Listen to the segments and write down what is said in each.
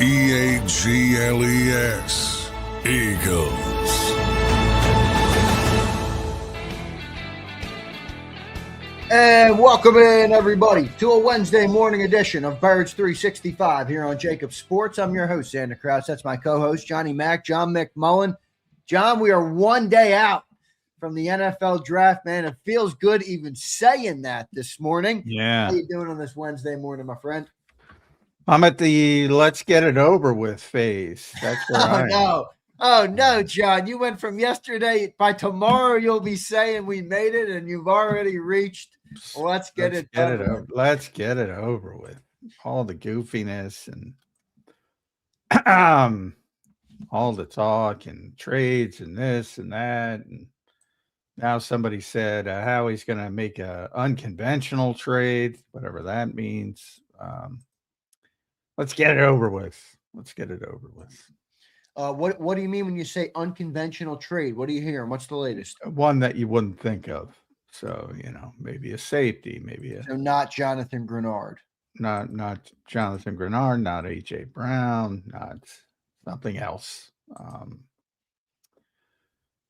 EAGLES, Eagles. And welcome in, everybody, to a Wednesday morning edition of Birds 365 here on JAKIB Sports. I'm your host, Zander Krause. That's my co-host, Johnny Mack, John McMullen. John, we are one day out from the NFL draft, man. It feels good even saying that this morning. Yeah. How you doing on this Wednesday morning, my friend? I'm at the let's get it over with phase. That's where I am. Oh, no, John. You went from yesterday. By tomorrow, you'll be saying we made it, and you've already reached let's get it over. Let's get it over with. All the goofiness and all the talk and trades and this and that. And now somebody said Howie's going to make a unconventional trade, whatever that means. Let's get it over with. Let's get it over with. What do you mean when you say unconventional trade? What are you hearing? What's the latest? One that you wouldn't think of. So, maybe a safety, So not Jonathan Grenard. Not Jonathan Grenard, not A.J. Brown, not something else.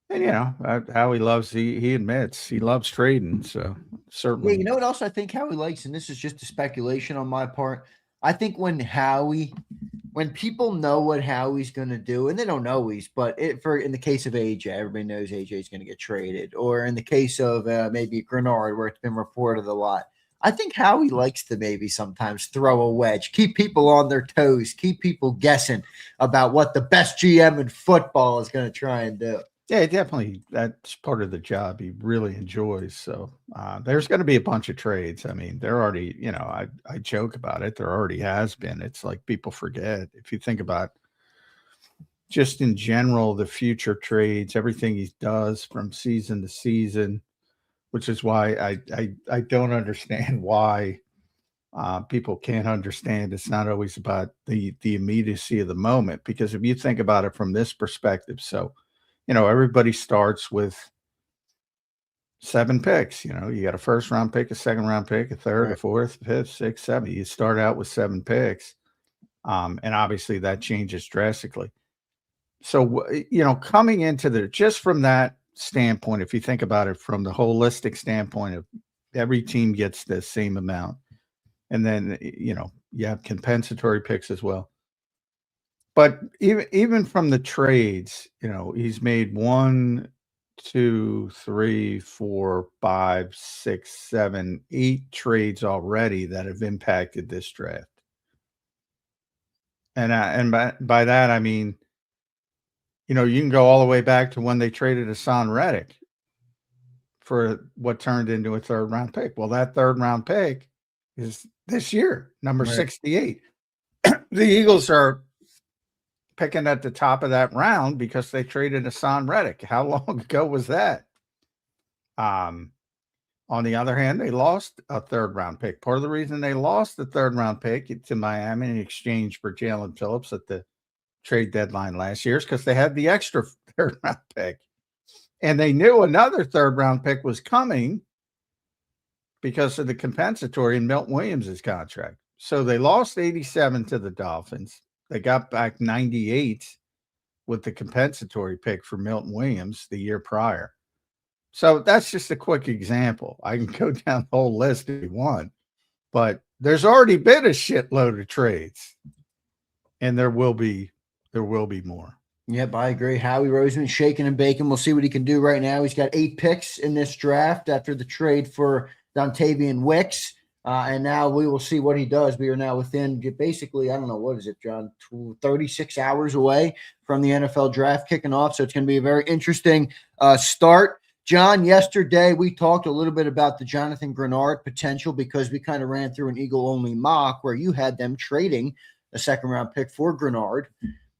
And how he loves, he admits he loves trading. So certainly. Yeah, you know what else I think Howie likes, and this is just a speculation on my part. I think when people know what Howie's going to do, and they don't always, but in the case of AJ, everybody knows AJ is going to get traded. Or in the case of maybe Grenard, where it's been reported a lot, I think Howie likes to maybe sometimes throw a wedge, keep people on their toes, keep people guessing about what the best GM in football is going to try and do. Yeah, definitely. That's part of the job he really enjoys. So there's going to be a bunch of trades. I mean, there already, I joke about it. There already has been. It's like people forget. If you think about just in general, the future trades, everything he does from season to season, which is why I don't understand why people can't understand. It's not always about the immediacy of the moment, because if you think about it from this perspective, so everybody starts with 7 picks. You got a first round pick, a second round pick, a third, a fourth, fifth, sixth, seventh. You start out with 7 picks. And obviously that changes drastically. So, coming into just from that standpoint, if you think about it from the holistic standpoint of every team gets the same amount. And then, you have compensatory picks as well. But even from the trades, he's made 1, 2, 3, 4, 5, 6, 7, 8 trades already that have impacted this draft. And by that I mean, you can go all the way back to when they traded Hassan Reddick for what turned into a 3rd round pick. Well, that 3rd round pick is this year, number 68. The Eagles are picking at the top of that round because they traded Hassan Reddick. How long ago was that? On the other hand, they lost a 3rd round pick. Part of the reason they lost the 3rd round pick to Miami in exchange for Jalen Phillips at the trade deadline last year is because they had the extra 3rd round pick. And they knew another 3rd round pick was coming because of the compensatory in Milton Williams' contract. So they lost 87 to the Dolphins. They got back 98 with the compensatory pick for Milton Williams the year prior. So that's just a quick example. I can go down the whole list if you want, but there's already been a shitload of trades, and there will be more. Yep, I agree. Howie Roseman shaking and baking. We'll see what he can do right now. He's got 8 picks in this draft after the trade for Dontavian Wicks. And now we will see what he does. We are now within basically, I don't know, what is it, John, 36 hours away from the NFL draft kicking off. So it's going to be a very interesting start. John, yesterday we talked a little bit about the Jonathan Grenard potential because we kind of ran through an Eagle-only mock where you had them trading a 2nd round pick for Grenard.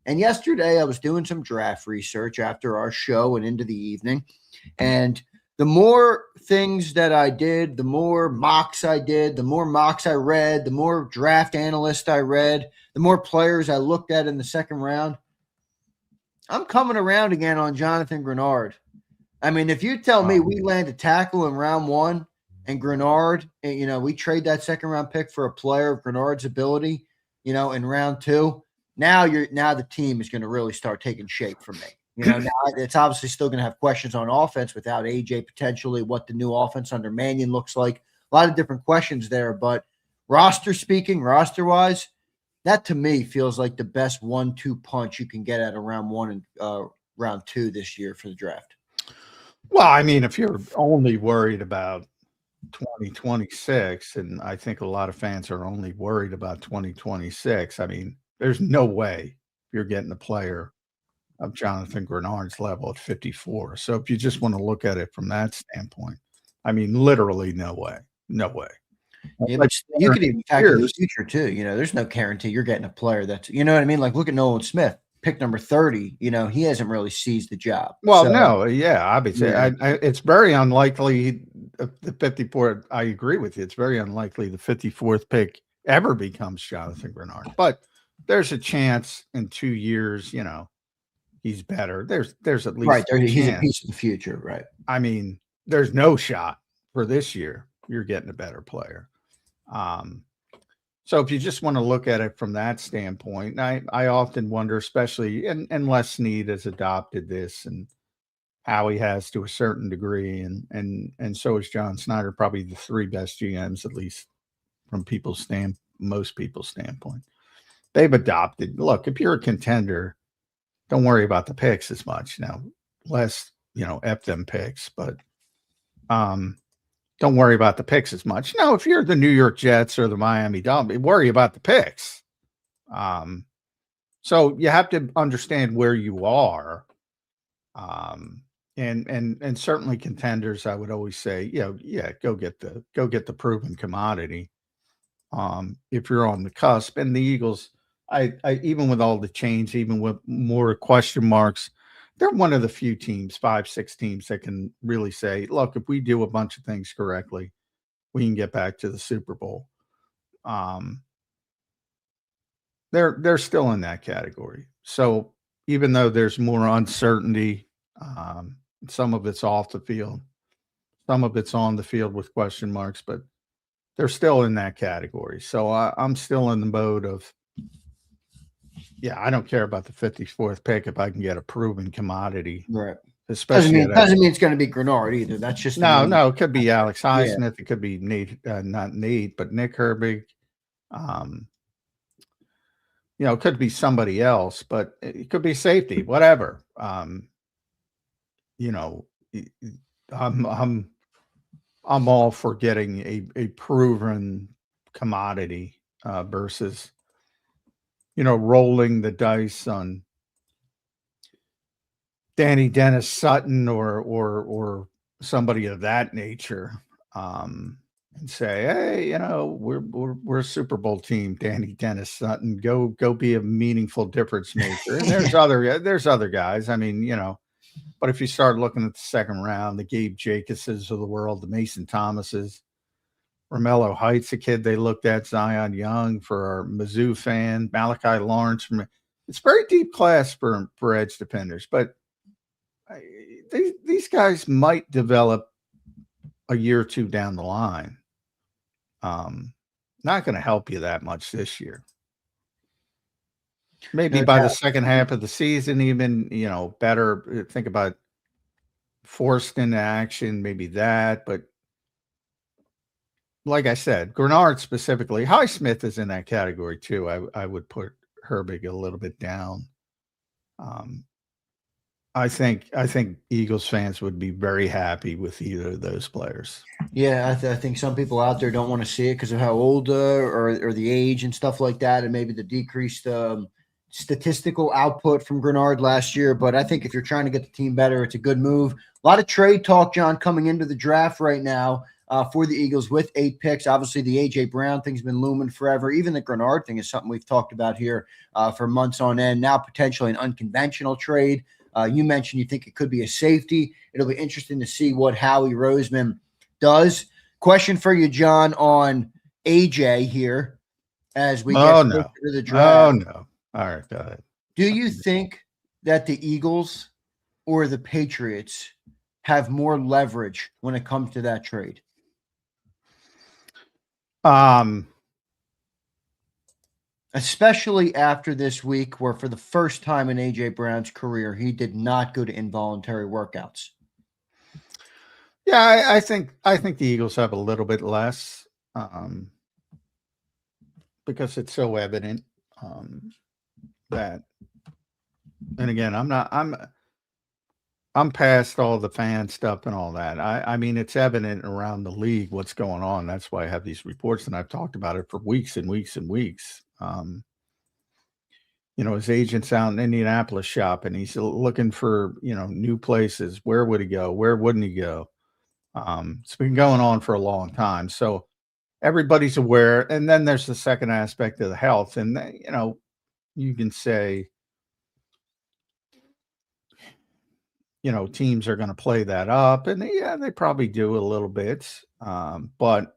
And yesterday I was doing some draft research after our show and into the evening. And the more things that I did, the more mocks I did, the more mocks I read, the more draft analysts I read, the more players I looked at in the 2nd round. I'm coming around again on Jonathan Grenard. I mean, if you tell me we land a tackle in round 1 and Grenard, and, we trade that 2nd round pick for a player of Grenard's ability, in round 2, now the team is going to really start taking shape for me. Now it's obviously still going to have questions on offense without AJ potentially, what the new offense under Mannion looks like. A lot of different questions there, but roster-wise, that to me feels like the best 1-2 punch you can get at a round 1 and round 2 this year for the draft. Well, I mean, if you're only worried about 2026, and I think a lot of fans are only worried about 2026, I mean, there's no way you're getting a player of Jonathan Grenard's level at 54. So if you just want to look at it from that standpoint, I mean, literally no way. No way. Yeah, but you could even factor the future too. There's no guarantee you're getting a player that's, you know what I mean? Like, look at Nolan Smith, pick number 30. He hasn't really seized the job. Well, no, yeah, obviously, yeah. It's very unlikely the 54th. I agree with you. It's very unlikely the 54th pick ever becomes Jonathan Grenard, but there's a chance in 2 years. He's better. There's at least right there. He's a piece of the future, right? I mean, there's no shot for this year. You're getting a better player. So if you just want to look at it from that standpoint, I often wonder, especially and Les Snead has adopted this and Howie has to a certain degree, and so is John Snyder, probably the 3 best GMs, at least from most people's standpoint. They've adopted, look, if you're a contender, don't worry about the picks as much. Now, less, F them picks, but don't worry about the picks as much. Now, if you're the New York Jets or the Miami Dolphins, worry about the picks. So you have to understand where you are. And certainly contenders, I would always say, go get the proven commodity. If you're on the cusp, and the Eagles, I even with all the change, even with more question marks, they're one of the few teams, 5-6 teams that can really say, look, if we do a bunch of things correctly, we can get back to the Super Bowl. They're still in that category. So even though there's more uncertainty, some of it's off the field, some of it's on the field with question marks, but they're still in that category. So I'm still in the mode of, I don't care about the 54th pick if I can get a proven commodity. Right. Especially doesn't mean it's going to be Grenard either. That's just no. It could be Alex Highsmith. It could be Nate, not Nate, but Nick Herbig. It could be somebody else, but it could be safety, whatever. I'm all for getting a proven commodity versus rolling the dice on Danny Dennis Sutton or somebody of that nature, and say, hey, we're a Super Bowl team, Danny Dennis Sutton, go be a meaningful difference maker. And there's other guys. I mean, but if you start looking at the second round, the Gabe Jacobses of the world, the Mason Thomases, Romello Heights, a kid they looked at, Zion Young for our Mizzou fan, Malachi Lawrence. It's very deep class for edge defenders, but these guys might develop a year or two down the line. Not going to help you that much this year. Maybe by the second half of the season, even, better. Think about forced into action, maybe that, but like I said, Grenard specifically, Highsmith is in that category too. I would put Herbig a little bit down. I think Eagles fans would be very happy with either of those players. Yeah, I think some people out there don't want to see it because of how old or the age and stuff like that, and maybe the decreased statistical output from Grenard last year. But I think if you're trying to get the team better, it's a good move. A lot of trade talk, John, coming into the draft right now. For the Eagles with 8 picks. Obviously, the A.J. Brown thing's been looming forever. Even the Grenard thing is something we've talked about here for months on end. Now, potentially an unconventional trade. You mentioned you think it could be a safety. It'll be interesting to see what Howie Roseman does. Question for you, John, on A.J. here as we get to the draft. Oh, no. All right, go ahead. Do you think that the Eagles or the Patriots have more leverage when it comes to that trade? especially after this week where for the first time in A.J. Brown's career, he did not go to involuntary workouts. Yeah, I think the Eagles have a little bit less because it's so evident that. And again, I'm past all the fan stuff and all that. I mean, it's evident around the league what's going on. That's why I have these reports, and I've talked about it for weeks and weeks and weeks. His agent's out in Indianapolis shopping. He's looking for, new places. Where would he go? Where wouldn't he go? It's been going on for a long time. So everybody's aware. And then there's the second aspect of the health. And, you can say, teams are going to play that up. And yeah, they probably do a little bit. But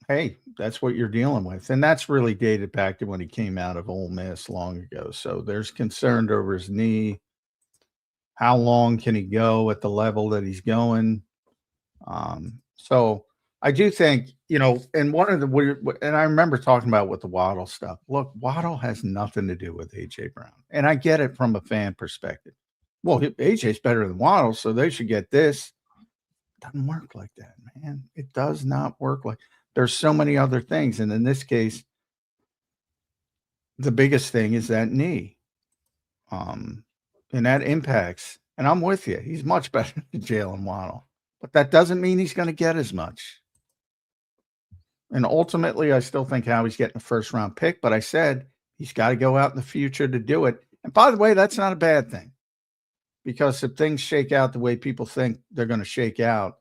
hey, that's what you're dealing with. And that's really dated back to when he came out of Ole Miss long ago. So there's concern over his knee. How long can he go at the level that he's going? So I do think, and one of the weird, and I remember talking about with the Waddle stuff. Look, Waddle has nothing to do with A.J. Brown. And I get it from a fan perspective. Well, A.J.'s better than Waddle, so they should get this. It doesn't work like that, man. It does not work like there's so many other things. And in this case, the biggest thing is that knee. And that impacts, and I'm with you. He's much better than Jalen Waddle. But that doesn't mean he's going to get as much. And ultimately, I still think Howie's getting a first-round pick, but I said he's got to go out in the future to do it. And by the way, that's not a bad thing. Because if things shake out the way people think they're going to shake out,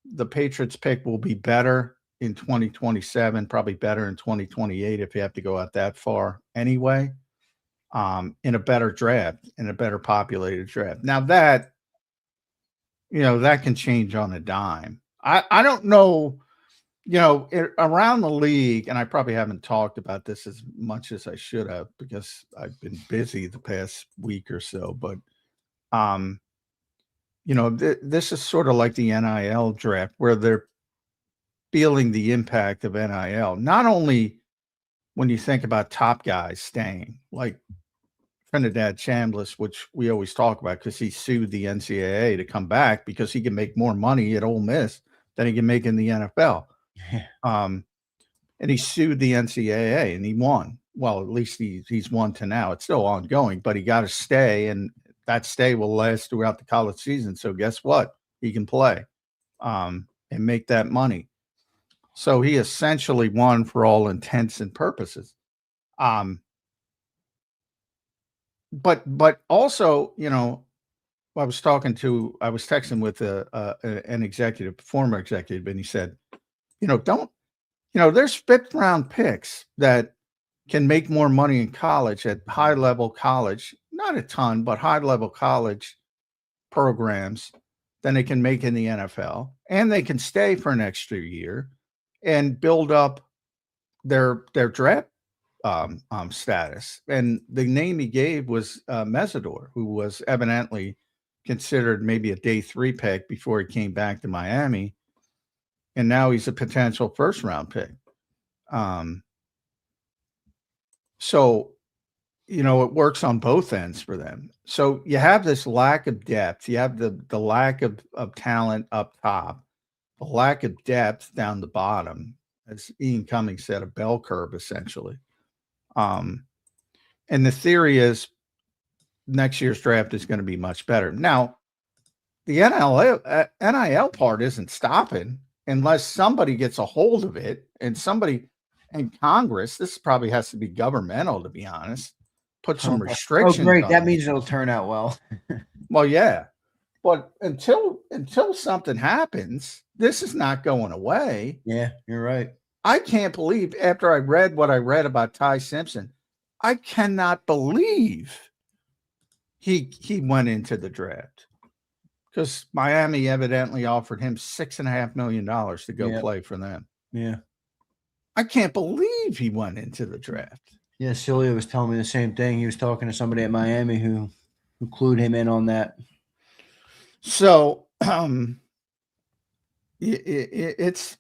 the Patriots pick will be better in 2027, probably better in 2028 if you have to go out that far anyway, in a better draft, in a better populated draft. Now that, that can change on a dime. I don't know, around the league, and I probably haven't talked about this as much as I should have because I've been busy the past week or so, but this is sort of like the NIL draft where they're feeling the impact of NIL. Not only when you think about top guys staying, like Trinidad Chambliss, which we always talk about because he sued the NCAA to come back because he can make more money at Ole Miss than he can make in the NFL. And he sued the NCAA and he won. Well, at least he's won to now. It's still ongoing, but he got to stay, and that stay will last throughout the college season. So guess what? He can play and make that money. So he essentially won for all intents and purposes. But also, I was texting with an executive, former executive, and he said, there's fifth round picks that can make more money in college at high level college, not a ton, but high level college programs than they can make in the NFL. And they can stay for an extra year and build up their draft status. And the name he gave was Mesidor, who was evidently considered maybe a day 3 pick before he came back to Miami. And now he's a potential first round pick. So, it works on both ends for them. So you have this lack of depth. You have the lack of talent up top, the lack of depth down the bottom, as Ian Cummings said, a bell curve essentially. And the theory is next year's draft is going to be much better. Now, the NIL part isn't stopping unless somebody gets a hold of it, and somebody in Congress, this probably has to be governmental, to be honest, put some restrictions. Oh, great. That means it'll turn out well. Well, yeah. But until something happens, this is not going away. Yeah, you're right. I can't believe, after I read what I read about Ty Simpson, I cannot believe he went into the draft because Miami evidently offered him $6.5 million to go play for them. Yeah. I can't believe he went into the draft. Yeah, Celia was telling me the same thing. He was talking to somebody at Miami who clued him in on that. So it's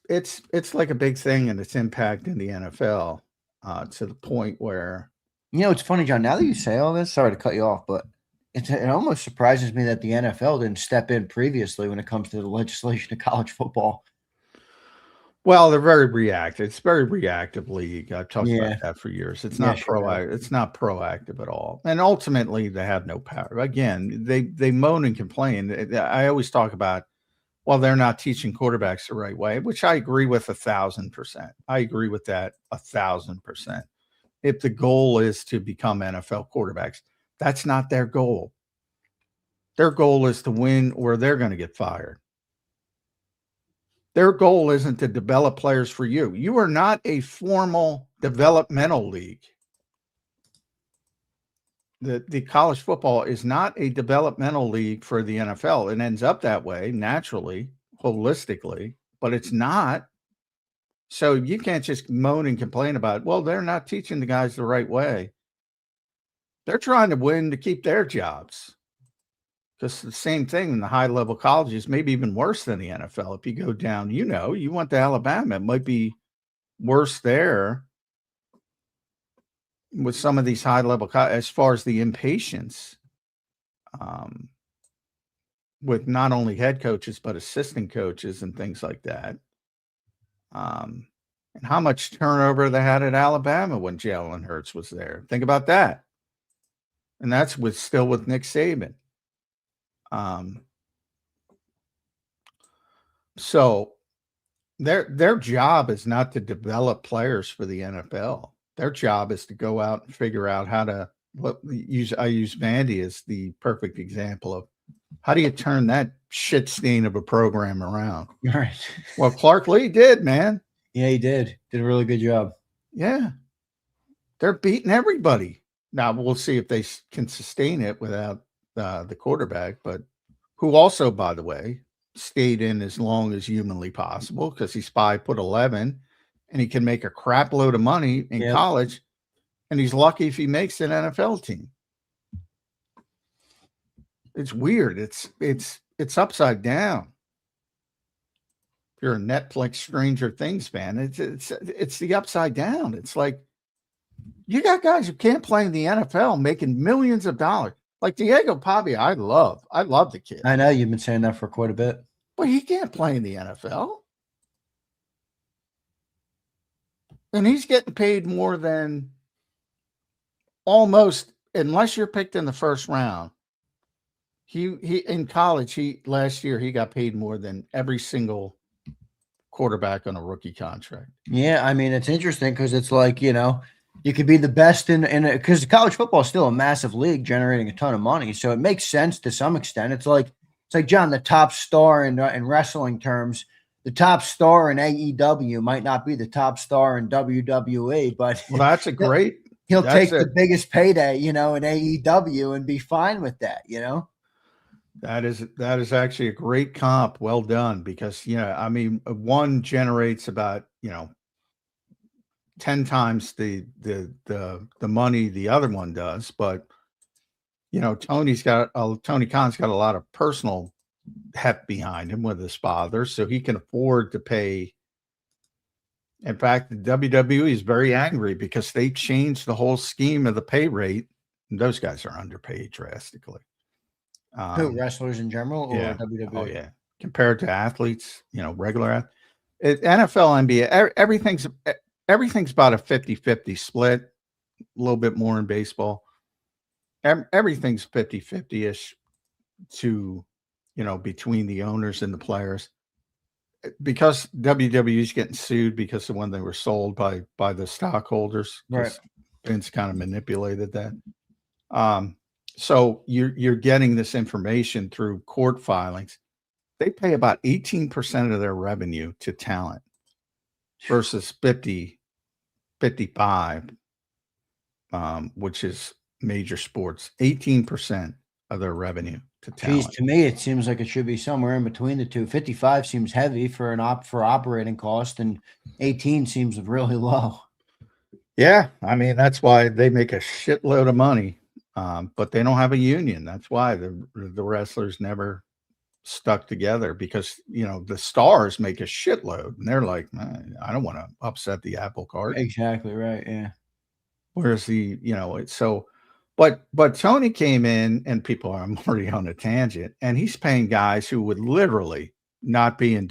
like a big thing and its impact in the NFL. to the point where, It's funny, John. Now that you say all this, sorry to cut you off, but it almost surprises me that the NFL didn't step in previously when it comes to the legislation of college football. well, they're very reactive. It's a very reactive league. I've talked about Yeah. that for years. It's Yeah, not sure. proactive. It's not proactive at all. And ultimately, they have no power. Again, they moan and complain. I always talk about, well, they're not teaching quarterbacks the right way, which I agree with 1,000%. I agree with that 1,000%. If the goal is to become NFL quarterbacks, that's not their goal. Their goal is to win, or they're going to get fired. Their goal isn't to develop players for you. You are not a formal developmental league. The college football is not a developmental league for the NFL. It ends up that way naturally, holistically, but it's not. So you can't just moan and complain about, well, they're not teaching the guys the right way. They're trying to win to keep their jobs. Because the same thing in the high-level colleges, maybe even worse than the NFL. If you go down, you went to Alabama, it might be worse there with some of these high-level as far as the impatience with not only head coaches but assistant coaches and things like that. And how much turnover they had at Alabama when Jalen Hurts was there. Think about that. And that's still with Nick Saban. So their job is not to develop players for the NFL. Their job is to go out and figure out how to I use Vandy as the perfect example of how do you turn that shit stain of a program around? All right. Well, Clark Lee did, man. Yeah, he did. Did a really good job. Yeah. They're beating everybody. Now we'll see if they can sustain it without the quarterback, but who also, by the way, stayed in as long as humanly possible because he's 5'11" and he can make a crap load of money in college, and he's lucky if he makes an NFL team. It's weird. It's upside down. If you're a Netflix Stranger Things fan, it's the upside down. It's like you got guys who can't play in the NFL making millions of dollars. Like Diego Pavia, I love the kid. I know you've been saying that for quite a bit. But he can't play in the NFL. And he's getting paid more than almost, unless you're picked in the first round. He in college, last year he got paid more than every single quarterback on a rookie contract. Yeah, I mean, it's interesting because it's like, you could be the best in because college football is still a massive league generating a ton of money. So it makes sense to some extent. It's like John, the top star in wrestling terms, the top star in AEW might not be the top star in WWE, but that's a great. He'll take the biggest payday, in AEW and be fine with that, That is actually a great comp. Well done, because I mean, one generates about 10 times the money the other one does, but Tony Khan's got a lot of personal heft behind him with his father, so he can afford to pay. In fact, the WWE is very angry because they changed the whole scheme of the pay rate, and those guys are underpaid drastically. Who, wrestlers in general, or yeah. WWE? Oh yeah, compared to athletes, regular athletes. NFL, NBA, everything's about a 50-50 split, a little bit more in baseball. Everything's 50-50-ish to, between the owners and the players. Because WWE is getting sued because of when they were sold by the stockholders. Right. Vince kind of manipulated that. So you're getting this information through court filings. They pay about 18% of their revenue to talent versus 55, which is major sports. 18% of their revenue to talent. Geez, to me, it seems like it should be somewhere in between the two. 55 seems heavy for operating cost, and 18 seems really low. Yeah, I mean, that's why they make a shitload of money, but they don't have a union. That's why the wrestlers never stuck together, because the stars make a shitload, and they're like, I don't want to upset the apple cart. Exactly right. Yeah. Whereas but Tony came in, and I'm already on a tangent, and he's paying guys who would literally not be in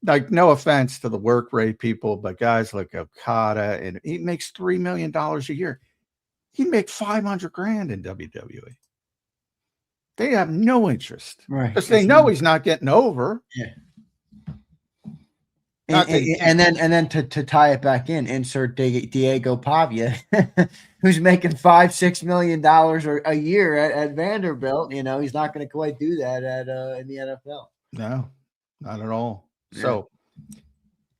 like, no offense to the work rate people, but guys like Okada, and he makes $3 million a year. He'd make $500,000 in WWE. They have no interest, right? Because they know he's not getting over. Yeah. And then to tie it back in, insert Diego Pavia, who's making $5-6 million a year at Vanderbilt. You know, he's not going to quite do that in the NFL. No, not at all. Yeah. So,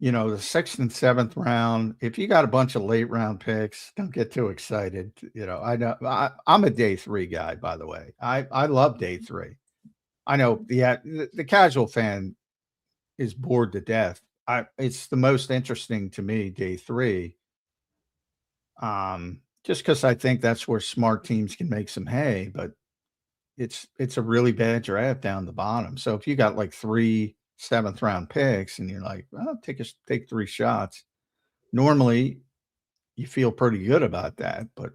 the 6th and 7th round, if you got a bunch of late round picks, don't get too excited. I'm a day 3 guy, by the way. I love day 3. I know the casual fan is bored to death. It's the most interesting to me, day 3. Just because I think that's where smart teams can make some hay, but it's a really bad draft down the bottom. So if you got like 3 7th round picks and you're like, well, take 3 shots, normally you feel pretty good about that, but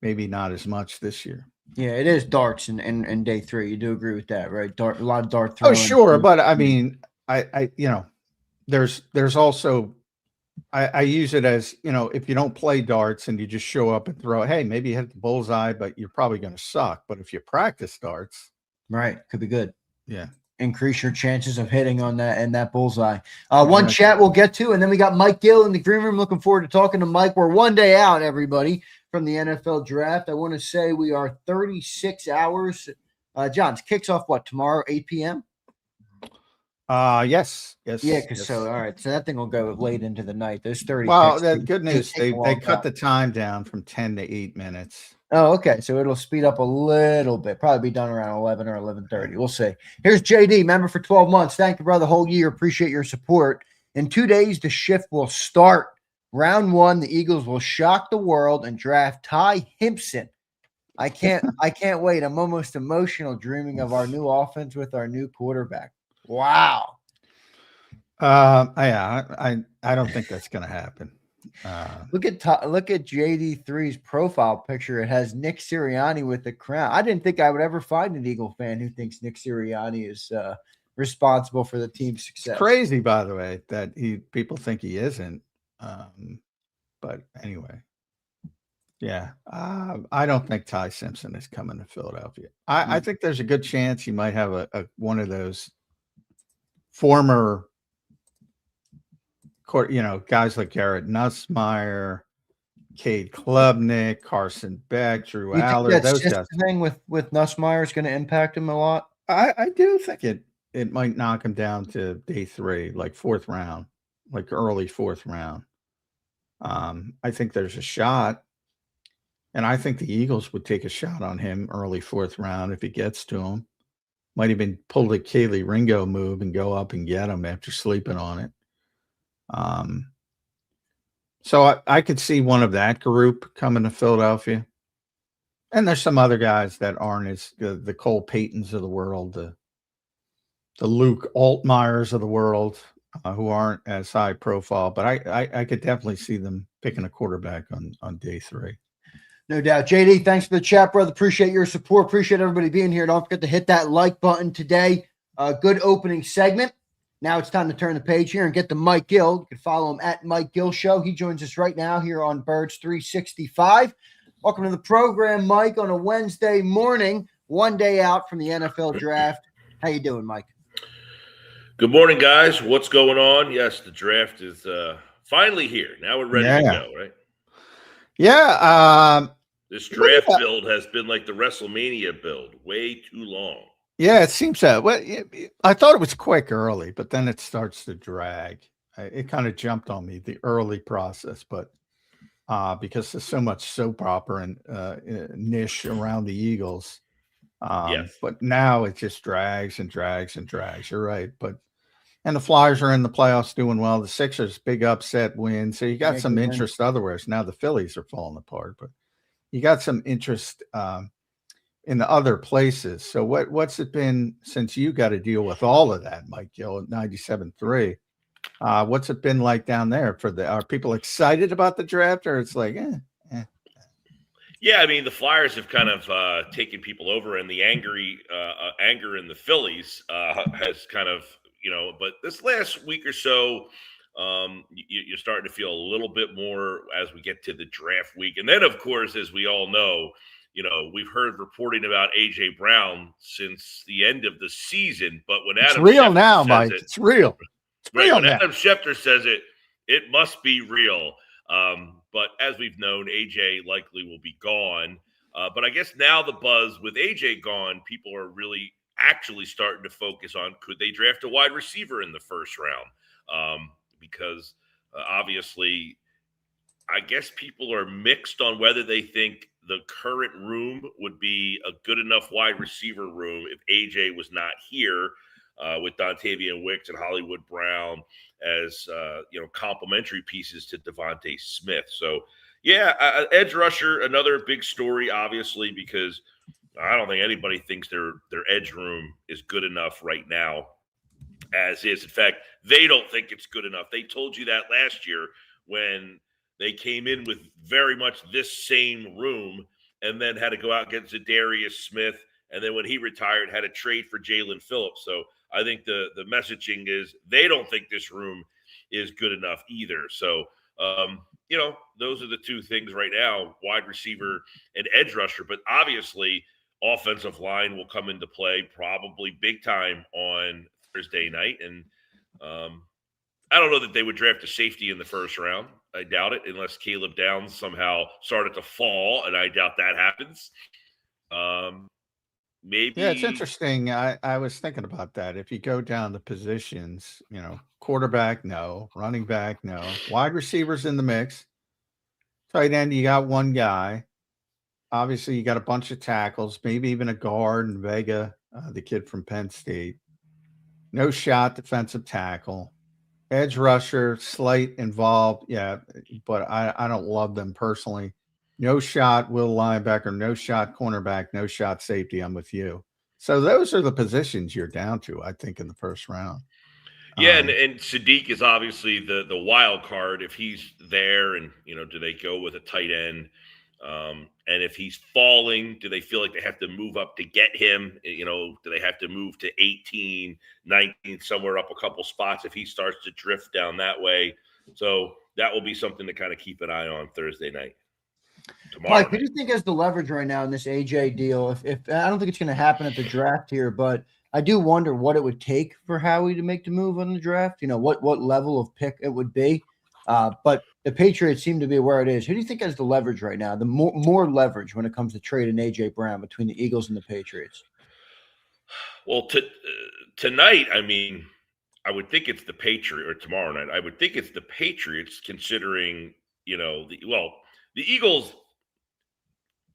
maybe not as much this year. Yeah, it is darts in day 3. You do agree with that, right? A lot of dart throwing. Oh, sure, but I mean, I there's also I use it as, if you don't play darts and you just show up and throw, hey, maybe you hit the bullseye, but you're probably going to suck. But if you practice darts, right, could be good. Yeah. Increase your chances of hitting on that bullseye. One chat we'll get to, and then we got Mike Gill in the green room. Looking forward to talking to Mike. We're one day out, everybody, from the NFL draft. I want to say we are 36 hours. Johns, kicks off what, tomorrow, 8 p.m.? Yes. Yeah, so all right. So that thing will go late into the night. Those 30. Well, the good news, they cut the time down from 10 to 8 minutes. Oh, okay. So it'll speed up a little bit. Probably be done around 11 or 11:30. We'll see. Here's JD, member for 12 months. Thank you, brother. Whole year. Appreciate your support. In 2 days, the shift will start. Round 1, the Eagles will shock the world and draft Ty Himpson. I can't wait. I'm almost emotional dreaming of our new offense with our new quarterback. Wow. Yeah, I don't think that's going to happen. Look at JD3's profile picture. It has Nick Sirianni with the crown. I didn't think I would ever find an Eagle fan who thinks Nick Sirianni is responsible for the team's success. It's crazy, by the way, that people think he isn't. But anyway, yeah, I don't think Ty Simpson is coming to Philadelphia. I think there's a good chance he might have a one of those former, guys like Garrett Nussmeier, Cade Klubnik, Carson Beck, Drew Aller. Those guys. The thing with Nussmeier is going to impact him a lot. I do think it might knock him down to day 3, like 4th round, like early 4th round. I think there's a shot, and I think the Eagles would take a shot on him early 4th round if it gets to him. Might even pull the Kaylee Ringo move and go up and get him after sleeping on it. So I could see one of that group coming to Philadelphia. And there's some other guys that aren't as the Cole Paytons of the world, the Luke Altmaiers of the world, who aren't as high profile. But I could definitely see them picking a quarterback on day 3. No doubt. JD, thanks for the chat, brother. Appreciate your support. Appreciate everybody being here. Don't forget to hit that like button today. Good opening segment. Now it's time to turn the page here and get to Mike Gill. You can follow him at Mike Gill Show. He joins us right now here on Birds 365. Welcome to the program, Mike, on a Wednesday morning, one day out from the NFL draft. How you doing, Mike? Good morning, guys. What's going on? Yes, the draft is finally here. Now we're ready to go, right? Yeah. This draft build has been like the WrestleMania build, way too long. Yeah, it seems that. Well, I thought it was quick early, but then it starts to drag. It kind of jumped on me, the early process, but because there's so much soap opera and niche around the Eagles. Yes. But now it just drags and drags and drags. You're right. And the Flyers are in the playoffs doing well. The Sixers, big upset win. So you got some interest otherwise. Now the Phillies are falling apart, but you got some interest in the other places. So what's it been since you got to deal with all of that, Mike Gill, at 97.3? What's it been like down there? Are people excited about the draft, or it's like, Yeah, I mean the Flyers have kind of taken people over, and the anger in the Phillies has kind of But this last week or so, you're starting to feel a little bit more as we get to the draft week, and then of course, as we all know, we've heard reporting about AJ Brown since the end of the season. But when It's Adam real Schefter now, says Mike. it, It's real. It's right? real When now. Adam Schefter says it, it must be real. But as we've known, AJ likely will be gone. But I guess now the buzz with AJ gone, people are really actually starting to focus on could they draft a wide receiver in the first round? Because obviously, I guess people are mixed on whether they think the current room would be a good enough wide receiver room if AJ was not here, with Dontavian Wicks and Hollywood Brown as complementary pieces to Devontae Smith. So yeah, edge rusher, another big story, obviously, because I don't think anybody thinks their edge room is good enough right now as is. In fact, they don't think it's good enough. They told you that last year when they came in with very much this same room and then had to go out and get Zadarius Smith. And then when he retired, had to trade for Jalen Phillips. So I think the messaging is they don't think this room is good enough either. So, those are the two things right now, wide receiver and edge rusher. But obviously, offensive line will come into play probably big time on Thursday night. And I don't know that they would draft a safety in the first round. I doubt it, unless Caleb Downs somehow started to fall, and I doubt that happens. Maybe. Yeah, it's interesting. I was thinking about that. If you go down the positions, quarterback, no. Running back, no. Wide receivers in the mix. Tight end, you got one guy. Obviously, you got a bunch of tackles, maybe even a guard in Vega, the kid from Penn State. No shot defensive tackle. Edge rusher, slight involved, yeah, but I don't love them personally. No shot will linebacker, no shot cornerback, no shot safety. I'm with you. So those are the positions you're down to, I think, in the first round. Yeah, and Sadiq is obviously the wild card if he's there, and do they go with a tight end? And if he's falling, do they feel like they have to move up to get him? Do they have to move to 18, 19, somewhere up a couple spots if he starts to drift down that way? So that will be something to kind of keep an eye on Thursday night. Mike, who do you think has the leverage right now in this AJ deal? If I don't think it's going to happen at the draft here, but I do wonder what it would take for Howie to make the move on the draft. What level of pick it would be. But the Patriots seem to be where it is. Who do you think has the leverage right now? The more leverage when it comes to trading AJ Brown between the Eagles and the Patriots? Well, tonight, I mean, I would think it's the Patriots, or tomorrow night. I would think it's the Patriots, considering the Eagles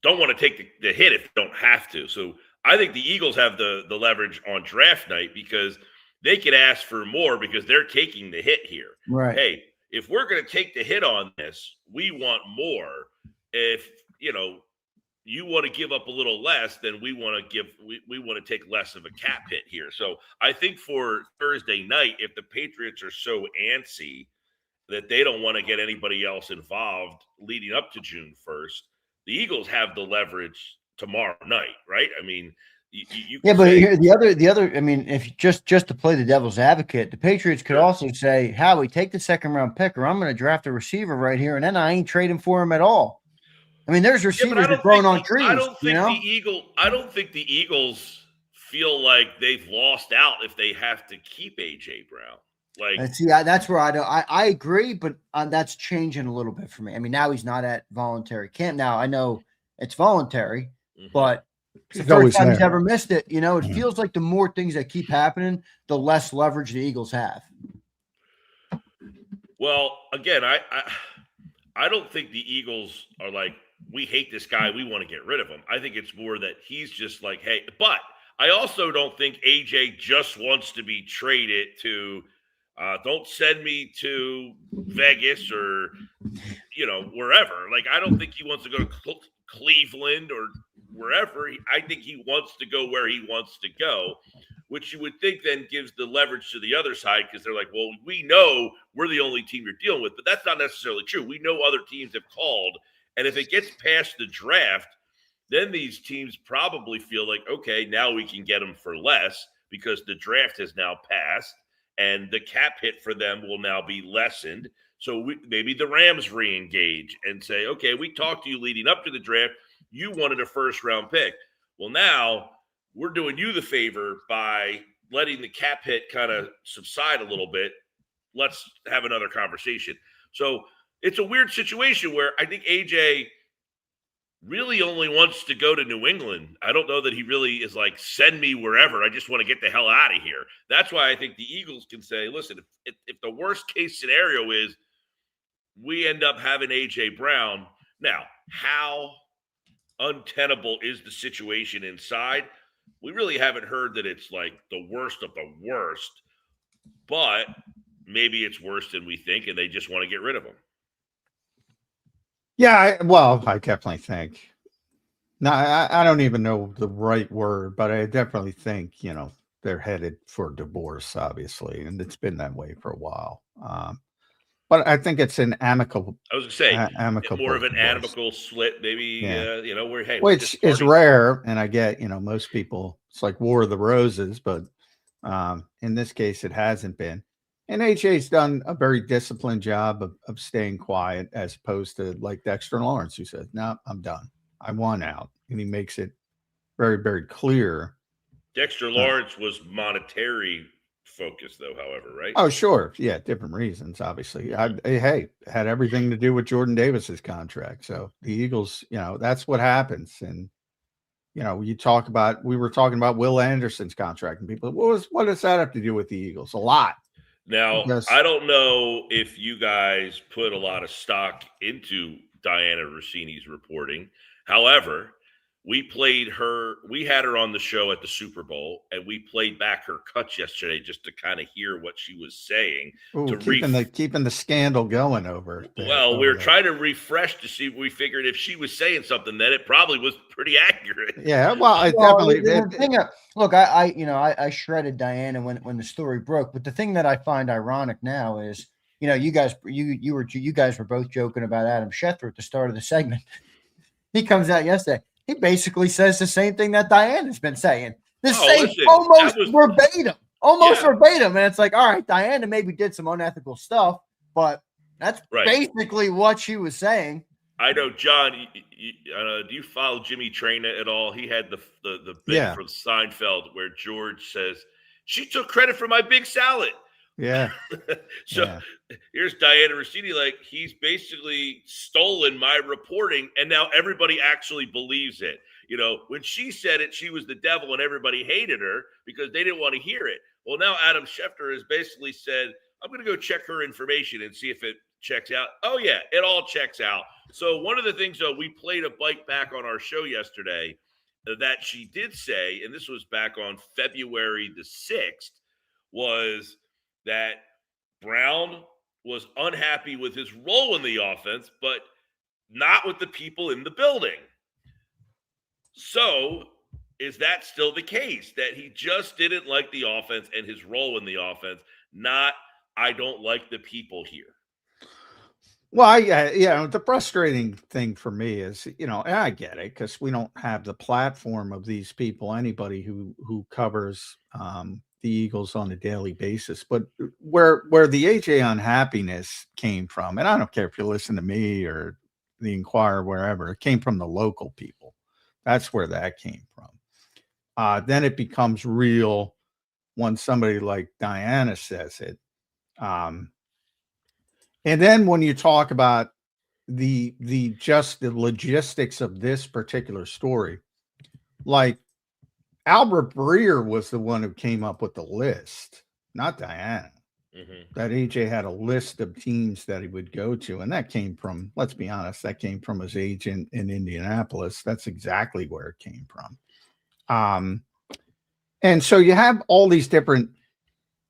don't want to take the hit if they don't have to. So I think the Eagles have the leverage on draft night because they could ask for more because they're taking the hit here. Right. Hey, if we're going to take the hit on this, we want more. If, you want to give up a little less, then we want to take less of a cap hit here. So I think for Thursday night, if the Patriots are so antsy that they don't want to get anybody else involved leading up to June 1st, the Eagles have the leverage tomorrow night, right? I mean, but here the other. I mean, if just to play the devil's advocate, the Patriots could also say, "Howie, take the second round pick, or I'm going to draft a receiver right here, and then I ain't trading for him at all." I mean, there's receivers that growing on trees. I don't think the Eagles feel like they've lost out if they have to keep AJ Brown. That's where I agree, but that's changing a little bit for me. I mean, now he's not at voluntary camp. Now I know it's voluntary, but it's the first time he's ever missed it. It feels like the more things that keep happening, the less leverage the Eagles have. Well, again, I don't think the Eagles are like, we hate this guy, we want to get rid of him. I think it's more that he's just like, hey, but I also don't think AJ just wants to be traded to don't send me to Vegas or, wherever. Like, I don't think he wants to go to Cleveland or wherever. I think he wants to go where he wants to go, which you would think then gives the leverage to the other side because they're like, well, we know we're the only team you're dealing with, but that's not necessarily true. We know other teams have called And if it gets past the draft, then these teams probably feel like, okay, now we can get them for less because the draft has now passed and the cap hit for them will now be lessened. So maybe the Rams re-engage and say, okay, we talked to you leading up to the draft. You wanted a first-round pick. Well, now we're doing you the favor by letting the cap hit kind of subside a little bit. Let's have another conversation. So it's a weird situation where I think AJ really only wants to go to New England. I don't know that he really is like, send me wherever. I just want to get the hell out of here. That's why I think the Eagles can say, listen, if the worst case scenario is we end up having AJ Brown, now how untenable is the situation inside? We really haven't heard that it's like the worst of the worst, but maybe it's worse than we think, and they just want to get rid of him. Yeah, I definitely think. No, I don't even know the right word, but I definitely think, they're headed for divorce, obviously, and it's been that way for a while. But I think it's an amicable. I was going to say, amicable more of an divorce. amicable split, maybe, which is rare. And I get, most people, it's like War of the Roses, but in this case, it hasn't been. And AJ's done a very disciplined job of staying quiet as opposed to like Dexter Lawrence, who said, no, I'm done. I want out. And he makes it very, very clear. Dexter Lawrence was monetary focused, though, however, right? Oh, sure. Yeah, different reasons, obviously. Hey, had everything to do with Jordan Davis's contract. So the Eagles, that's what happens. And, we were talking about Will Anderson's contract, and people, what does that have to do with the Eagles? A lot. Now, I don't know if you guys put a lot of stock into Diana Rossini's reporting. However, we had her on the show at the Super Bowl, and we played back her cuts yesterday just to kind of hear what she was saying. Ooh, keeping the scandal going over. Well, we were trying to refresh to see if we figured if she was saying something, then it probably was pretty accurate. Yeah, definitely. Look, I shredded Diana when the story broke, but the thing that I find ironic now is, you guys were both joking about Adam Schefter at the start of the segment. He comes out yesterday. He basically says the same thing that Diana's been saying. Almost verbatim. And it's like, all right, Diana maybe did some unethical stuff, but that's basically what she was saying. I know, John, do you follow Jimmy Traina at all? He had the bit from Seinfeld where George says, she took credit for my big salad. Yeah. Here's Diana Rossini, like, he's basically stolen my reporting, and now everybody actually believes it. When she said it, she was the devil, and everybody hated her because they didn't want to hear it. Well, now Adam Schefter has basically said, I'm going to go check her information and see if it checks out. Oh, yeah, it all checks out. So one of the things, though, we played a bite back on our show yesterday that she did say, and this was back on February the 6th, was that Brown was unhappy with his role in the offense, but not with the people in the building. So is that still the case, that he just didn't like the offense and his role in the offense, not I don't like the people here? Well, the frustrating thing for me is, and I get it because we don't have the platform of these people, anybody who covers the Eagles on a daily basis, but where the AJ unhappiness came from, and I don't care if you listen to me or the Inquirer, wherever, it came from the local people. That's where that came from. Then it becomes real when somebody like Diana says it. And then when you talk about the logistics of this particular story, like, Albert Breer was the one who came up with the list, not Diana. Mm-hmm. That AJ had a list of teams that he would go to. And that came from, let's be honest, that came from his agent in Indianapolis. That's exactly where it came from. And so you have all these different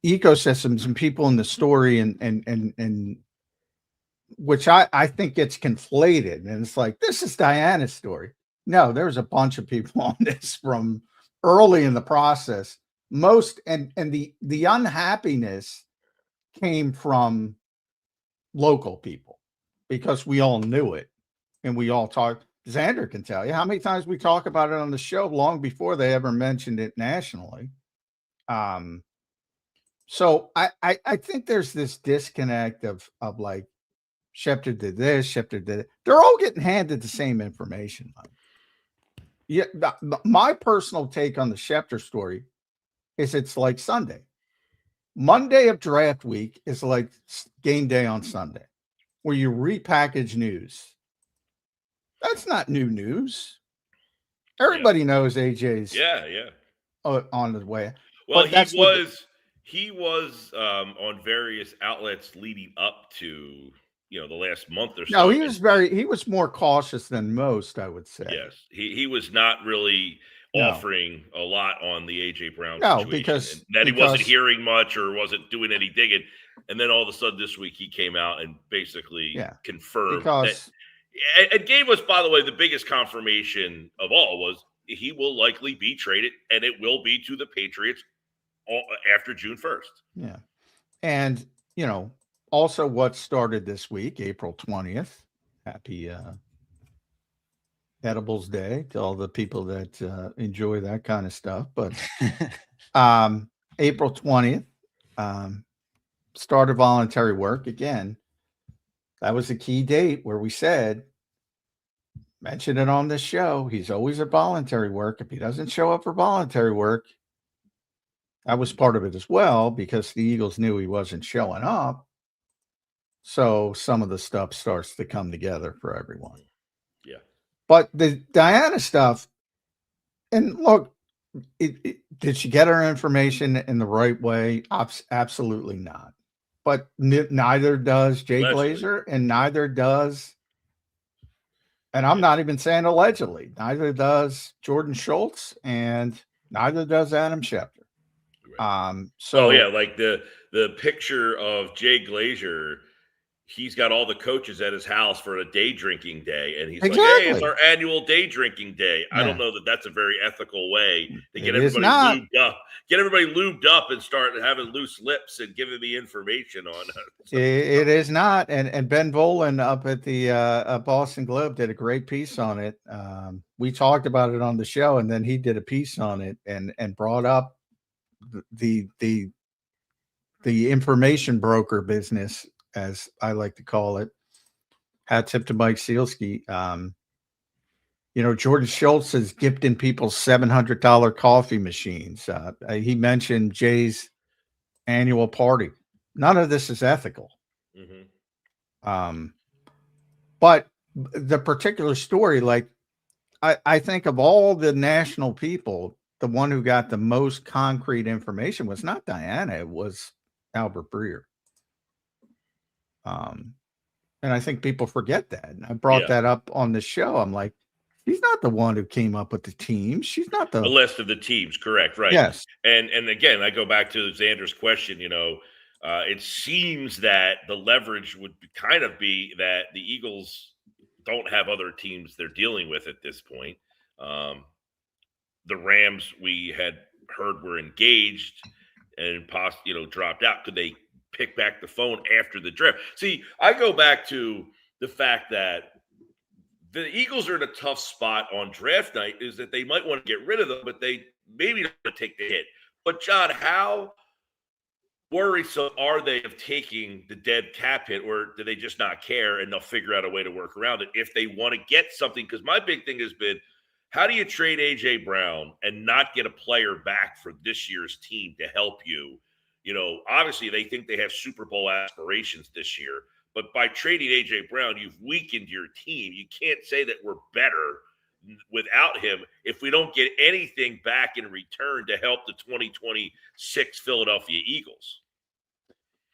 ecosystems and people in the story and which I think gets conflated. And it's like, this is Diana's story. No, there's a bunch of people on this from early in the process. And the unhappiness came from local people because we all knew it. and we all talk. Zander can tell you how many times we talk about it on the show long before they ever mentioned it nationally. So I think there's this disconnect of like Schefter did this, Schefter did it. They're all getting handed the same information. Yeah, my personal take on the Schefter story is it's like Sunday. Monday of draft week is like game day on Sunday, where you repackage news. That's not new news. Everybody knows AJ's on his way. Well, he was on various outlets leading up to the last month or so. No, he was more cautious than most, I would say. Yes, he was not really offering a lot on the AJ Brown situation. Because he wasn't hearing much or wasn't doing any digging. And then all of a sudden this week he came out and basically confirmed that. And gave us, by the way, the biggest confirmation of all was he will likely be traded, and it will be to the Patriots after June 1st. Yeah. And, also what started this week, April 20th. Happy Edibles Day to all the people that enjoy that kind of stuff. But April 20th, started voluntary work again. That was a key date where we mentioned it on this show. He's always at voluntary work. If he doesn't show up for voluntary work, that was part of it as well, because the Eagles knew he wasn't showing up. So some of the stuff starts to come together for everyone. Yeah. But the Diana stuff, and look, did she get her information in the right way? Absolutely not. But neither does Jay Glazer, and neither does, and I'm not even saying allegedly, neither does Jordan Schultz, and neither does Adam Schefter. Like the picture of Jay Glazer, he's got all the coaches at his house for a day drinking day, and he's like, "Hey, it's our annual day drinking day." I don't know that that's a very ethical way to get everybody lubed up. Get everybody lubed up and start having loose lips and giving me information on it. It is not. And Ben Volen up at the Boston Globe did a great piece on it. We talked about it on the show, and then he did a piece on it and brought up the information broker business, as I like to call it. Hat tip to Mike Sealski. Jordan Schultz is gifting people $700 coffee machines. He mentioned Jay's annual party. None of this is ethical. Mm-hmm. But the particular story, like I think of all the national people, the one who got the most concrete information was not Diana, it was Albert Breer. And I think people forget that. And I brought that up on the show. I'm like, she's not the one who came up with the teams. She's not the list of the teams. Correct. Right. Yes. And again, I go back to Xander's question, it seems that the leverage would kind of be that the Eagles don't have other teams they're dealing with at this point. The Rams, we had heard, were engaged and dropped out. Could they pick back the phone after the draft? See, I go back to the fact that the Eagles are in a tough spot on draft night, is that they might want to get rid of them, but they maybe don't want to take the hit. But John, how worrisome are they of taking the dead cap hit, or do they just not care and they'll figure out a way to work around it if they want to get something? Because my big thing has been, how do you trade AJ Brown and not get a player back for this year's team to help you? Obviously they think they have Super Bowl aspirations this year, but by trading AJ Brown, you've weakened your team. You can't say that we're better without him if we don't get anything back in return to help the 2026 Philadelphia Eagles.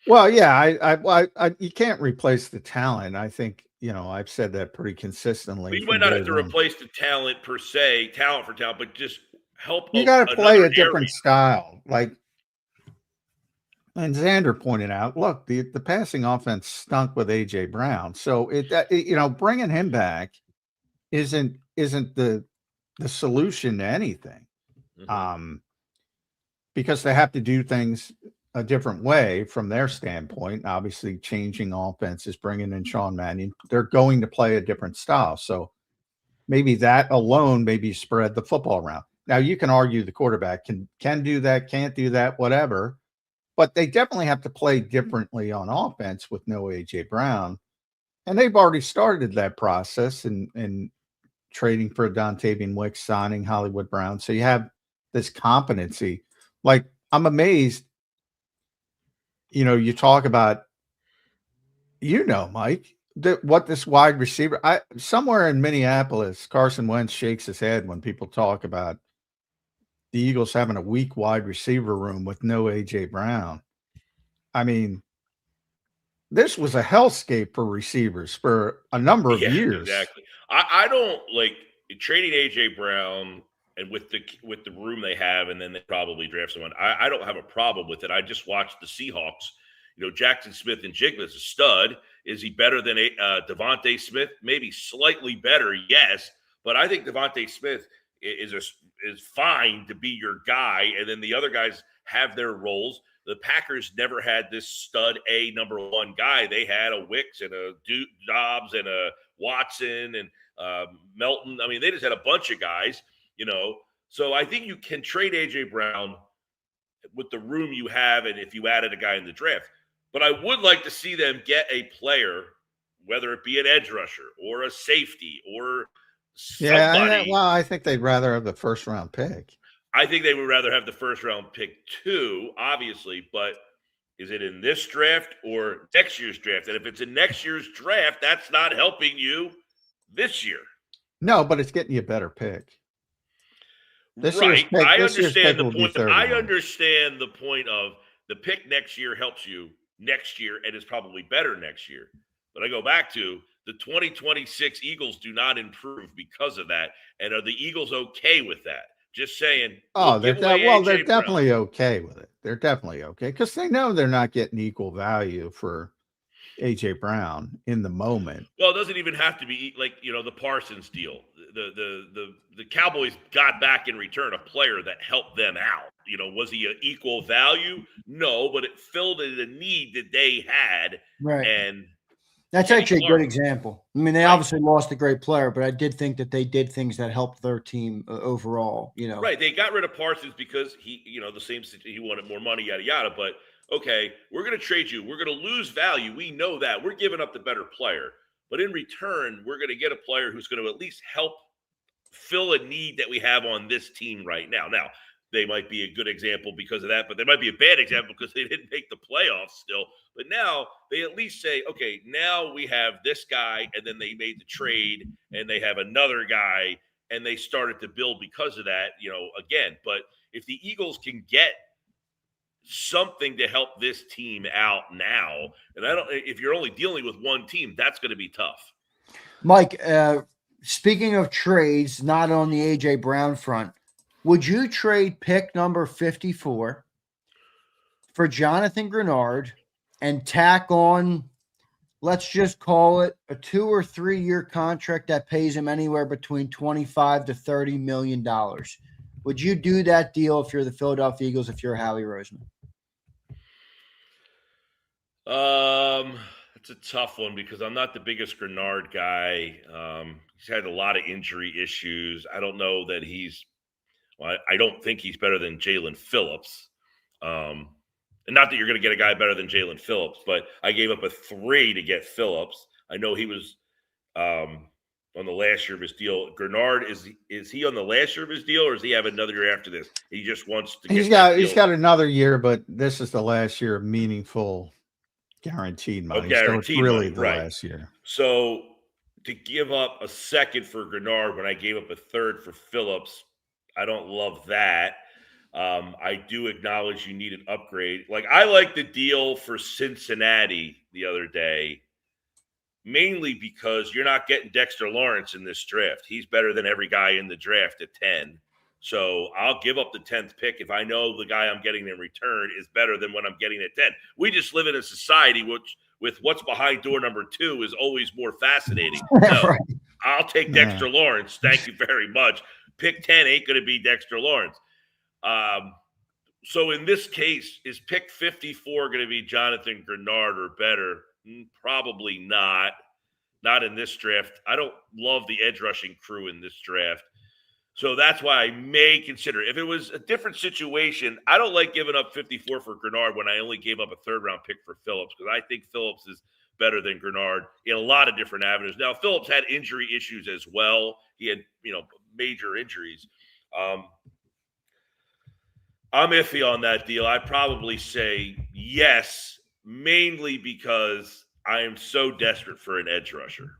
Well, yeah, I you can't replace the talent. I think, I've said that pretty consistently. You might not have to replace the talent per se, talent for talent, but just help. You got to play a different style. Like, and Zander pointed out, look, the passing offense stunk with AJ Brown. So bringing him back isn't the solution to anything. Mm-hmm. Because they have to do things a different way from their standpoint. Obviously, changing offenses, bringing in Sean Mannion, they're going to play a different style. So maybe that alone maybe spread the football around. Now you can argue the quarterback can do that, can't do that, whatever. But they definitely have to play differently on offense with no A.J. Brown. And they've already started that process in trading for Dontavian Wicks, signing Hollywood Brown. So you have this competency. Like, I'm amazed. You talk about, Mike, what this wide receiver, somewhere in Minneapolis, Carson Wentz shakes his head when people talk about the Eagles having a weak wide receiver room with no A.J. Brown. I mean, this was a hellscape for receivers for a number of years. Exactly. I don't like trading A.J. Brown and with the room they have, and then they probably draft someone. I don't have a problem with it. I just watched the Seahawks. Jackson Smith and Jigba's a stud. Is he better than Devontae Smith? Maybe slightly better, yes. But I think Devontae Smith is fine to be your guy, and then the other guys have their roles. The Packers never had this stud number one guy. They had a Wicks and a Dobbs and a Watson and Melton. I mean, they just had a bunch of guys, So I think you can trade A.J. Brown with the room you have, and if you added a guy in the draft. But I would like to see them get a player, whether it be an edge rusher or a safety or somebody. I think they'd rather have the first round pick. I think they would rather have the first round pick too, obviously. But is it in this draft or next year's draft? And if it's in next year's draft, that's not helping you this year. No, but it's getting you a better pick. Right. I understand the point. I understand the point of the pick next year helps you next year and is probably better next year. But I go back to the 2026 Eagles do not improve because of that. And are the Eagles okay with that? Just saying. They're definitely okay with it. They're definitely okay because they know they're not getting equal value for A.J. Brown in the moment. Well, it doesn't even have to be like, the Parsons deal. The Cowboys got back in return a player that helped them out. Was he an equal value? No, but it filled a need that they had. Right. And that's actually a good example. I mean, they obviously lost a great player, but I did think that they did things that helped their team overall, Right. They got rid of Parsons because he wanted more money, yada, yada. But, okay, we're going to trade you. We're going to lose value. We know that. We're giving up the better player. But in return, we're going to get a player who's going to at least help fill a need that we have on this team right now. Now, they might be a good example because of that, but they might be a bad example because they didn't make the playoffs still. But now they at least say, okay, now we have this guy, and then they made the trade, and they have another guy, and they started to build because of that, again. But if the Eagles can get something to help this team out now, and if you're only dealing with one team, that's going to be tough. Mike, speaking of trades, not on the A.J. Brown front, would you trade pick number 54 for Jonathan Grenard and tack on, let's just call it a 2 or 3 year contract that pays him anywhere between $25 to $30 million? Would you do that deal if you're the Philadelphia Eagles, if you're Howie Roseman? It's a tough one because I'm not the biggest Grenard guy. He's had a lot of injury issues. I don't know that I don't think he's better than Jalen Phillips. And not that you're going to get a guy better than Jalen Phillips, but I gave up a 3 to get Phillips. I know he was on the last year of his deal. Grenard, is he on the last year of his deal, or does he have another year after this? He just wants to get he's got another year, but this is the last year of meaningful guaranteed money. So it's really the last year. So to give up a second for Grenard when I gave up a third for Phillips, I don't love that. I do acknowledge you need an upgrade. Like, I like the deal for Cincinnati the other day, mainly because you're not getting Dexter Lawrence in this draft. He's better than every guy in the draft at 10. So I'll give up the 10th pick if I know the guy I'm getting in return is better than what I'm getting at 10. We just live in a society with what's behind door number 2 is always more fascinating. No, right. I'll take Dexter Lawrence. Thank you very much. Pick 10 ain't going to be Dexter Lawrence. So in this case, is pick 54 going to be Jonathan Grenard or better? Probably not. Not in this draft. I don't love the edge rushing crew in this draft. So that's why I may consider. If it was a different situation, I don't like giving up 54 for Grenard when I only gave up a third-round pick for Phillips, because I think Phillips is better than Grenard in a lot of different avenues. Now, Phillips had injury issues as well. He had, major injuries. I'm iffy on that deal. I'd probably say yes, mainly because I am so desperate for an edge rusher.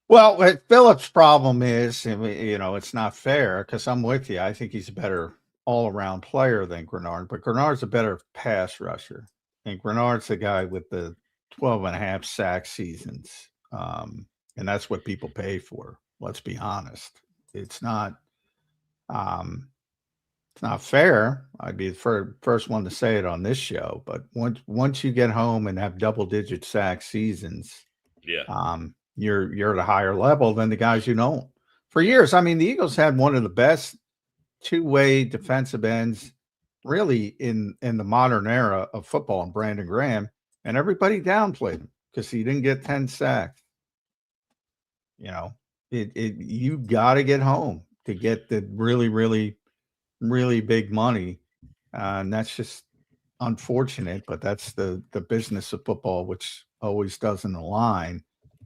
Well, what Phillips' problem is, it's not fair, because I'm with you. I think he's a better all-around player than Grenard, but Grenard's a better pass rusher. And Grenard's the guy with the 12.5 sack seasons. And that's what people pay for. Let's be honest. It's not fair. I'd be the first one to say it on this show. But once you get home and have double-digit sack seasons, you're at a higher level than the guys you don't. For years, the Eagles had one of the best two-way defensive ends really in the modern era of football, and Brandon Graham, and everybody downplayed him because he didn't get 10 sacks. You got to get home to get the really, really, really big money. And that's just unfortunate, but that's the business of football, which always doesn't align.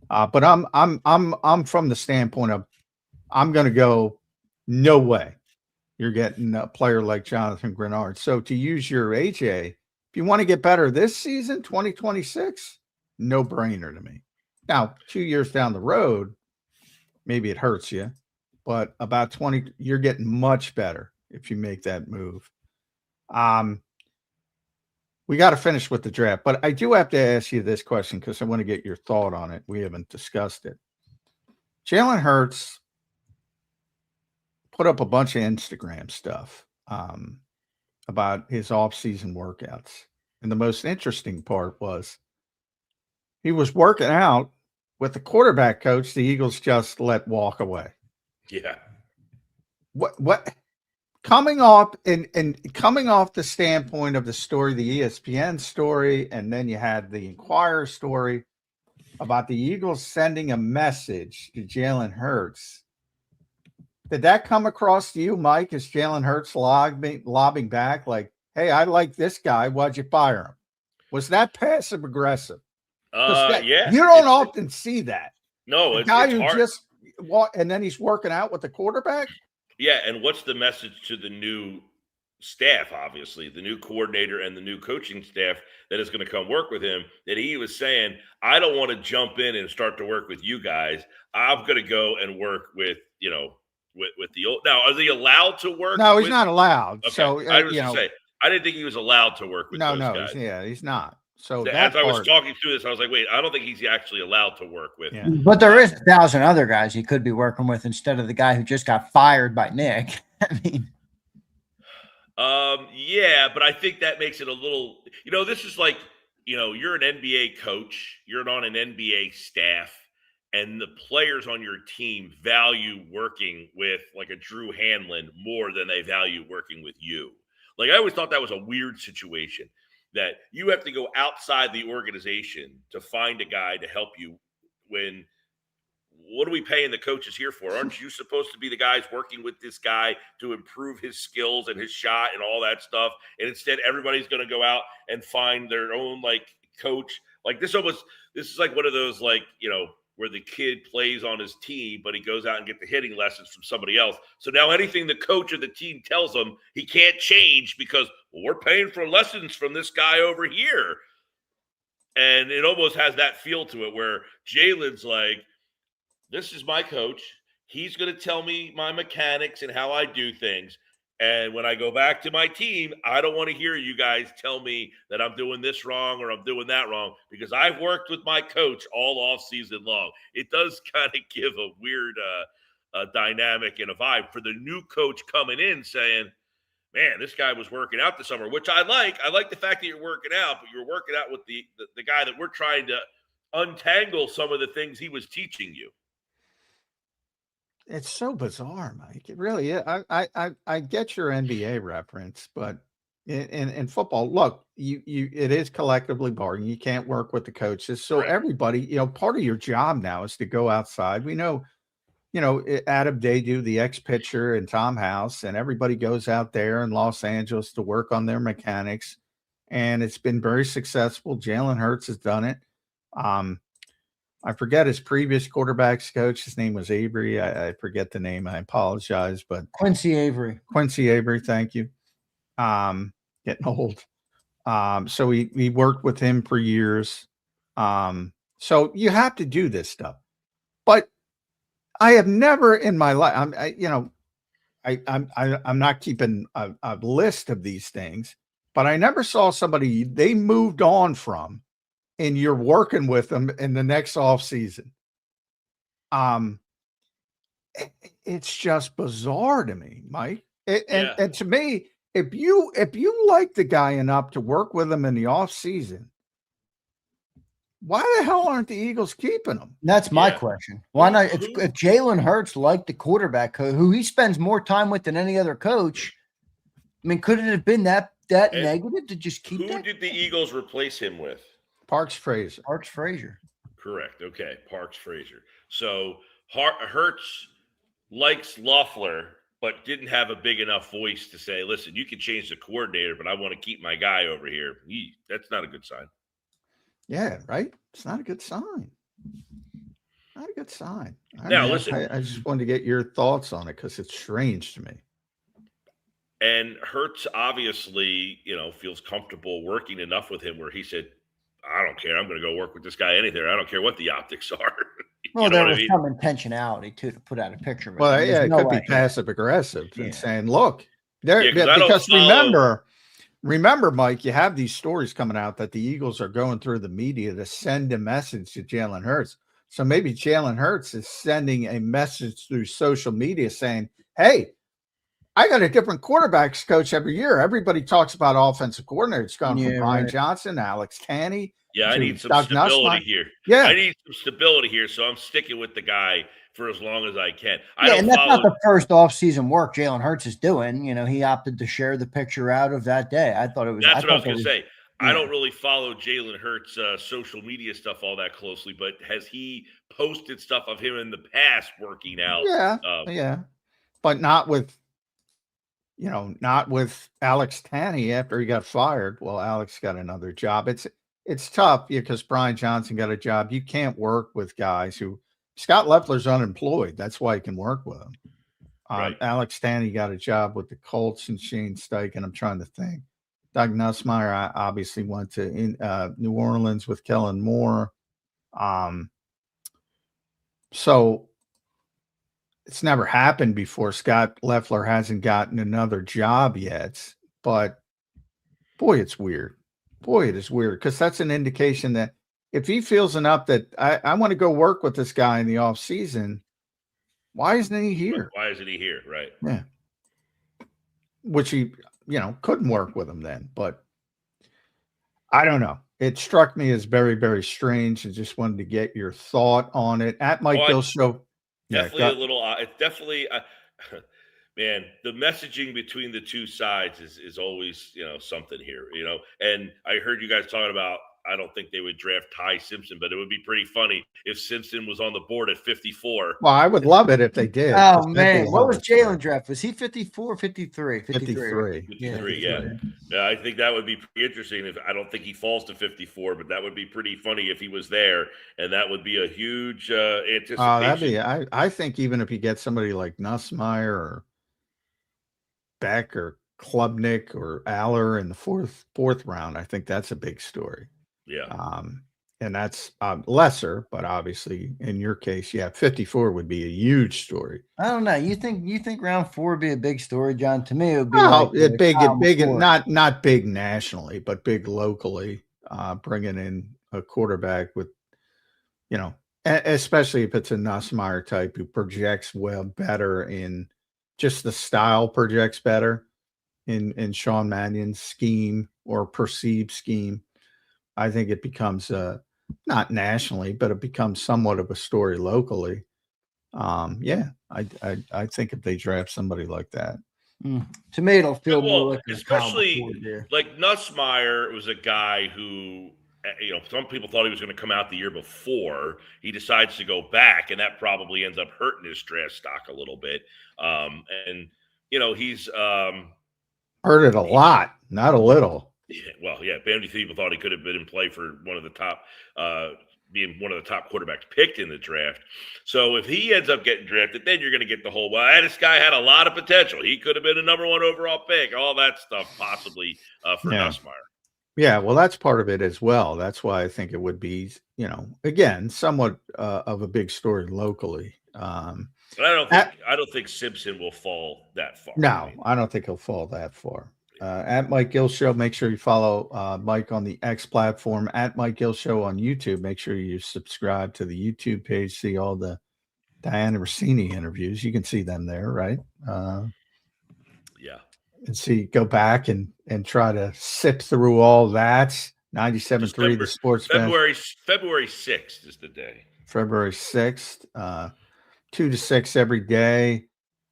But I'm from the standpoint of, I'm going to go, no way you're getting a player like Jonathan Grenard. So to use your AJ, if you want to get better this season, 2026, no brainer to me. Now, 2 years down the road, maybe it hurts you, but about 20, you're getting much better if you make that move. We got to finish with the draft, but I do have to ask you this question because I want to get your thought on it. We haven't discussed it. Jalen Hurts put up a bunch of Instagram stuff about his off-season workouts. And the most interesting part was he was working out with the quarterback coach the Eagles just let walk away. Yeah. What coming off the standpoint of the story, the ESPN story, and then you had the Inquirer story about the Eagles sending a message to Jalen Hurts. Did that come across to you, Mike, as Jalen Hurts lobbing back like, hey, I like this guy. Why'd you fire him? Was that passive aggressive? Yeah. You don't often see that. No, it's guy it's who hard. Just and then he's working out with the quarterback. Yeah, and what's the message to the new staff, obviously, the new coordinator and the new coaching staff that is going to come work with him, that he was saying, I don't want to jump in and start to work with you guys. I'm going to go and work with, with the old. Now, are they allowed to work? No, he's not allowed. Okay. So, I was going to say, I didn't think he was allowed to work with those guys. He's not. So as I was talking through this, I was like, wait, I don't think he's actually allowed to work with. Yeah. But there is 1,000 other guys he could be working with instead of the guy who just got fired by Nick. Yeah, but I think that makes it a little, this is like, you're an NBA coach, you're on an NBA staff, and the players on your team value working with like a Drew Hanlon more than they value working with you. Like, I always thought that was a weird situation, that you have to go outside the organization to find a guy to help you when what are we paying the coaches here for? Aren't you supposed to be the guys working with this guy to improve his skills and his shot and all that stuff? And instead, everybody's going to go out and find their own coach. This is like one of those where the kid plays on his team, but he goes out and get the hitting lessons from somebody else. So now anything the coach of the team tells him, he can't change because we're paying for lessons from this guy over here. And it almost has that feel to it where Jalen's like, this is my coach. He's going to tell me my mechanics and how I do things. And when I go back to my team, I don't want to hear you guys tell me that I'm doing this wrong or I'm doing that wrong, because I've worked with my coach all off season long. It does kind of give a weird dynamic and a vibe for the new coach coming in saying, man, this guy was working out this summer, which I like. I like the fact that you're working out, but you're working out with the guy that we're trying to untangle some of the things he was teaching you. It's so bizarre, Mike. It really is. I get your NBA reference, but in football, look, it is collectively bargaining. You can't work with the coaches. So Right. everybody, part of your job now is to go outside. We know, Adam Day, the ex-pitcher, and Tom House, and everybody goes out there in Los Angeles to work on their mechanics, and it's been very successful. Jalen Hurts has done it. I forget his previous quarterback's coach. His name was Avery. I forget the name. I apologize, but Quincy Avery. Thank you. Getting old. So we worked with him for years. So you have to do this stuff, but I have never in my life. I'm not keeping a list of these things, but I never saw somebody they moved on from, and you're working with them in the next off season. It's just bizarre to me, Mike. And to me, if you like the guy enough to work with him in the off season, why the hell aren't the Eagles keeping him? That's my question. Why not? If Jalen Hurts liked the quarterback who he spends more time with than any other coach, I mean, could it have been that negative to just keep Who did the Eagles replace him with? Parks Frazier. Correct. Okay, Parks Frazier. So Hurts likes Loeffler, but didn't have a big enough voice to say, listen, you can change the coordinator, but I want to keep my guy over here. That's not a good sign. Yeah, right? It's not a good sign. Not a good sign. Listen. I just wanted to get your thoughts on it because it's strange to me. And Hurts obviously, feels comfortable working enough with him where he said, I don't care. I'm going to go work with this guy anything. I don't care what the optics are. Well, there was some intentionality to put out a picture. Well, it could be passive aggressive and saying, look, because remember, Mike, you have these stories coming out that the Eagles are going through the media to send a message to Jalen Hurts. So maybe Jalen Hurts is sending a message through social media saying, hey, I got a different quarterbacks coach every year. Everybody talks about offensive coordinators going from Brian Johnson, Alex Tanney. Yeah, I need some stability here. Yeah. I need some stability here, so I'm sticking with the guy for as long as I can. And that's not the first offseason work Jalen Hurts is doing. He opted to share the picture out of that day. I thought it was. That's what I was going to say. Yeah. I don't really follow Jalen Hurts' social media stuff all that closely, but has he posted stuff of him in the past working out? Yeah, but not with Alex Tanney after he got fired. Well, Alex got another job. It's tough because Brian Johnson got a job. You can't work with guys who Scott Loeffler's unemployed. That's why he can work with him. Right. Alex Tanney got a job with the Colts and Shane Steichen. I'm trying to think. Doug Nussmeier obviously went to New Orleans with Kellen Moore. So it's never happened before. Scott Loeffler hasn't gotten another job yet, but boy, it's weird. Boy, it is weird because that's an indication that if he feels enough that I want to go work with this guy in the off season, why isn't he here? Why isn't he here? Right. Yeah. Which he, couldn't work with him then, but I don't know. It struck me as very, very strange. I just wanted to get your thought on it at Mike Gill Show. Definitely a little. It's definitely, man. The messaging between the two sides is always something here. And I heard you guys talking about. I don't think they would draft Ty Simpson, but it would be pretty funny if Simpson was on the board at 54. Well, I would love it if they did. Oh, man. What was Jalen draft? Was he 54 or 53? 53. Yeah, I think that would be pretty interesting. I don't think he falls to 54, but that would be pretty funny if he was there, and that would be a huge anticipation. I think even if you get somebody like Nussmeier or Beck or Klubnik or Aller in the fourth round, I think that's a big story. Yeah. And that's lesser, but obviously in your case, 54 would be a huge story. I don't know. You think round 4 would be a big story, John? To me, it would be big, not big nationally, but big locally. Bringing in a quarterback with, especially if it's a Nussmeier type who projects better in just the style projects better in Sean Mannion's scheme or perceived scheme. I think it becomes not nationally, but it becomes somewhat of a story locally. Yeah, I think if they draft somebody like that. To me, it'll feel more Well, like a Kyle especially McCord there. like Nussmeier was a guy who, some people thought he was going to come out the year before. He decides to go back, and that probably ends up hurting his draft stock a little bit. And he's Heard it a lot, not a little. yeah. Many people thought he could have been in play for one of the top, being one of the top quarterbacks picked in the draft. So if he ends up getting drafted, then you're going to get the whole, well, this guy had a lot of potential. He could have been a number 1 overall pick, all that stuff possibly for Nussmeier. Yeah, well, that's part of it as well. That's why I think it would be, again, somewhat of a big story locally. But I don't think Simpson will fall that far. No, I don't think he'll fall that far. At Mike Gill Show, make sure you follow Mike on the X platform. At Mike Gill Show on YouTube, make sure you subscribe to the YouTube page. See all the Diana Rossini interviews. You can see them there, right? Yeah. And go back and try to sift through all that. 97.3, the Sports February 6th is the day. February 6th, 2 to 6 every day.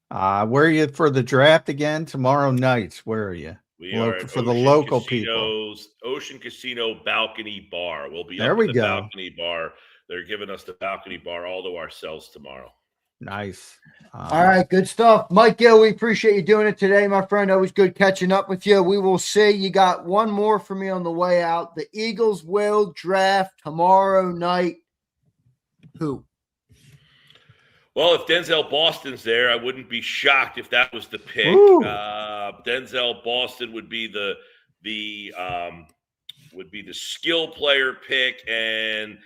Where are you for the draft again? Tomorrow night. Where are you? We are for the local people. Ocean Casino Balcony Bar. We'll be there. Up We at the go. Balcony Bar. They're giving us the Balcony Bar all to ourselves tomorrow. Nice. All right, good stuff. Mike Gill, we appreciate you doing it today, my friend. Always good catching up with you. We will see. You got one more for me on the way out. The Eagles will draft tomorrow night. Who? Well, if Denzel Boston's there, I wouldn't be shocked if that was the pick. Denzel Boston would be the skill player pick, and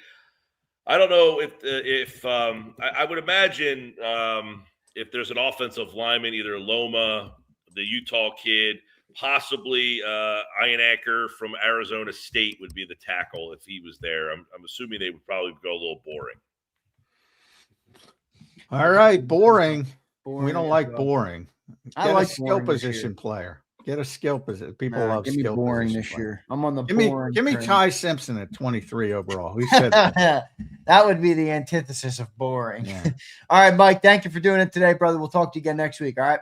I don't know if I would imagine if there's an offensive lineman, either Loma, the Utah kid, possibly Ionacker from Arizona State would be the tackle if he was there. I'm assuming they would probably go a little boring. All right, boring. We don't like boring. I like a skill position player. Get a skill position. People love skill boring position this player. year. I'm on the boring. Give me Ty Simpson at 23 overall. Who said that? That would be the antithesis of boring. Yeah. All right, Mike. Thank you for doing it today, brother. We'll talk to you again next week. All right.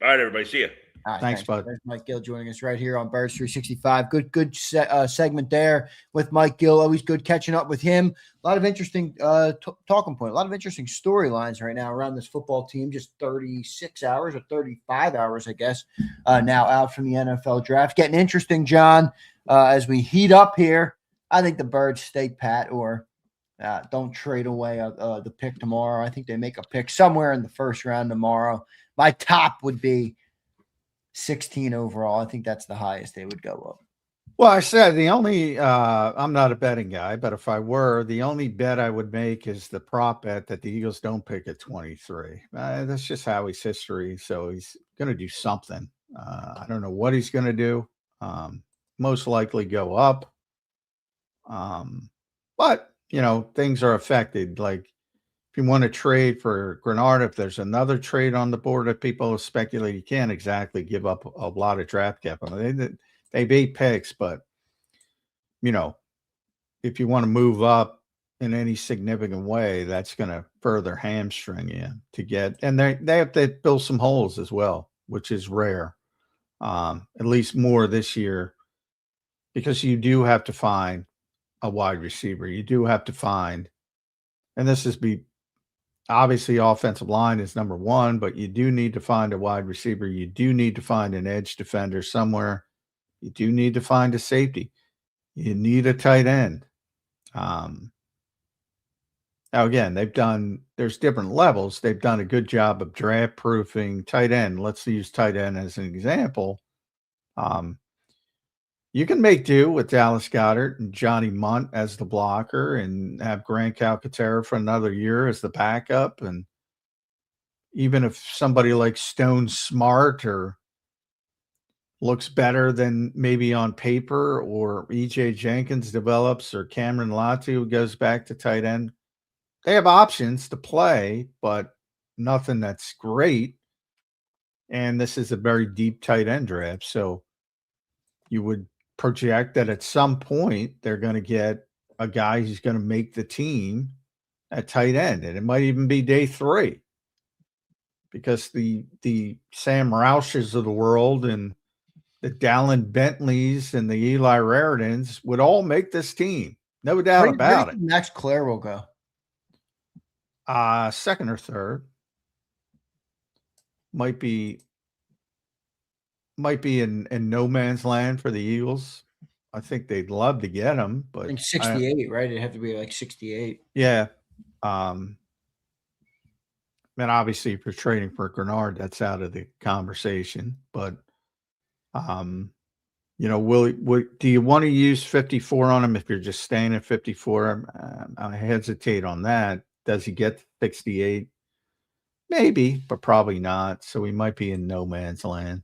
All right, everybody. See you. All right, thanks, bud. There's Mike Gill joining us right here on Birds 365. Good segment there with Mike Gill. Always good catching up with him. A lot of interesting talking point. A lot of interesting storylines right now around this football team. Just 36 hours or 35 hours, I guess, now out from the NFL draft. Getting interesting, John, as we heat up here. I think the Birds stay pat or don't trade away the pick tomorrow. I think they make a pick somewhere in the first round tomorrow. My top would be 16 overall. I think that's the highest they would go up. Well, I said the only I'm not a betting guy, but if I were, the only bet I would make is the prop bet that the Eagles don't pick at 23. That's just Howie's history. So he's going to do something. I don't know what he's going to do. Most likely go up. But, things are affected. Like if you want to trade for Grenard, if there's another trade on the board that people speculate, you can't exactly give up a lot of draft cap. I mean, they've 8 picks, but, if you want to move up in any significant way, that's going to further hamstring you to get. And they have to fill some holes as well, which is rare, at least more this year, because you do have to find a wide receiver. You do have to find, and this is obviously offensive line is number one, but you do need to find a wide receiver. You do need to find an edge defender somewhere. You do need to find a safety. You need a tight end. Now, again, there's different levels. They've done a good job of draft proofing tight end. Let's use tight end as an example. You can make do with Dallas Goedert and Johnny Munt as the blocker and have Grant Calcaterra for another year as the backup. And even if somebody like Stone Smart or looks better than maybe on paper, or EJ Jenkins develops, or Cameron Latu goes back to tight end, they have options to play, but nothing that's great. And this is a very deep tight end draft. So you would project that at some point they're going to get a guy who's going to make the team at tight end, and it might even be day 3 because the Sam Roush's of the world and the Dallin Bentleys and the Eli Raridans would all make this team. No doubt about it. Max Clare will go. Second or third. Might be in no man's land for the Eagles. I think they'd love to get him, but I think 68, right? It'd have to be like 68. Yeah. And obviously if you're trading for Grenard, that's out of the conversation. But you know, do you want to use 54 on him if you're just staying at 54? I hesitate on that. Does he get 68? Maybe, but probably not. So he might be in no man's land.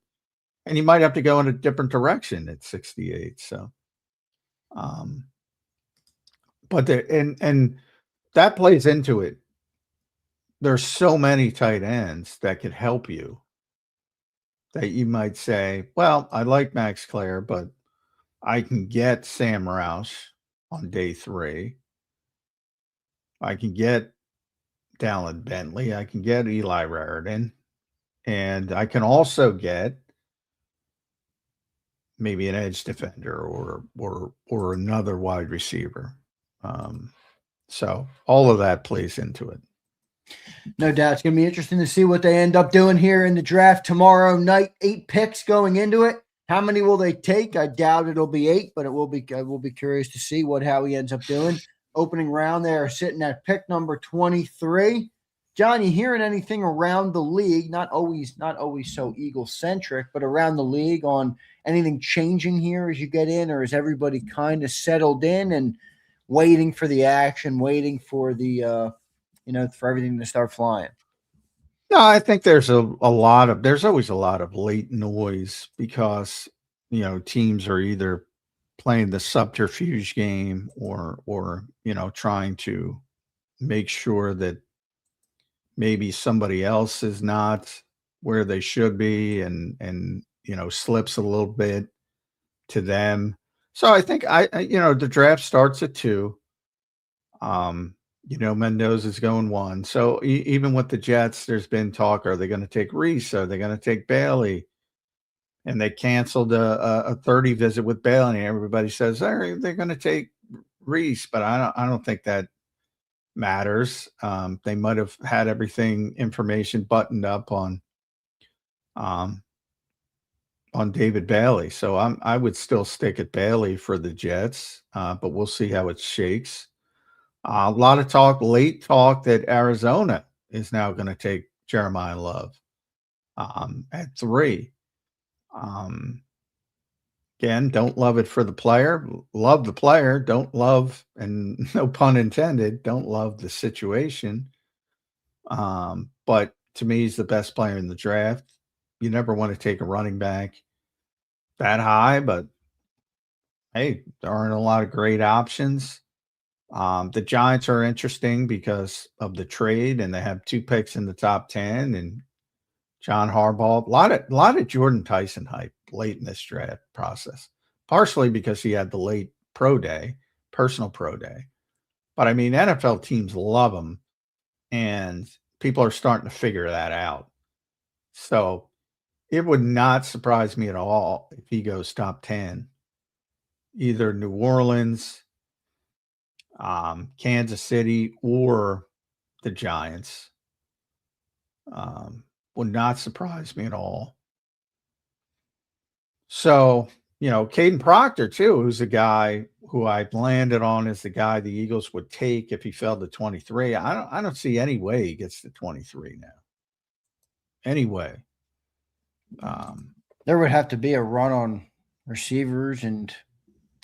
And you might have to go in a different direction at 68. So but and that plays into it. There's so many tight ends that could help you that you might say, well, I like Max Clare, but I can get Sam Roush on day 3. I can get Dallin Bentley. I can get Eli Raridan. And I can also get maybe an edge defender or another wide receiver. So all of that plays into it. No doubt. It's going to be interesting to see what they end up doing here in the draft tomorrow night. 8 picks going into it. How many will they take? I doubt it'll be 8, but I will be curious to see what Howie ends up doing. Opening round, they are sitting at pick number 23. John, you hearing anything around the league? Not always so Eagle-centric, but around the league on anything changing here as you get in, or is everybody kind of settled in and waiting for the action, waiting for the for everything to start flying? No, I think there's there's always a lot of late noise because, teams are either playing the subterfuge game or trying to make sure that maybe somebody else is not where they should be and slips a little bit to them. So I think the draft starts at 2. Mendoza's going 1. So even with the Jets, there's been talk, are they going to take Reese? Are they going to take Bailey? And they canceled a 30 visit with Bailey. And everybody says they're going to take Reese, but I don't think that matters. They might have had information buttoned up on David Bailey. So I would still stick at Bailey for the Jets, but we'll see how it shakes. A lot of late talk that Arizona is now going to take Jeremiah Love at 3. Again, don't love it for the player. Love the player. Don't love, and no pun intended, don't love the situation. But to me, he's the best player in the draft. You never want to take a running back that high, but hey, there aren't a lot of great options. The Giants are interesting because of the trade, and they have 2 picks in the top 10, and John Harbaugh, a lot of Jordan Tyson hype late in this draft process, partially because he had the late personal pro day. But I mean, NFL teams love him, and people are starting to figure that out. So it would not surprise me at all if he goes top 10, either New Orleans, Kansas City, or the Giants. Would not surprise me at all. So, Caden Proctor too, who's a guy who I landed on as the guy the Eagles would take if he fell to 23. I don't see any way he gets to 23 now. Anyway. There would have to be a run on receivers and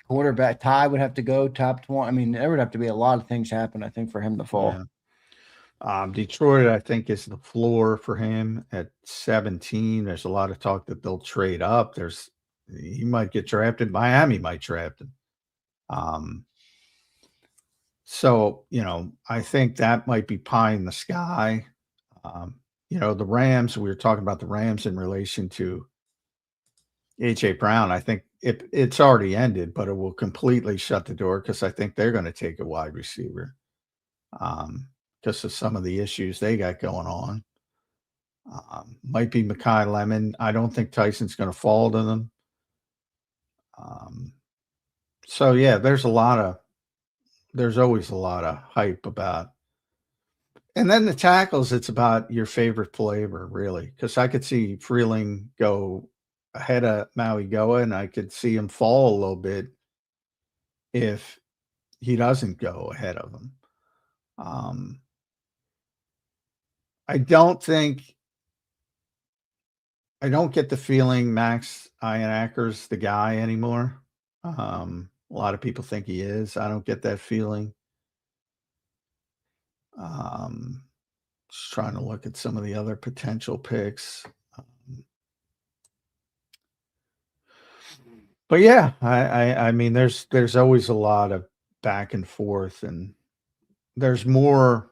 quarterback. Ty would have to go top 20. I mean, there would have to be a lot of things happen, I think, for him to fall. Yeah. Detroit, I think, is the floor for him at 17. There's a lot of talk that they'll trade up. He might get drafted. Miami might draft him. So, I think that might be pie in the sky. The Rams, we were talking about the Rams in relation to A.J. Brown. I think it's already ended, but it will completely shut the door because I think they're going to take a wide receiver. because of some of the issues they got going on. Might be Mekhi Lemon. I don't think Tyson's going to fall to them. So yeah, there's always a lot of hype about. And then the tackles, it's about your favorite flavor, really, because I could see Freeling go ahead of Maui Goa, and I could see him fall a little bit if he doesn't go ahead of him. I don't get the feeling Max Ianacker's the guy anymore. A lot of people think he is. I don't get that feeling. Just trying to look at some of the other potential picks. But yeah, I mean, there's always a lot of back and forth, and there's more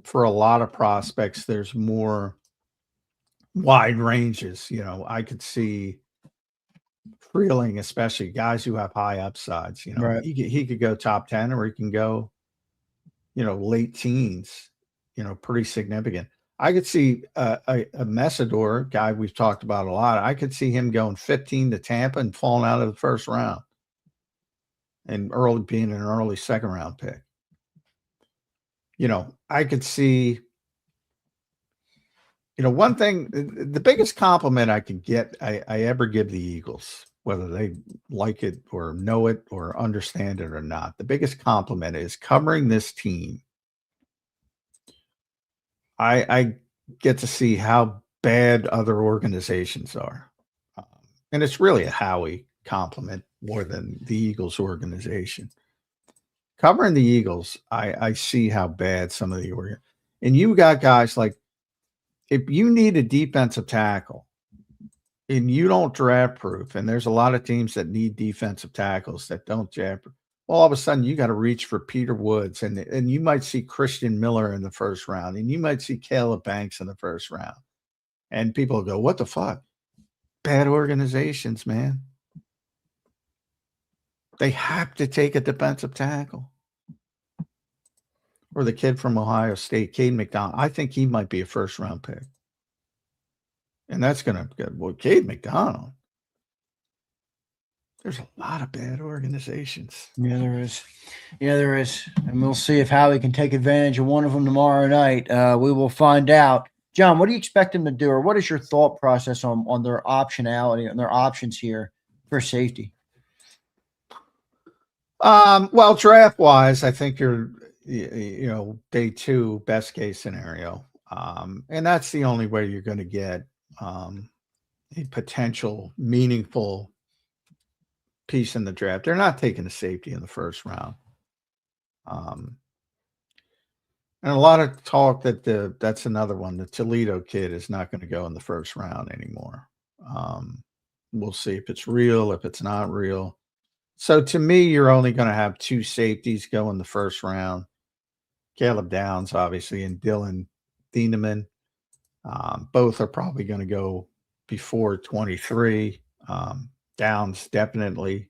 for a lot of prospects. There's more wide ranges. I could see Freeling, especially guys who have high upsides. Right. He could go top 10, or he can go, late teens. Pretty significant. I could see a Messidor guy we've talked about a lot. I could see him going 15 to Tampa and falling out of the first round, and being an early second round pick. I could see. One thing, the biggest compliment I could get, I ever give the Eagles, whether they like it or know it or understand it or not, the biggest compliment is covering this team. I get to see how bad other organizations are. And it's really a Howie compliment more than the Eagles organization. Covering the Eagles, I see how bad some of the and you got guys like, if you need a defensive tackle and you don't draft proof, and there's a lot of teams that need defensive tackles that don't draft proof, well, all of a sudden you got to reach for Peter Woods, and you might see Christian Miller in the first round, and you might see Caleb Banks in the first round. And people go, what the fuck? Bad organizations, man. They have to take a defensive tackle. Or the kid from Ohio State, Cade McDonald. I think he might be a first-round pick. And that's going to get, well, Cade McDonald. There's a lot of bad organizations. Yeah, there is. And we'll see if Howie can take advantage of one of them tomorrow night. We will find out. John, what do you expect him to do, or what is your thought process on their optionality and their options here for safety? Well, draft-wise, I think you're day 2, best case scenario. And that's the only way you're going to get a potential meaningful piece in the draft. They're not taking a safety in the first round. And a lot of talk that that's another one. The Toledo kid is not going to go in the first round anymore. We'll see if it's real, if it's not real. So to me, you're only going to have 2 safeties go in the first round. Caleb Downs, obviously, and Dylan Thieneman. Both are probably going to go before 23. Downs definitely.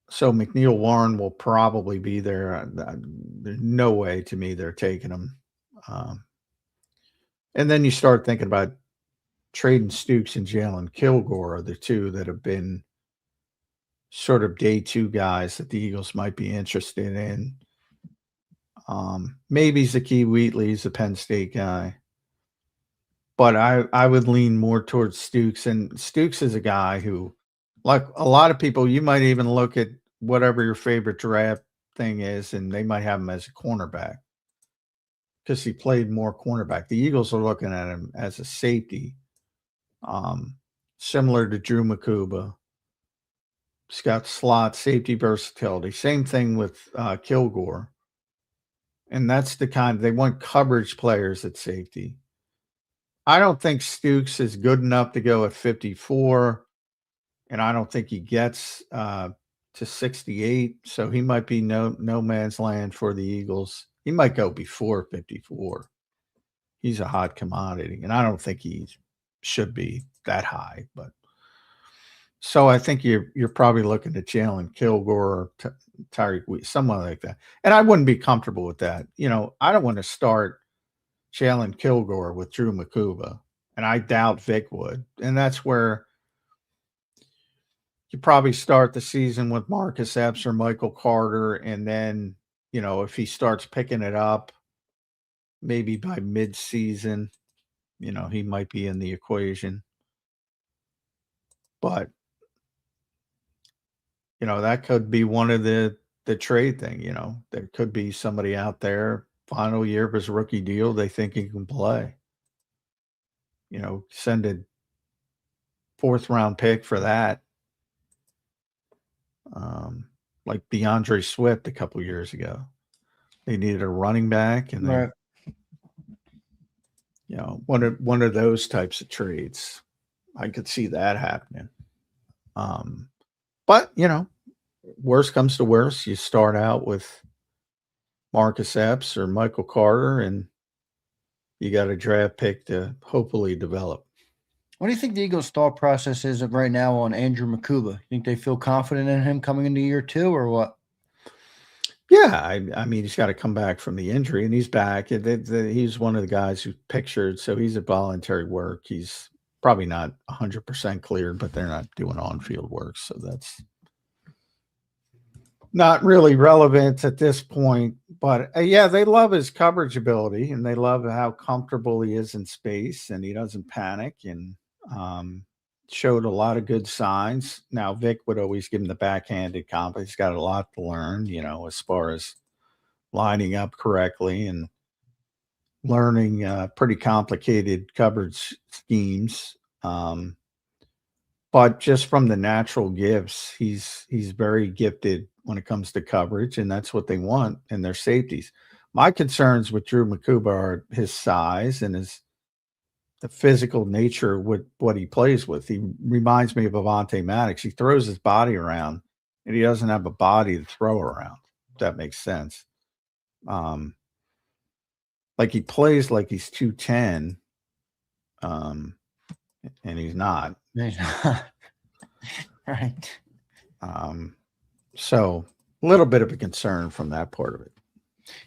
So McNeil Warren will probably be there. There's no way to me they're taking him. And then you start thinking about Traden Stukes and Jalen Kilgore are the 2 that have been sort of day 2 guys that the Eagles might be interested in. Maybe Zakee Wheatley's a Penn State guy. But I would lean more towards Stukes. And Stukes is a guy who, like a lot of people, you might even look at whatever your favorite draft thing is, and they might have him as a cornerback because he played more cornerback. The Eagles are looking at him as a safety, similar to Drew Makuba. He's got slot safety versatility. Same thing with Kilgore. And that's the kind they want coverage players at safety. I don't think Stukes is good enough to go at 54, and I don't think he gets to 68. So he might be no man's land for the Eagles. He might go before 54. He's a hot commodity, and I don't think he should be that high. But so I think you're probably looking at Jalen Kilgore, Tyreek Wheat, someone like that. And I wouldn't be comfortable with that. I don't want to start Jalen Kilgore with Drew Makuba, and I doubt Vic would. And that's where you probably start the season with Marcus Epps or Michael Carter, and then, if he starts picking it up, maybe by mid-season, he might be in the equation. But, that could be one of the trade thing. There could be somebody out there, final year of his rookie deal, they think he can play. Send a 4th-round pick for that. Like DeAndre Swift a couple years ago. They needed a running back, and Right. one of those types of trades. I could see that happening. But worst comes to worst, you start out with Marcus Epps or Michael Carter, and you got a draft pick to hopefully develop. What do you think the Eagles' thought process is right now on Andrew Makuba? You think they feel confident in him coming into year 2 or what? Yeah, I mean, he's got to come back from the injury, and he's back. He's one of the guys who pictured, so he's at voluntary work. He's probably not 100% cleared, but they're not doing on-field work, so that's not really relevant at this point. But, yeah, they love his coverage ability, and they love how comfortable he is in space, and he doesn't panic, and showed a lot of good signs. Now, Vic would always give him the backhanded compliment. He's got a lot to learn, as far as lining up correctly and learning pretty complicated coverage schemes. But just from the natural gifts, he's very gifted when it comes to coverage, and that's what they want in their safeties. My concerns with Drew Makuba are his size and the physical nature with what he plays with. He reminds me of Avonte Maddox. He throws his body around, and he doesn't have a body to throw around, if that makes sense. Like he plays like he's 210, and he's not. Right. So a little bit of a concern from that part of it.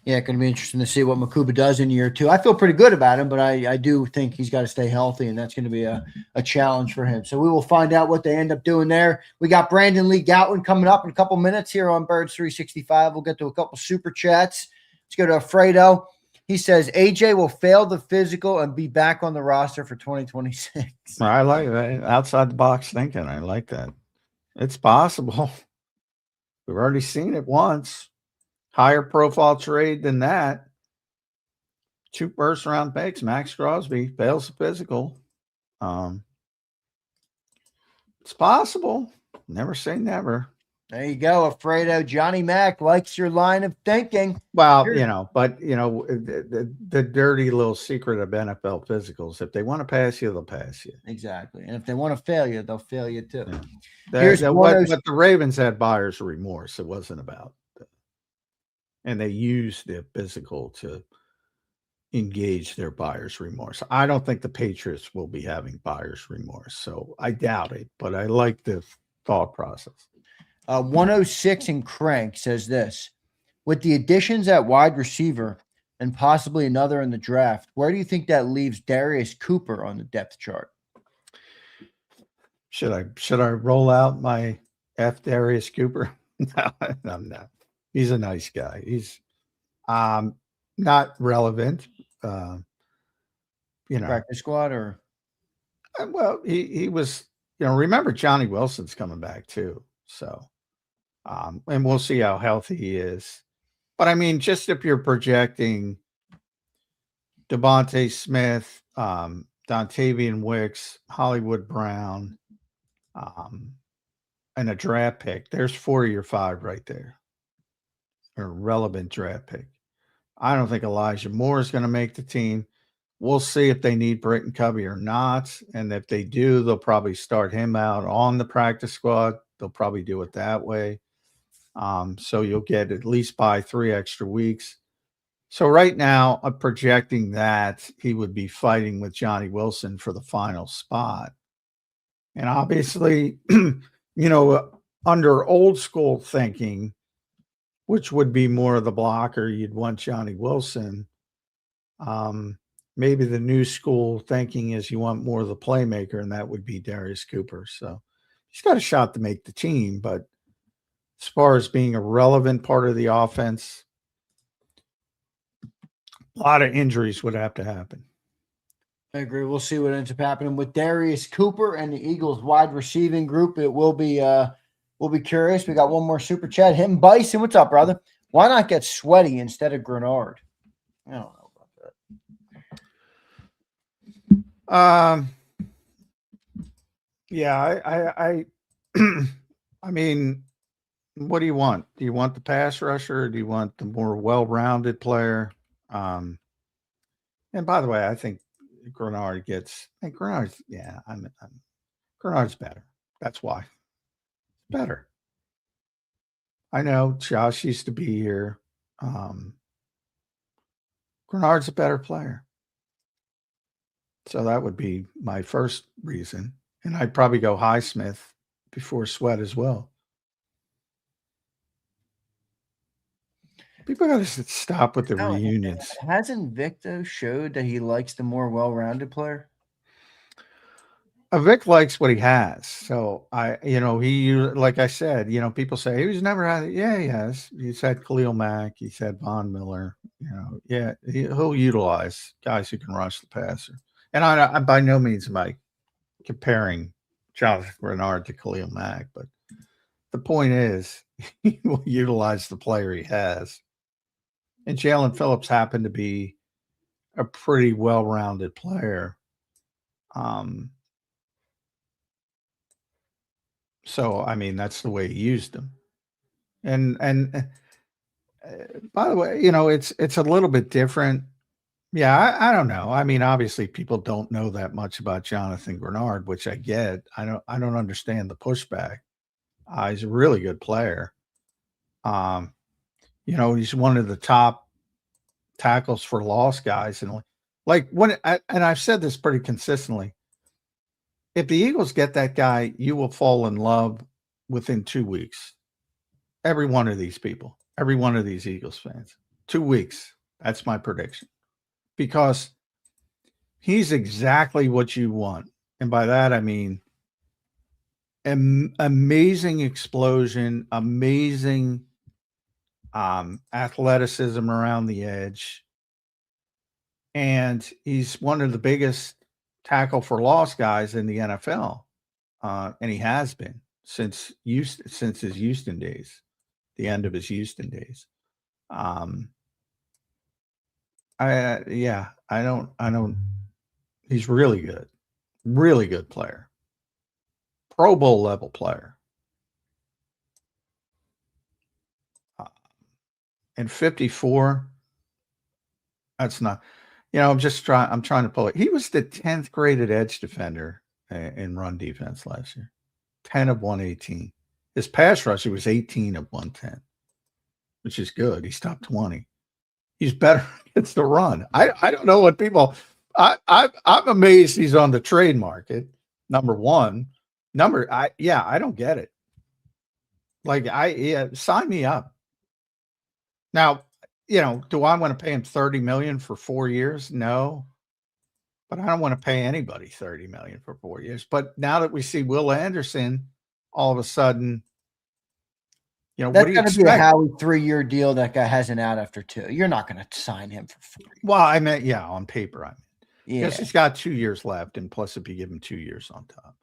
Yeah, going to be interesting to see what Makuba does in year 2. I feel pretty good about him, but I do think he's got to stay healthy, and that's going to be a challenge for him. So we will find out what they end up doing there. We got Brandon Lee Gowton coming up in a couple minutes here on Birds 365. We'll get to a couple super chats. Let's go to Alfredo. He says AJ will fail the physical and be back on the roster for 2026. I like that. Outside the box thinking. I like that. It's possible. We've already seen it once. Higher profile trade than that. 2 first-round picks. Max Crosby fails the physical. It's possible. Never say never. There you go, Alfredo. Johnny Mac likes your line of thinking. Well, the dirty little secret of NFL physicals, if they want to pass you, they'll pass you. Exactly. And if they want to fail you, they'll fail you too. Yeah. What the Ravens had buyer's remorse. It wasn't about. And they used the physical to engage their buyer's remorse. I don't think the Patriots will be having buyer's remorse, so I doubt it, but I like the thought process. 106 and Crank says this: with the additions at wide receiver and possibly another in the draft, where do you think that leaves Darius Cooper on the depth chart? Should I roll out my F Darius Cooper? No, I'm not. He's a nice guy. He's not relevant. Practice squad or well, he was, remember Johnny Wilson's coming back too. So and we'll see how healthy he is. But I mean, just if you're projecting Devontae Smith, Dontavian Wicks, Hollywood Brown, and a draft pick, there's 4 of your 5 right there. A relevant draft pick. I don't think Elijah Moore is going to make the team. We'll see if they need Britton Covey or not. And if they do, they'll probably start him out on the practice squad. They'll probably do it that way. So you'll get at least by 3 extra weeks. So right now, I'm projecting that he would be fighting with Johnny Wilson for the final spot. And obviously, under old school thinking, which would be more of the blocker. You'd want Johnny Wilson. Maybe the new school thinking is you want more of the playmaker, and that would be Darius Cooper. So he's got a shot to make the team, but as far as being a relevant part of the offense, a lot of injuries would have to happen. I agree. We'll see what ends up happening with Darius Cooper and the Eagles wide receiving group. It will be we'll be curious. We got one more super chat. Him Bison, what's up, brother? Why not get Sweaty instead of Grenard? I don't know about that. Yeah, I mean, what do you want? Do you want the pass rusher, or do you want the more well-rounded player? And by the way, I think Grenard's Grenard's better. That's why. Better. I know Josh used to be here. Grenard's a better player. So that would be my first reason. And I'd probably go Highsmith before Sweat as well. People got to stop with the reunions. Hasn't Vic, though, showed that he likes the more well-rounded player? Vic likes what he has. So like I said, people say he's never had it. Yeah, he has. He's had Khalil Mack. He's had Von Miller. He'll utilize guys who can rush the passer. And I by no means am I comparing Jonathan Grenard to Khalil Mack, but the point is he will utilize the player he has. And Jalen Phillips happened to be a pretty well-rounded player. So, I mean, that's the way he used them. And by the way, it's a little bit different. Yeah, I don't know. I mean, obviously people don't know that much about Jonathan Grenard, which I get. I don't understand the pushback. He's a really good player. He's one of the top tackles for loss guys. And and I've said this pretty consistently. If the Eagles get that guy, you will fall in love within 2 weeks. Every one of these people, every one of these Eagles fans, 2 weeks. That's my prediction, because he's exactly what you want. And by that, I mean, amazing explosion, amazing athleticism around the edge. And he's one of the biggest tackle for loss guys in the NFL. And he has been since his Houston days, the end of his Houston days. He's really good player. Pro Bowl level player. And 54, that's not, I'm trying to pull it. He was the 10th graded edge defender in run defense last year. 10 of 118. His pass rusher was 18 of 110, which is good. He's top 20. He's better against the run. I don't know what people. I'm amazed he's on the trade market. Number one. I don't get it. Sign me up. Now, do I want to pay him $30 million for 4 years? No, but I don't want to pay anybody $30 million for 4 years. But now that we see Will Anderson, all of a sudden, that's what do you going to be expect? a Howie 3-year deal. That guy has an out after 2. You're not going to sign him for 3. Well, I meant, on paper, I mean, yeah, because he's got 2 years left, and plus if you give him 2 years on top.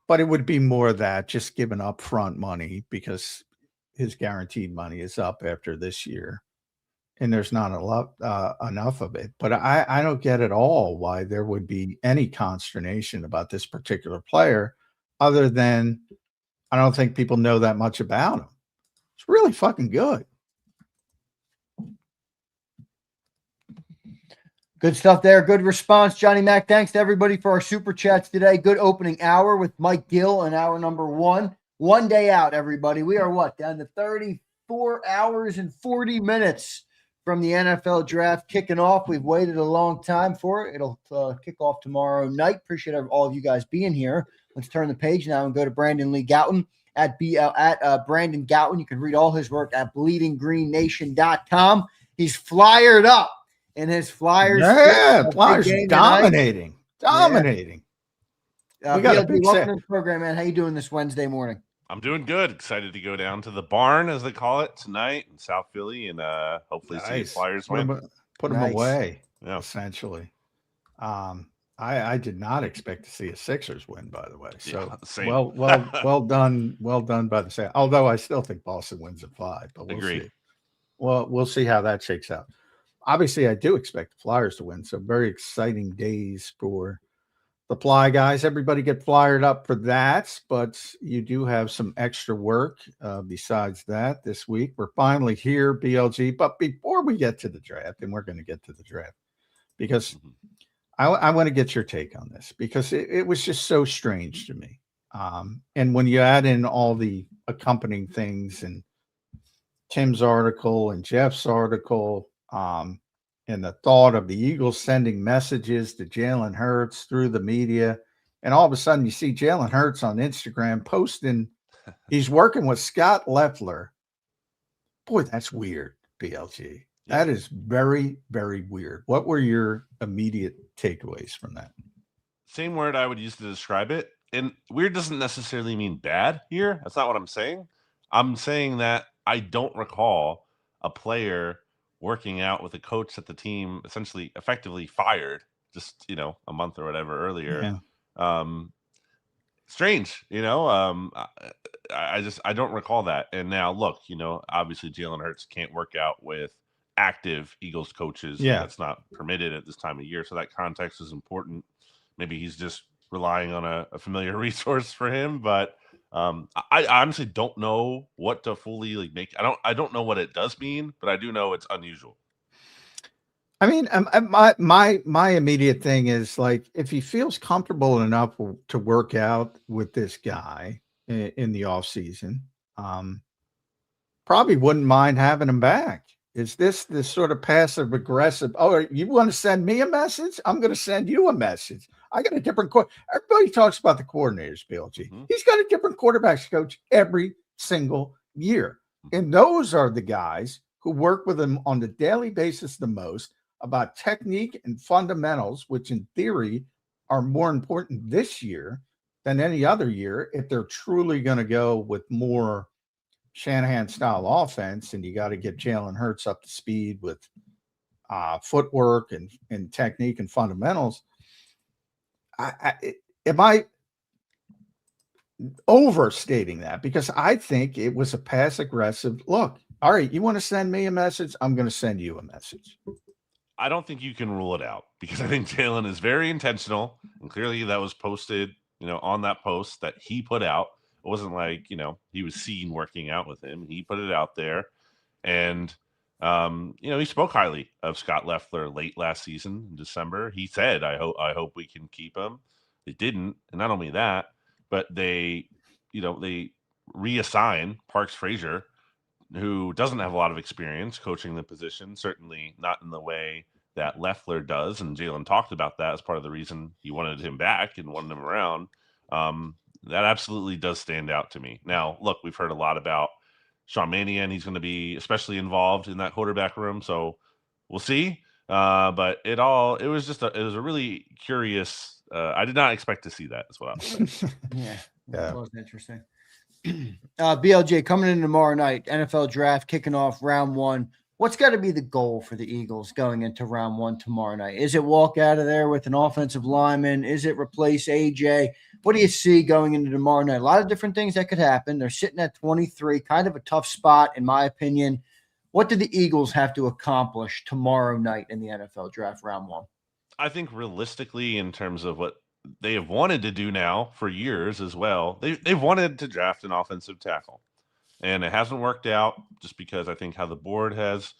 But it would be more of that, just giving upfront money, because his guaranteed money is up after this year, and there's not enough of it. But I don't get at all why there would be any consternation about this particular player, other than I don't think people know that much about him. It's really fucking good. Good stuff there. Good response, Johnny Mac. Thanks to everybody for our super chats today. Good opening hour with Mike Gill in hour number 1. 1 day out, everybody. We are down to 34 hours and 40 minutes from the NFL draft kicking off. We've waited a long time for it. It'll kick off tomorrow night. Appreciate all of you guys being here. Let's turn the page now and go to Brandon Lee Gowton at Brandon Gowton. You can read all his work at bleedinggreennation.com. He's flyered up in his Flyers. Yeah, Flyers dominating. Yeah. We got a big welcome set. to the program, man. How you doing this Wednesday morning? I'm doing good. Excited to go down to the barn, as they call it, tonight in South Philly, and hopefully see the Flyers win. Put them away, yeah. Essentially. I did not expect to see a Sixers win, by the way. So well done by the same. Although I still think Boston wins at 5, but we'll see. Well, we'll see how that shakes out. Obviously, I do expect the Flyers to win. So very exciting days for the Fly guys. Everybody get flyered up for that, but you do have some extra work besides that this week. We're finally here, BLG. But before we get to the draft, and we're going to get to the draft, because I want to get your take on this, because it was just so strange to me. And when you add in all the accompanying things and Tim's article and Jeff's article, and the thought of the Eagles sending messages to Jalen Hurts through the media, and all of a sudden you see Jalen Hurts on Instagram posting he's working with Scott Leffler. Boy, that's weird, BLG. Yeah. That is very, very weird. What were your immediate takeaways from that? Same word I would use to describe it. And weird doesn't necessarily mean bad here. That's not what I'm saying. I'm saying that I don't recall a player working out with a coach that the team essentially effectively fired just, a month or whatever earlier. Yeah. Strange, I don't recall that. And now look, obviously Jalen Hurts can't work out with active Eagles coaches. Yeah. That's not permitted at this time of year. So that context is important. Maybe he's just relying on a familiar resource for him, but I honestly don't know what to fully make. I don't know what it does mean, but I do know it's unusual. I mean, my immediate thing is, like, if he feels comfortable enough to work out with this guy in the off season, probably wouldn't mind having him back. Is this sort of passive aggressive? Oh, you want to send me a message? I'm going to send you a message. I got a different everybody talks about the coordinators, BLG. Mm-hmm. He's got a different quarterbacks coach every single year. And those are the guys who work with him on the daily basis the most about technique and fundamentals, which in theory are more important this year than any other year if they're truly going to go with more Shanahan style offense. And you got to get Jalen Hurts up to speed with footwork and technique and fundamentals. Am I overstating that? Because I think it was a pass aggressive look. All right, you want to send me a message? I'm going to send you a message. I don't think you can rule it out, because I think Jalen is very intentional, and clearly that was posted, on that post that he put out. It wasn't like, he was seen working out with him. He put it out there, and he spoke highly of Scott Leffler late last season in December. He said, I hope we can keep him. They didn't. And not only that, but they reassign Parks Frazier, who doesn't have a lot of experience coaching the position, certainly not in the way that Leffler does. And Jalen talked about that as part of the reason he wanted him back and wanted him around. That absolutely does stand out to me. Now, look, we've heard a lot about Sean Mannion. He's going to be especially involved in that quarterback room. So we'll see. But it was a really curious. I did not expect to see that. That's what I was saying. Yeah, that was interesting. BLJ coming in tomorrow night, NFL draft kicking off round 1. What's got to be the goal for the Eagles going into round 1 tomorrow night? Is it walk out of there with an offensive lineman? Is it replace AJ? What do you see going into tomorrow night? A lot of different things that could happen. They're sitting at 23, kind of a tough spot, in my opinion. What do the Eagles have to accomplish tomorrow night in the NFL draft round 1? I think realistically, in terms of what they have wanted to do now for years as well, they've wanted to draft an offensive tackle, and it hasn't worked out just because I think how the board has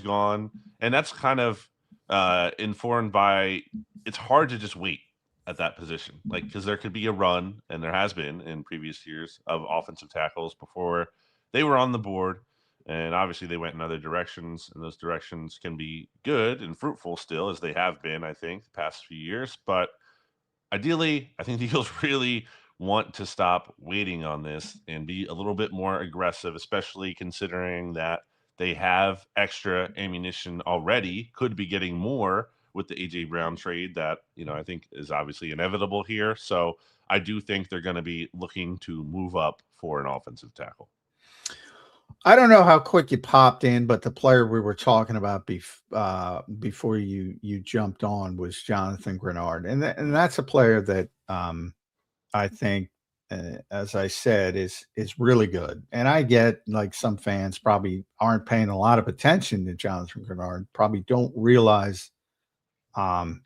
gone, and that's kind of informed by it's hard to just wait at that position, like, because there could be a run, and there has been in previous years, of offensive tackles before they were on the board, and obviously they went in other directions, and those directions can be good and fruitful still, as they have been, I think, the past few years. But ideally, I think the Eagles really want to stop waiting on this and be a little bit more aggressive, especially considering that they have extra ammunition already, could be getting more with the AJ Brown trade that, I think is obviously inevitable here. So I do think they're going to be looking to move up for an offensive tackle. I don't know how quick you popped in, but the player we were talking about before you jumped on was Jonathan Grenard, and that's a player that I think, as I said, is really good. And I get like some fans probably aren't paying a lot of attention to Jonathan Grenard, probably don't realize the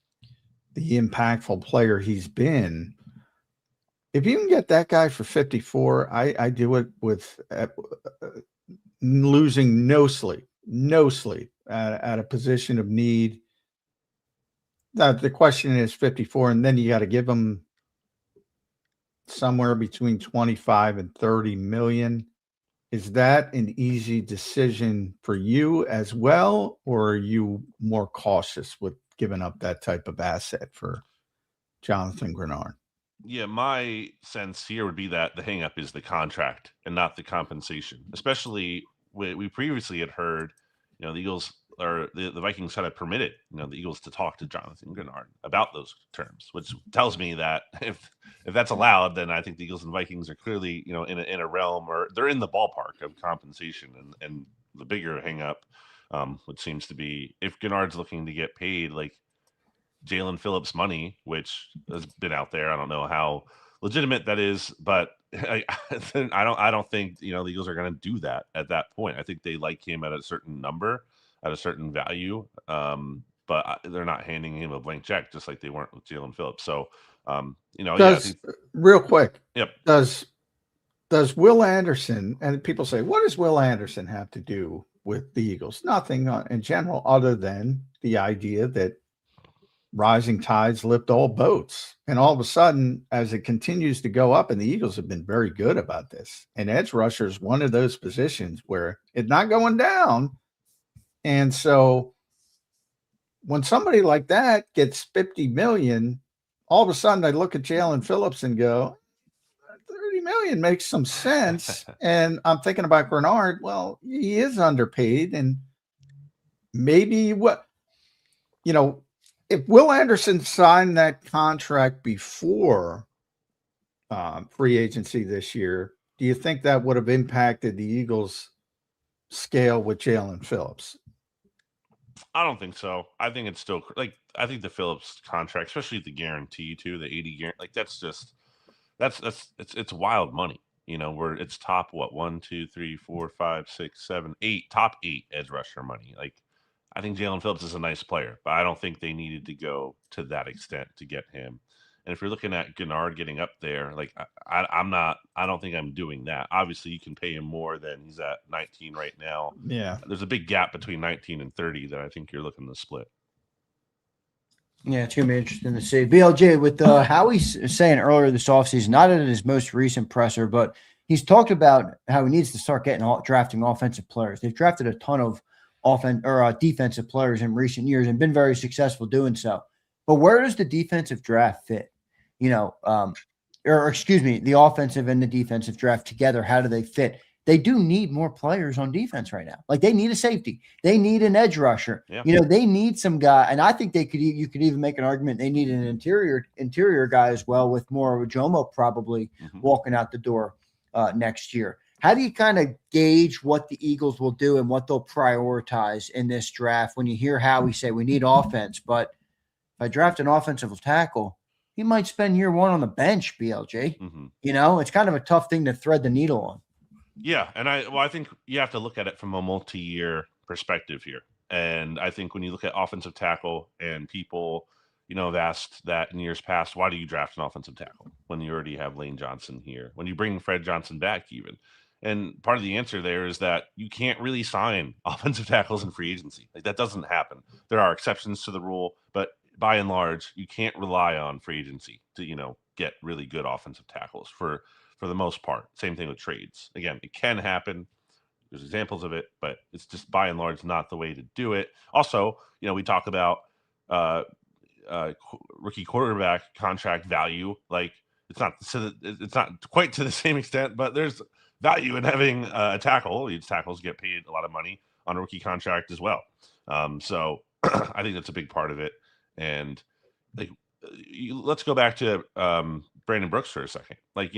impactful player he's been. If you can get that guy for 54, I do it with losing no sleep at a position of need. The question is 54, and then you got to give him somewhere between 25 and 30 million. Is that an easy decision for you as well, or are you more cautious with giving up that type of asset for Jonathan Grenard? Yeah, my sense here would be that the hangup is the contract and not the compensation. Especially we previously had heard, the Eagles or the Vikings had permitted, the Eagles to talk to Jonathan Grenard about those terms, which tells me that if that's allowed, then I think the Eagles and Vikings are clearly, in a realm, or they're in the ballpark of compensation. And the bigger hangup, which seems to be if Grenard's looking to get paid like Jalen Phillips money, which has been out there. I don't know how legitimate that is, but I don't think the Eagles are going to do that at that point. I think they like him at a certain number, at a certain value, but they're not handing him a blank check just like they weren't with Jalen Phillips. So, real quick, yep. Does Will Anderson, and people say, what does Will Anderson have to do with the Eagles? Nothing in general, other than the idea that rising tides lift all boats. And all of a sudden, as it continues to go up, and the Eagles have been very good about this, and edge rusher is one of those positions where it's not going down. And so when somebody like that gets 50 million, all of a sudden I look at Jalen Phillips and go, 30 million makes some sense. And I'm thinking about Grenard. Well, he is underpaid, and maybe if Will Anderson signed that contract before free agency this year, do you think that would have impacted the Eagles' scale with Jalen Phillips? I don't think so. I think it's still I think the Phillips contract, especially the guarantee too, the 80 guarantee, it's wild money. Where it's top 1, 2, 3, 4, 5, 6, 7, 8, top 8 edge rusher money. I think Jalen Phillips is a nice player, but I don't think they needed to go to that extent to get him. And if you're looking at Grenard getting up there, I don't think I'm doing that. Obviously, you can pay him more than he's at 19 right now. Yeah. There's a big gap between 19 and 30 that I think you're looking to split. Yeah, it's going to be interesting to see. BLJ, with Howie's saying earlier this offseason, not at his most recent presser, but he's talked about how he needs to start drafting offensive players. They've drafted a ton of defensive players in recent years and been very successful doing so. But where does the defensive draft fit? The offensive and the defensive draft together, how do they fit? They do need more players on defense right now. Like, they need a safety. They need an edge rusher. Yeah. They need some guy. And I think you could even make an argument they need an interior guy as well, with more of a Jomo probably walking out the door next year. How do you kind of gauge what the Eagles will do and what they'll prioritize in this draft when you hear Howie say we need offense, but if I draft an offensive tackle, he might spend year one on the bench, BLJ. It's kind of a tough thing to thread the needle on. Yeah, and I think you have to look at it from a multi-year perspective here. And I think when you look at offensive tackle, and people, have asked that in years past, why do you draft an offensive tackle when you already have Lane Johnson here? When you bring Fred Johnson back even. And part of the answer there is that you can't really sign offensive tackles in free agency. That doesn't happen. There are exceptions to the rule, but by and large, you can't rely on free agency to, get really good offensive tackles for the most part. Same thing with trades. Again, it can happen. There's examples of it, but it's just by and large not the way to do it. Also, we talk about rookie quarterback contract value. it's not quite to the same extent, but there's value in having a tackle. These tackles get paid a lot of money on a rookie contract as well. So I think that's a big part of it. And like, let's go back to Brandon Brooks for a second. Like,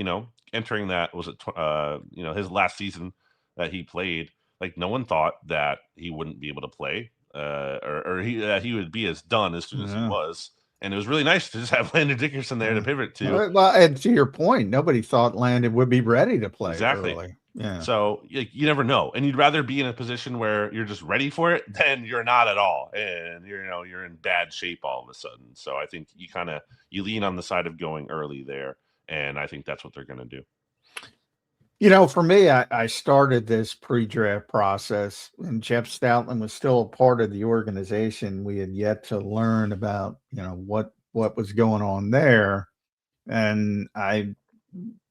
entering that was his last season that he played. Like, no one thought that he wouldn't be able to play, or he would be as done as soon as he was. And it was really nice to just have Landon Dickerson there to pivot to. Well, and to your point, nobody thought Landon would be ready to play Exactly. early. Yeah. So you never know, and you'd rather be in a position where you're just ready for it than you're not at all, and you're in bad shape all of a sudden. So I think you lean on the side of going early there, and I think that's what they're going to do. For me, I started this pre-draft process, and Jeff Stoutland was still a part of the organization. We had yet to learn about, what was going on there. And I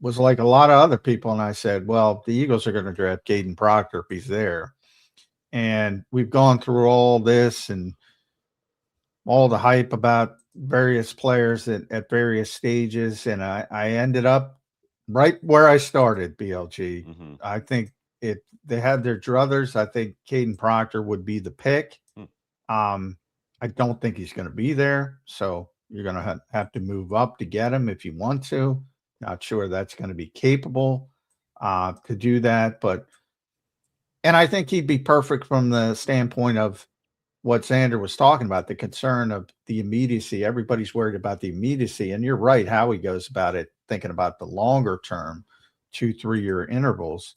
was like a lot of other people, and I said, well, the Eagles are going to draft Caden Proctor if he's there. And we've gone through all this and all the hype about various players at various stages, and I ended up right where I started, BLG. Mm-hmm. I think if they had their druthers, I think Caden Proctor would be the pick. I don't think he's going to be there, so you're going to have to move up to get him if you want to. Not sure that's going to be capable to do that, and I think he'd be perfect from the standpoint of what Zander was talking about, the concern of the immediacy. Everybody's worried about the immediacy, and you're right how he goes about it, thinking about the longer term, 2-3 year intervals.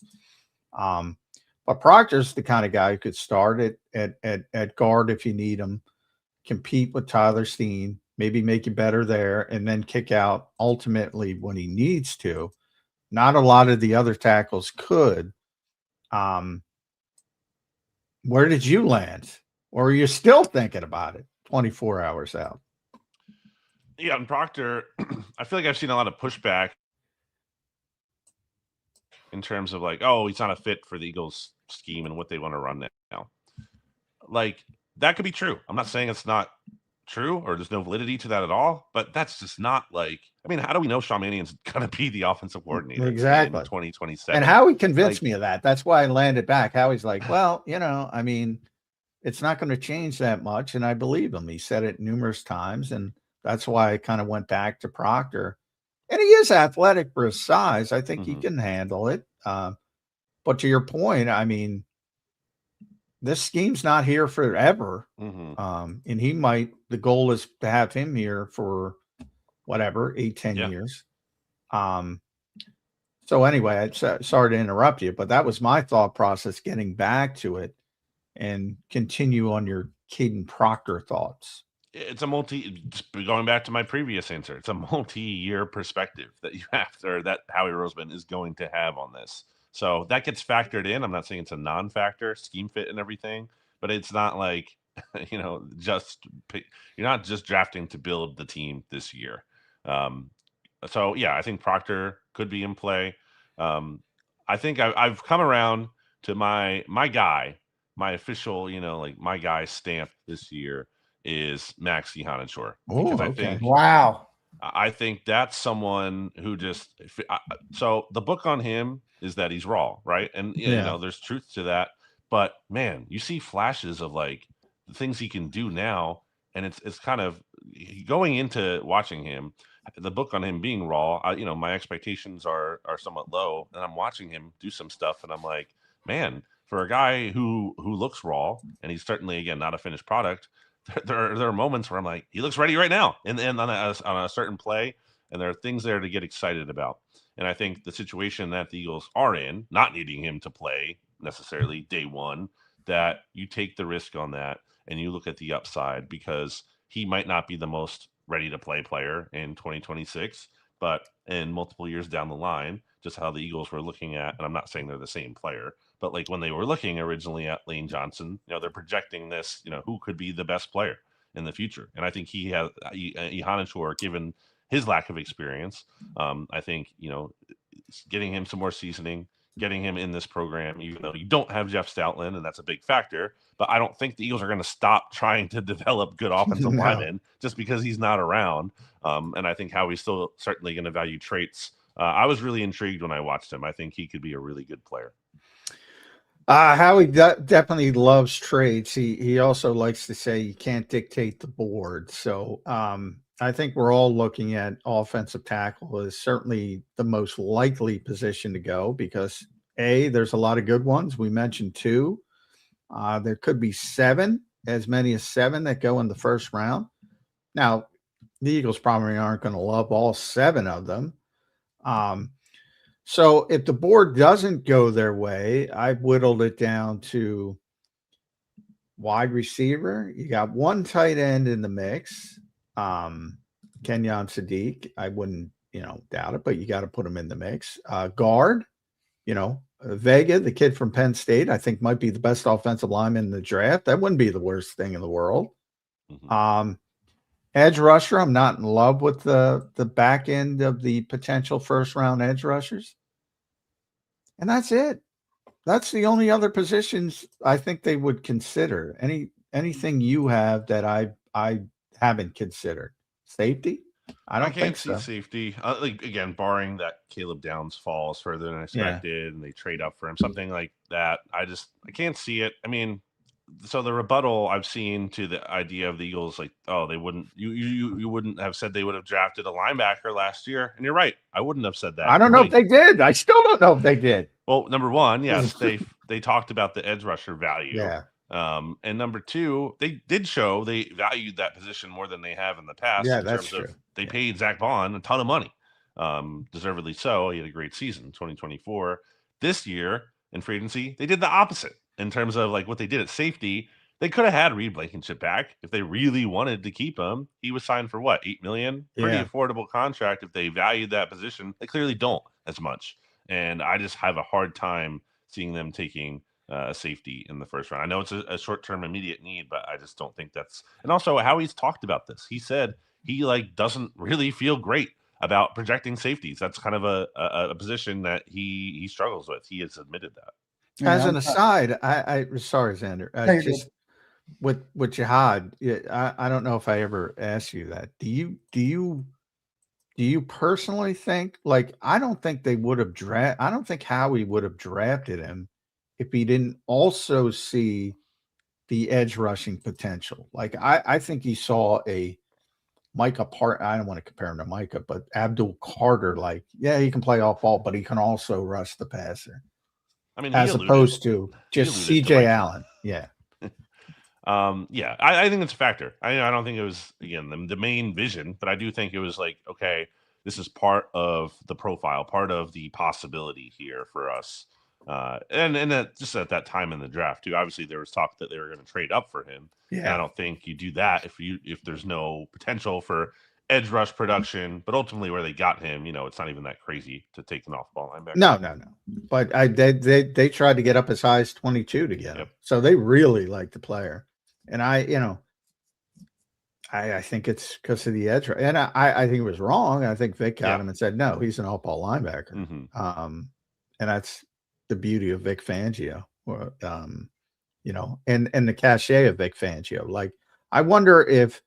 But Proctor's the kind of guy who could start at guard if you need him, compete with Tyler Steen, maybe make you better there, and then kick out ultimately when he needs to. Not a lot of the other tackles could. Where did you land? Or are you still thinking about it 24 hours out? Yeah, and Proctor, I feel like I've seen a lot of pushback in terms of like, oh, he's not a fit for the Eagles scheme and what they want to run now. Like, that could be true. I'm not saying it's not true or there's no validity to that at all, but that's just not like, I mean, how do we know Sean Mannion's going to be the offensive coordinator exactly in 2027? And Howie convinced me of that. That's why I landed back. Howie's like, well, I mean, it's not going to change that much. And I believe him. He said it numerous times. And that's why I kind of went back to Proctor. And he is athletic for his size. I think he can handle it. But to your point, I mean, this scheme's not here forever. And the goal is to have him here for whatever, 8-10 years. So anyway, sorry to interrupt you, but that was my thought process getting back to it. And continue on your Caden Proctor thoughts. It's going back to my previous answer. It's a multi-year perspective that you have to, or that Howie Roseman is going to have on this. So that gets factored in. I'm not saying it's a non-factor, scheme fit and everything, but it's not like, you're not just drafting to build the team this year. So yeah, I think Proctor could be in play. I think I've come around to my guy. My official, my guy stamp this year is Max Ihonishore. Oh, okay. I think that's someone who so the book on him is that he's raw, right? And, there's truth to that. But, man, you see flashes of, like, the things he can do now, and it's kind of going into watching him, the book on him being raw, my expectations are somewhat low, and I'm watching him do some stuff, and I'm like, man, for a guy who looks raw, and he's certainly, again, not a finished product, there are moments where I'm like, he looks ready right now, and on a certain play, and there are things there to get excited about. And I think the situation that the Eagles are in, not needing him to play necessarily day one, that you take the risk on that, and you look at the upside, because he might not be the most ready to play player in 2026, but in multiple years down the line, just how the Eagles were looking at, and I'm not saying they're the same player, but like when they were looking originally at Lane Johnson, they're projecting this, who could be the best player in the future. And I think he has Ihonishore, given his lack of experience. I think, getting him some more seasoning, getting him in this program, even though you don't have Jeff Stoutland, and that's a big factor. But I don't think the Eagles are going to stop trying to develop good offensive No. linemen just because he's not around. And I think Howie's still certainly going to value traits. I was really intrigued when I watched him. I think he could be a really good player. Howie definitely loves trades. He also likes to say you can't dictate the board. So I think we're all looking at offensive tackle as certainly the most likely position to go because there's a lot of good ones. We mentioned 2. There could be 7, as many as 7 that go in the first round. Now, the Eagles probably aren't going to love all 7 of them. So if the board doesn't go their way, I've whittled it down to wide receiver. You got 1 tight end in the mix. Kenyon Sadiq. I wouldn't, doubt it, but you got to put him in the mix. Guard, Vega, the kid from Penn State, I think might be the best offensive lineman in the draft. That wouldn't be the worst thing in the world. Mm-hmm. Edge rusher, I'm not in love with the back end of the potential first round edge rushers. And that's it. That's the only other positions I think they would consider. Anything you have that I haven't considered? Safety? I can't see safety. Again, barring that Caleb Downs falls further than expected and they trade up for him, something like that. I can't see it. I mean, so the rebuttal I've seen to the idea of the Eagles, like, oh, they wouldn't, you wouldn't have said they would have drafted a linebacker last year. And you're right. I wouldn't have said that. I don't know if they did. I still don't know if they did. Well, number one, yes, they talked about the edge rusher value. Yeah. And number 2, they did show they valued that position more than they have in the past. Yeah, that's true. They paid Zach Bond a ton of money, deservedly so. He had a great season in 2024. This year in free agency, they did the opposite in terms of like what they did at safety. They could have had Reed Blankenship back if they really wanted to keep him. He was signed for what, $8 million? Pretty affordable contract. If they valued that position, they clearly don't as much. And I just have a hard time seeing them taking a safety in the first round. I know it's a short-term immediate need, but I just don't think that's. And also, Howie's talked about this. He said he doesn't really feel great about projecting safeties. That's kind of a position that he struggles with. He has admitted that. As an aside, I sorry, Zander. Just with Jihad, I don't know if I ever asked you that. Do you personally think, like, I don't think they would have I don't think Howie would have drafted him if he didn't also see the edge rushing potential. Like, I think he saw a Micah Part. I don't want to compare him to Micah, but Abdul Carter, like, yeah, he can play off ball, but he can also rush the passer. I mean, as opposed to just CJ Allen. Yeah. I think it's a factor. I don't think it was, again, the main vision, but I do think it was like, okay, this is part of the profile, part of the possibility here for us. And that just at that time in the draft too, obviously there was talk that they were going to trade up for him. Yeah. And I don't think you do that if there's no potential for edge rush production, but ultimately where they got him, it's not even that crazy to take an off-ball linebacker. No. But they tried to get up as high as 22 to get him. So they really like the player. And I think it's because of the edge. And I think it was wrong. I think Vic got him and said, no, he's an off-ball linebacker. Mm-hmm. And that's the beauty of Vic Fangio, and the cachet of Vic Fangio. Like, I wonder if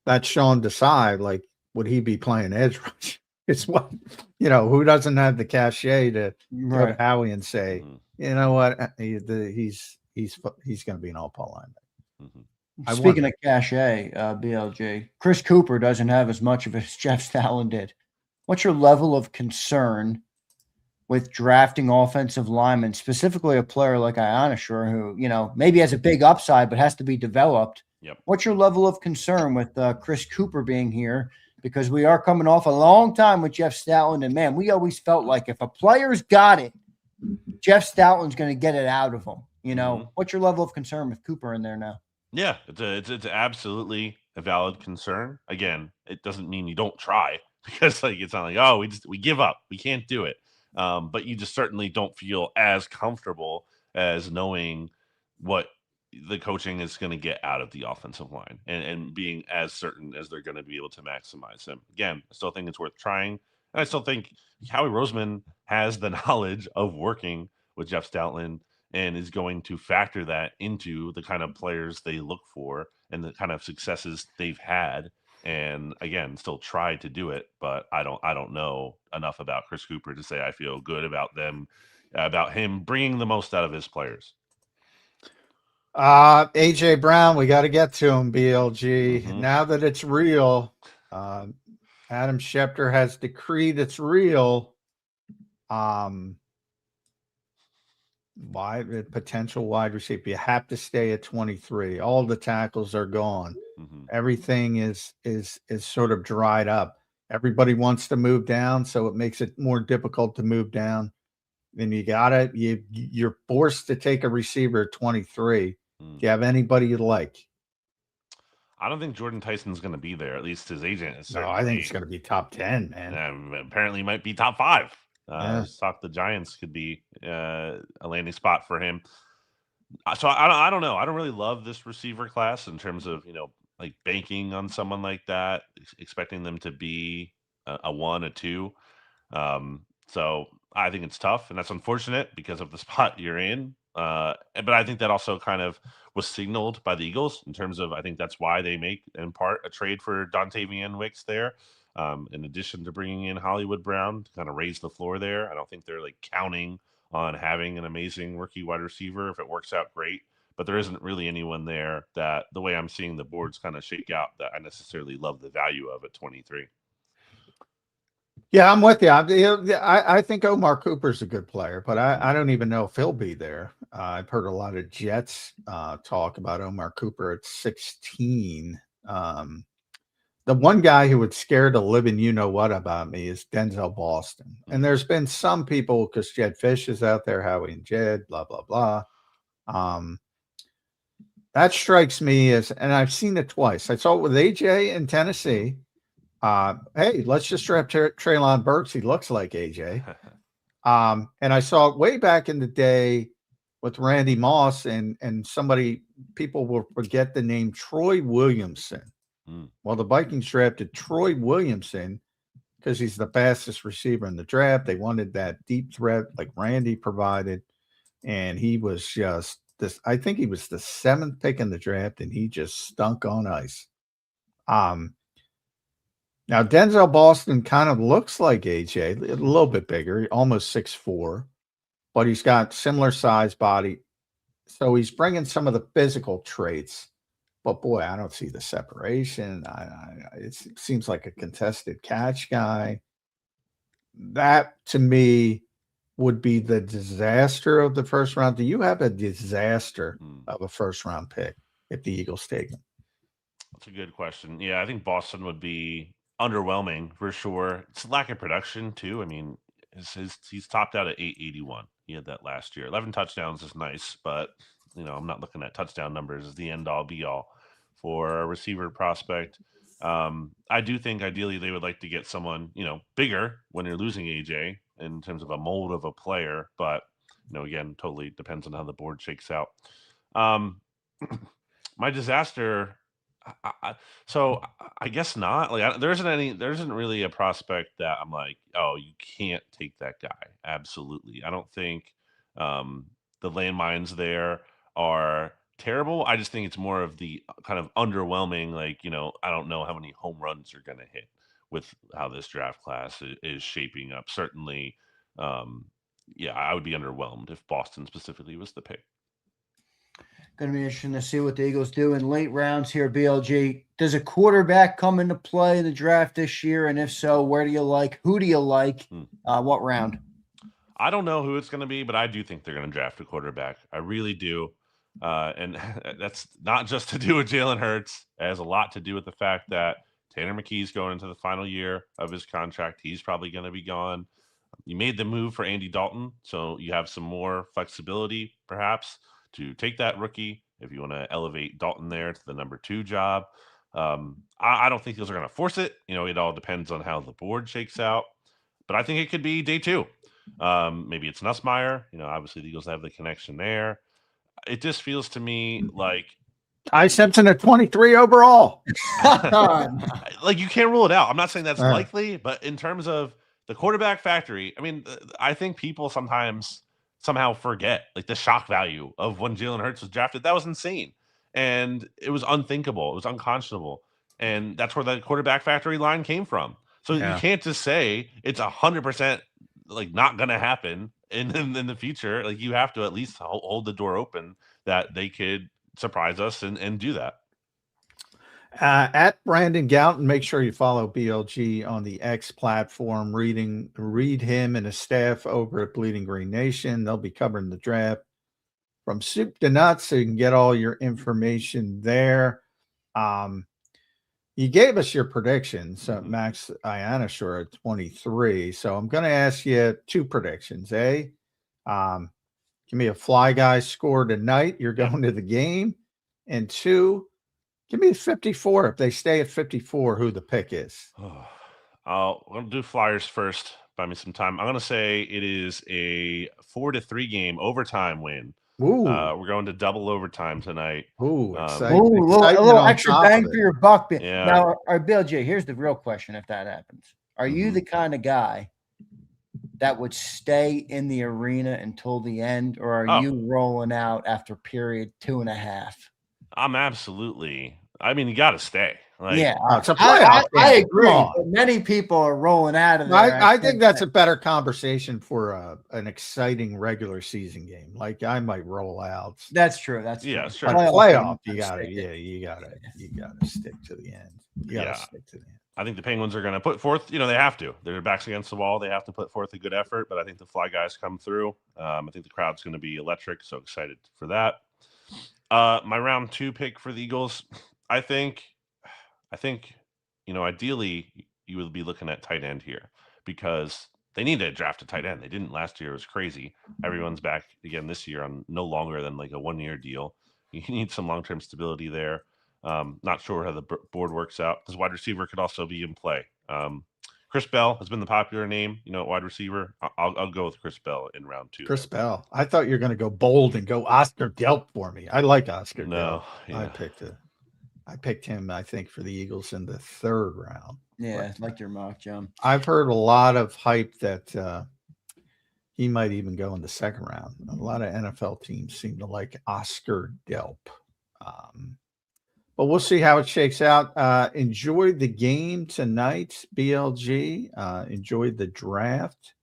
that's Sean Desai, like, would he be playing edge rush? It's what, who doesn't have the cachet to go to Howie and say, you know what, he's going to be an all-ball linebacker. Mm-hmm. Speaking of cachet, BLJ, Chris Cooper doesn't have as much of it as Jeff Stoutland did. What's your level of concern with drafting offensive linemen, specifically a player like Ionashore, who, maybe has a big upside, but has to be developed? Yep. What's your level of concern with Chris Cooper being here? Because we are coming off a long time with Jeff Stoutland, and man, we always felt like if a player's got it, Jeff Stoutland's going to get it out of him. What's your level of concern with Cooper in there now? Yeah, it's absolutely a valid concern. Again, it doesn't mean you don't try, because it's not like, oh, we give up, we can't do it. But you just certainly don't feel as comfortable as knowing what the coaching is going to get out of the offensive line and being as certain as they're going to be able to maximize him. Again, I still think it's worth trying. And I still think Howie Roseman has the knowledge of working with Jeff Stoutland and is going to factor that into the kind of players they look for and the kind of successes they've had. And again, still try to do it, but I don't know enough about Chris Cooper to say I feel good about about him bringing the most out of his players. AJ Brown, we got to get to him. BLG. Mhm. Now that it's real, Adam Schefter has decreed it's real. Potential wide receiver. You have to stay at 23. All the tackles are gone. Mhm. Everything is sort of dried up. Everybody wants to move down, so it makes it more difficult to move down. Then you're forced to take a receiver at 23. Do you have anybody you like? I don't think Jordan Tyson's going to be there. At least his agent is. No, I think it's going to be top 10, man. Apparently, he might be top 5. Yeah. Thought the Giants could be a landing spot for him. So I don't know. I don't really love this receiver class in terms of like banking on someone like that, expecting them to be a 1, a 2. So I think it's tough, and that's unfortunate because of the spot you're in. But I think that also kind of was signaled by the Eagles in terms of I think that's why they make in part a trade for Dontavian Wicks there. In addition to bringing in Hollywood Brown to kind of raise the floor there. I don't think they're like counting on having an amazing rookie wide receiver. If it works out, great. But there isn't really anyone there that the way I'm seeing the boards kind of shake out that I necessarily love the value of at 23. Yeah, I'm with you. I think Omar Cooper's a good player, but I don't even know if he'll be there. I've heard a lot of Jets talk about Omar Cooper at 16. The one guy who would scare the living you-know-what about me is Denzel Boston. And there's been some people, because Jed Fish is out there, Howie and Jed, blah, blah, blah. That strikes me as, and I've seen it twice. I saw it with AJ in Tennessee. Hey, let's just draft Treylon Burks. He looks like AJ. And I saw it way back in the day with Randy Moss and people will forget the name Troy Williamson. Well, the Vikings drafted Troy Williamson because he's the fastest receiver in the draft. They wanted that deep threat like Randy provided. And he was just this, I think he was the 7th pick in the draft, and he just stunk on ice. Now, Denzel Boston kind of looks like AJ, a little bit bigger, almost 6'4", but he's got similar size body. So he's bringing some of the physical traits. But, boy, I don't see the separation. It seems like a contested catch guy. That, to me, would be the disaster of the first round. Do you have a disaster of a first-round pick if the Eagles take him? That's a good question. Yeah, I think Boston would be underwhelming for sure. It's lack of production, too. I mean, he's topped out at 881. He had that last year. 11 touchdowns is nice, but I'm not looking at touchdown numbers as the end-all, be-all for a receiver prospect. I do think ideally they would like to get someone, bigger when you're losing AJ in terms of a mold of a player. But, again, totally depends on how the board shakes out. My disaster, so I guess not. Like, there isn't really a prospect that I'm like, oh, you can't take that guy. Absolutely. I don't think the landmines there are terrible. I just think it's more of the kind of underwhelming, like, I don't know how many home runs are going to hit with how this draft class is shaping up. Certainly, I would be underwhelmed if Boston specifically was the pick. Going to be interesting to see what the Eagles do in late rounds here, BLG. Does a quarterback come into play in the draft this year? And if so, where do you like? Who do you like? What round? I don't know who it's going to be, but I do think they're going to draft a quarterback. I really do. And that's not just to do with Jalen Hurts. It has a lot to do with the fact that Tanner McKee's going into the final year of his contract. He's probably going to be gone. You made the move for Andy Dalton, so you have some more flexibility, perhaps, to take that rookie if you want to elevate Dalton there to the number 2 job. I don't think those are going to force it. It all depends on how the board shakes out. But I think it could be day 2. Maybe it's Nussmeier. Obviously the Eagles have the connection there. It just feels to me like Ty Simpson at 23 overall. Like, you can't rule it out. I'm not saying that's likely, but in terms of the quarterback factory. I mean, I think people sometimes somehow forget like the shock value of when Jalen Hurts was drafted. That was insane. And it was unthinkable. It was unconscionable. And that's where the quarterback factory line came from. So you can't just say it's 100% like not going to happen in the future. Like you have to at least hold the door open that they could surprise us and do that. At Brandon Gowton, make sure you follow BLG on the X platform. Read him and his staff over at Bleeding Green Nation. They'll be covering the draft from soup to nuts, so you can get all your information there. You gave us your predictions, Max Ianashore at 23. So I'm going to ask you two predictions. Give me a Fly Guy score tonight. You're going to the game. And two, give me a 54. If they stay at 54, who the pick is. I'm going to do Flyers first. Buy me some time. I'm going to say it is a 4-3 game overtime win. Ooh. We're going to double overtime tonight. Ooh, a little extra bang for your buck. Yeah. Now, Bill J, here's the real question if that happens. Are you the kind of guy that would stay in the arena until the end, or are you rolling out after period 2.5? I'm absolutely. I mean, you got to stay. Like, it's a playoff. I agree. But many people are rolling out of there. I think that's a better conversation for an exciting regular season game. Like I might roll out. That's true. That's true. Sure. Playoff, you gotta stick to the end. You gotta stick to the end. I think the Penguins are going to put forth. They have to. Their backs against the wall. They have to put forth a good effort. But I think the Fly Guys come through. I think the crowd's going to be electric. So excited for that. My round 2 pick for the Eagles. I think, ideally you would be looking at tight end here because they need to draft a tight end. They didn't last year. It was crazy. Everyone's back again this year on no longer than like a 1-year deal. You need some long-term stability there. Not sure how the board works out. This wide receiver could also be in play. Chris Bell has been the popular name, wide receiver. I'll go with Chris Bell in round 2. Chris Bell. I thought you were going to go bold and go Oscar Delp for me. I like Oscar Delp. Yeah. I picked him, I think, for the Eagles in the 3rd round. Yeah, like your mock, John. I've heard a lot of hype that he might even go in the 2nd round. A lot of NFL teams seem to like Oscar Delp. But we'll see how it shakes out. Enjoy the game tonight, BLG. Enjoy the draft.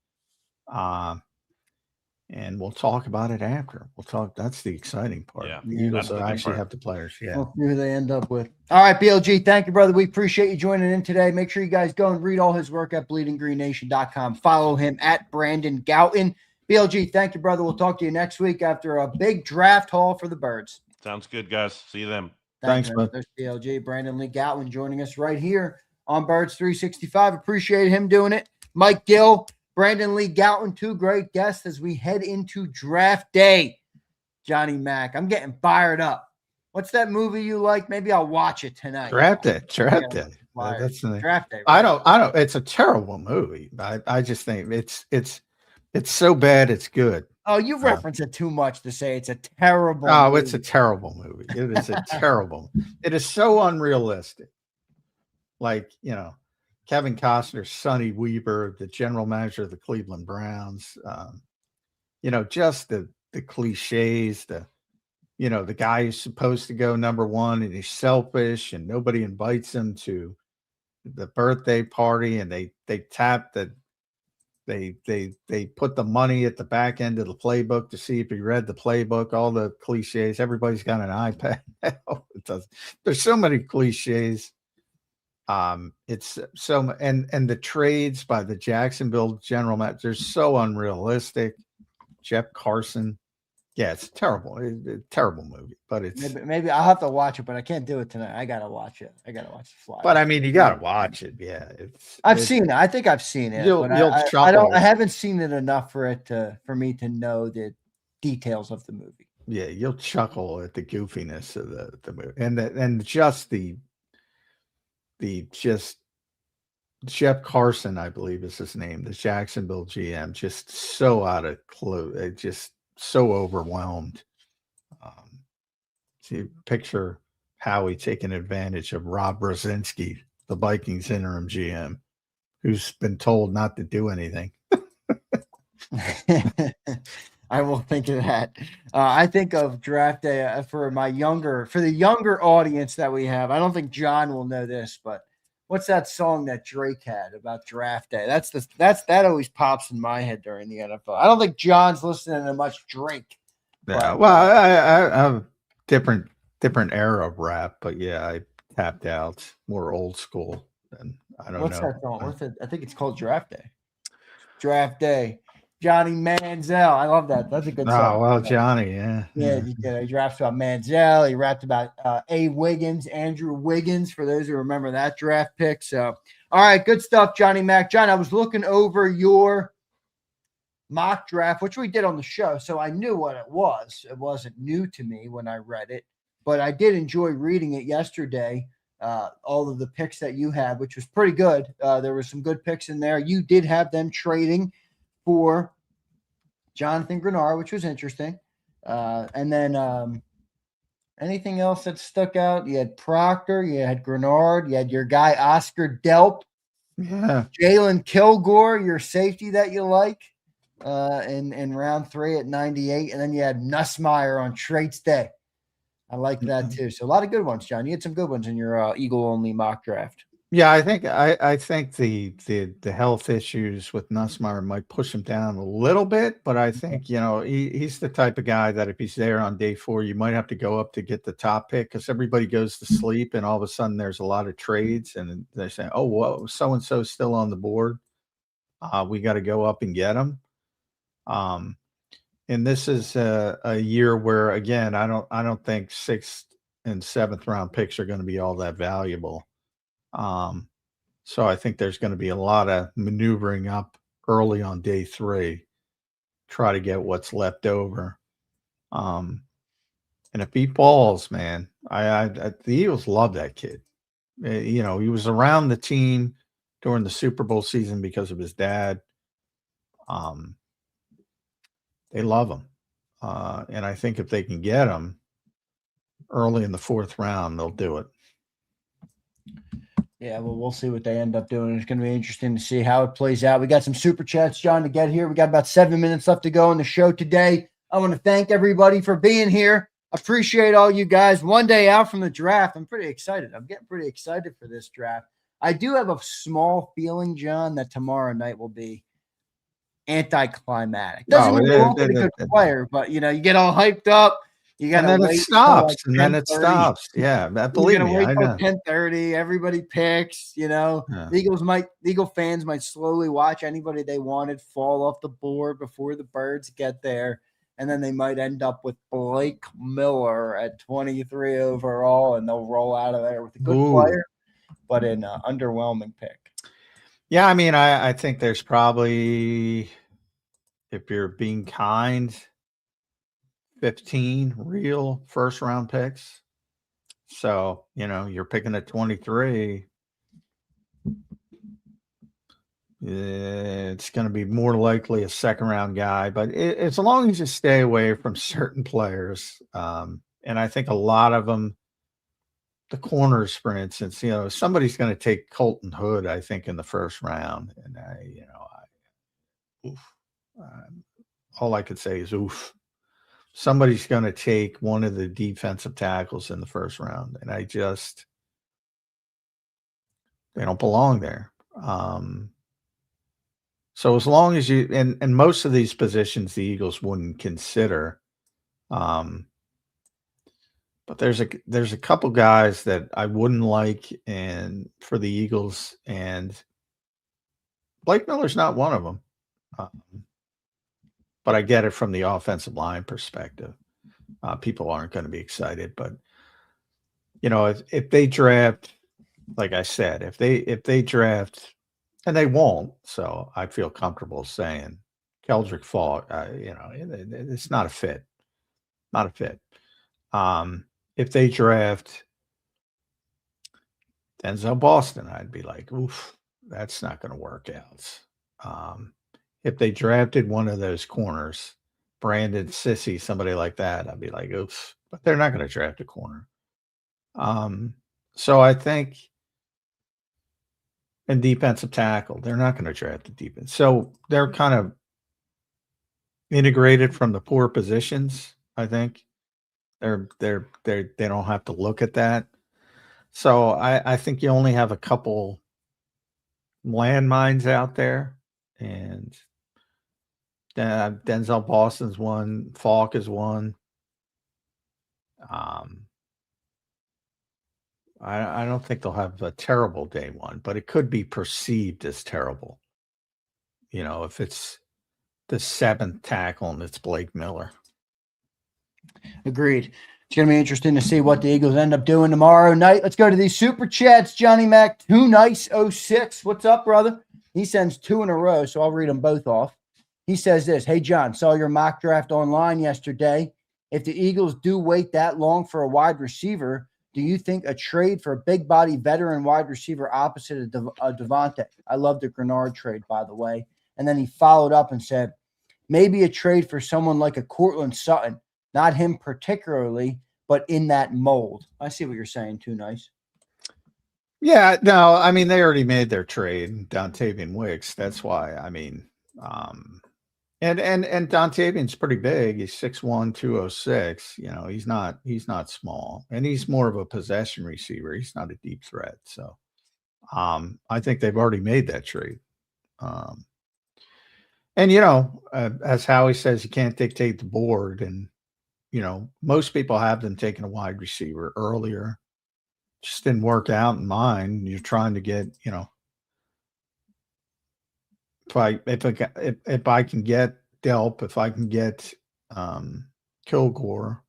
And we'll talk about it after. That's the exciting part. Yeah. The Eagles actually have the players. Yeah. We'll see who they end up with. All right, BLG. Thank you, brother. We appreciate you joining in today. Make sure you guys go and read all his work at bleedinggreennation.com. Follow him at Brandon Gowton. BLG, thank you, brother. We'll talk to you next week after a big draft haul for the Birds. Sounds good, guys. See you then. Thanks, bud. There's BLG, Brandon Lee Gowton joining us right here on Birds 365. Appreciate him doing it. Mike Gill, Brandon Lee Gowton, 2 great guests as we head into draft day. Johnny Mac, I'm getting fired up. What's that movie you like? Maybe I'll watch it tonight. Draft day. Draft day. Right? I don't. It's a terrible movie. I just think it's so bad it's good. Oh, you reference it too much to say it's a terrible movie. It's a terrible movie. It is a terrible. It is so unrealistic. Like, Kevin Costner, Sonny Weaver, the general manager of the Cleveland Browns, just the cliches, the guy who's supposed to go number 1 and he's selfish and nobody invites him to the birthday party and they tap the They put the money at the back end of the playbook to see if he read the playbook, all the cliches. Everybody's got an iPad now. There's so many cliches. It's so, and the trades by the Jacksonville general manager, they're so unrealistic. Jeff Carson. Yeah, it's terrible. It's a terrible movie, but it's maybe I'll have to watch it, but I can't do it tonight. I gotta watch it. I gotta watch the Fly. But I mean, you gotta watch it. Yeah, I've seen it. I think I've seen it. I haven't seen it enough for me to know the details of the movie. Yeah, you'll chuckle at the goofiness of the movie, and just the Jeff Carson, I believe is his name, the Jacksonville GM, just so out of clue. Just so overwhelmed. See, picture Howie taking advantage of Rob Brzezinski, the Vikings interim GM. who's been told not to do anything. I will think of that. I think of draft day for the younger audience that we have. I don't think John will know this, but what's that song that Drake had about draft day? That always pops in my head during the NFL. I don't think John's listening to much Drake. Yeah, well, I have different era of rap, but yeah, I tapped out more old school. And I don't What's know. that song? I think it's called Draft Day. Draft Day. Johnny Manziel. I love that. That's a good song. Oh, well, Johnny, yeah. Yeah, he raps about Manziel. He rapped about Andrew Wiggins, for those who remember that draft pick. So, all right, good stuff, Johnny Mac. John, I was looking over your mock draft, which we did on the show, so I knew what it was. It wasn't new to me when I read it, but I did enjoy reading it yesterday. All of the picks that you had, which was pretty good. There were some good picks in there. You did have them trading for Jonathan Grenard, which was interesting. And then anything else that stuck out? You had Proctor, you had Grenard, you had your guy Oscar Delp, Jalen Kilgore, your safety that you like in round 3 at 98, and then you had Nussmeier on Traits Day. I like that too. So a lot of good ones, John. You had some good ones in your Eagle only mock draft. Yeah, I think the health issues with Nussmeier might push him down a little bit, but I think he's the type of guy that if he's there on day 4, you might have to go up to get the top pick because everybody goes to sleep and all of a sudden there's a lot of trades and they're saying, oh, whoa, so and so's still on the board. We got to go up and get him. And this is a year where again I don't think 6th and 7th round picks are going to be all that valuable. So I think there's going to be a lot of maneuvering up early on day 3, try to get what's left over. And if he falls, man, the Eagles love that kid. He was around the team during the Super Bowl season because of his dad. They love him. And I think if they can get him early in the 4th round, they'll do it. Yeah, well, we'll see what they end up doing. It's going to be interesting to see how it plays out. We got some super chats, John, to get here. We got about 7 minutes left to go on the show today. I want to thank everybody for being here. Appreciate all you guys. One day out from the draft. I'm pretty excited. I'm getting pretty excited for this draft. I do have a small feeling, John, that tomorrow night will be anticlimactic. Doesn't mean you won't get a good player, but, you get all hyped up. And then it stops. And then it stops. Yeah, believe me, I know. 10:30, everybody picks. Yeah. Eagle fans might slowly watch anybody they wanted fall off the board before the Birds get there, and then they might end up with Blake Miller at 23 overall, and they'll roll out of there with a good player, but an underwhelming pick. Yeah, I mean, I think there's probably, if you're being kind, 15 real 1st round picks. So, you're picking at 23. It's going to be more likely a 2nd round guy, but as long as you stay away from certain players. And I think a lot of them, the corners, for instance, somebody's going to take Colton Hood, I think, in the 1st round. And all I could say is oof. Somebody's going to take one of the defensive tackles in the 1st round. And they don't belong there. So as long as you, and most of these positions, the Eagles wouldn't consider, but there's a couple guys that I wouldn't like and for the Eagles, and Blake Miller's not one of them. But I get it from the offensive line perspective. People aren't going to be excited, but if they draft, like I said, if they draft, and they won't, so I feel comfortable saying Keldrick Fall, it's not a fit, not a fit. If they draft Denzel Boston, I'd be like, oof, that's not going to work out. If they drafted one of those corners, Brandon Sissy, somebody like that, I'd be like, oops, but they're not going to draft a corner. So I think, and defensive tackle. They're not going to draft a defense. So they're kind of integrated from the poor positions, I think. They don't have to look at that. So I think you only have a couple landmines out there, and Denzel Boston's one, Falk is one. I don't think they'll have a terrible day one, but it could be perceived as terrible. You know, if it's the 7th tackle and it's Blake Miller. Agreed. It's going to be interesting to see what the Eagles end up doing tomorrow night. Let's go to these super chats. Johnny Mac, 2nice06. What's up, brother? He sends 2 in a row, so I'll read them both off. He says this: Hey, John, saw your mock draft online yesterday. If the Eagles do wait that long for a wide receiver, do you think a trade for a big body veteran wide receiver opposite of Devontae? I love the Grenard trade, by the way. And then he followed up and said, maybe a trade for someone like a Courtland Sutton. Not him particularly, but in that mold. I see what you're saying, too nice. Yeah, no, I mean, they already made their trade, Dontavian Wicks. That's why, I mean, and Dontavian's pretty big. He's 6'1", 206. You know, he's not small. And he's more of a possession receiver. He's not a deep threat. So I think they've already made that trade. And, you know, as Howie says, you can't dictate the board. And, you know, most people have them taking a wide receiver earlier. Just didn't work out in mine. You're trying to get, you know, if I can get Delp, if I can get Kilgore,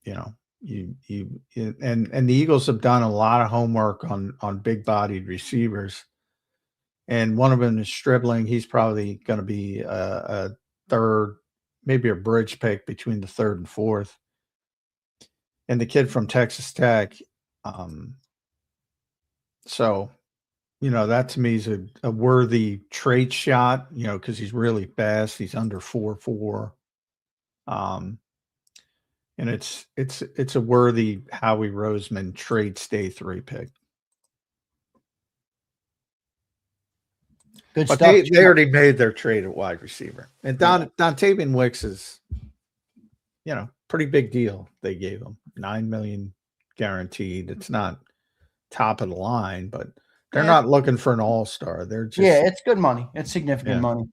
you know, and the Eagles have done a lot of homework on big bodied receivers. And one of them is Stribling. He's probably going to be a 3rd, maybe a bridge pick between the 3rd and 4th. And the kid from Texas Tech. So, you know, that to me is a worthy trade shot, you know, because he's really fast. He's under 4.4. And it's a worthy Howie Roseman trade stay 3 pick. Good But stuff. they already made their trade at wide receiver. And Dontavian Wicks is, you know, pretty big deal they gave him. $9 million guaranteed. It's not top of the line, but they're not looking for an all-star. They're just it's good money. It's significant money.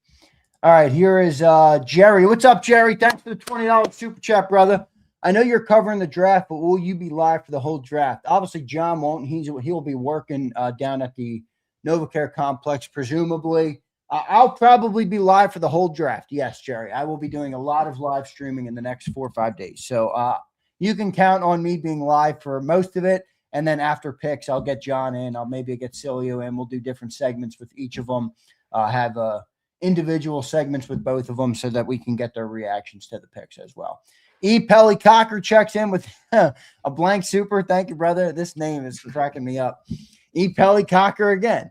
All right, here is Jerry. What's up, Jerry? Thanks for the $20 super chat, brother. I know you're covering the draft, but will you be live for the whole draft? Obviously, John won't. He'll be working down at the NovaCare complex, presumably. I'll probably be live for the whole draft. Yes, Jerry. I will be doing a lot of live streaming in the next 4 or 5 days. So you can count on me being live for most of it. And then after picks, I'll get John in. I'll maybe get Cilio in. We'll do different segments with each of them. Have individual segments with both of them so that we can get their reactions to the picks as well. E. Pelly Cocker checks in with a blank super. Thank you, brother. This name is cracking me up. E. Pelly Cocker again.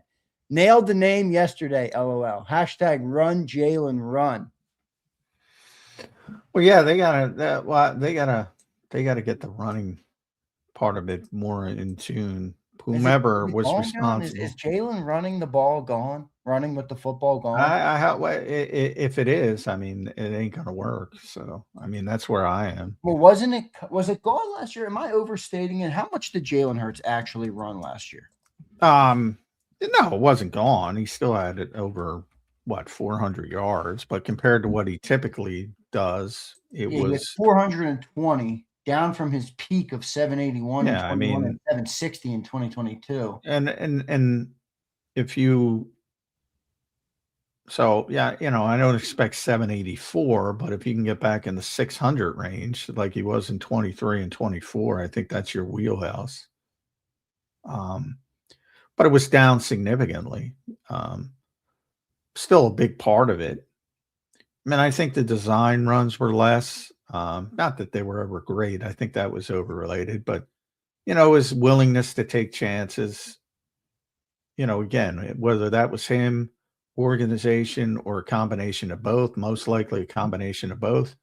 Nailed the name yesterday, LOL. Hashtag run, Jalen, run. Well, yeah, they gotta get the running part of it more in tune. Whomever was responsible. Is Jalen running the ball gone? Running with the football gone? If it is, I mean, it ain't gonna work. So, I mean, that's where I am. Well, was it gone last year? Am I overstating it? How much did Jalen Hurts actually run last year? No, it wasn't gone. He still had it over 400 yards, but compared to what he typically does, it was 420. Down from his peak of 781 and 760 in 2022. And if you I don't expect 784, but if you can get back in the 600 range like he was in 23 and 24, I think that's your wheelhouse. But it was down significantly. Still a big part of it. I mean, I think the design runs were less. Not that they were ever great. I think that was overrated, but his willingness to take chances, again, whether that was him, organization, or a combination of both, most likely a combination of both.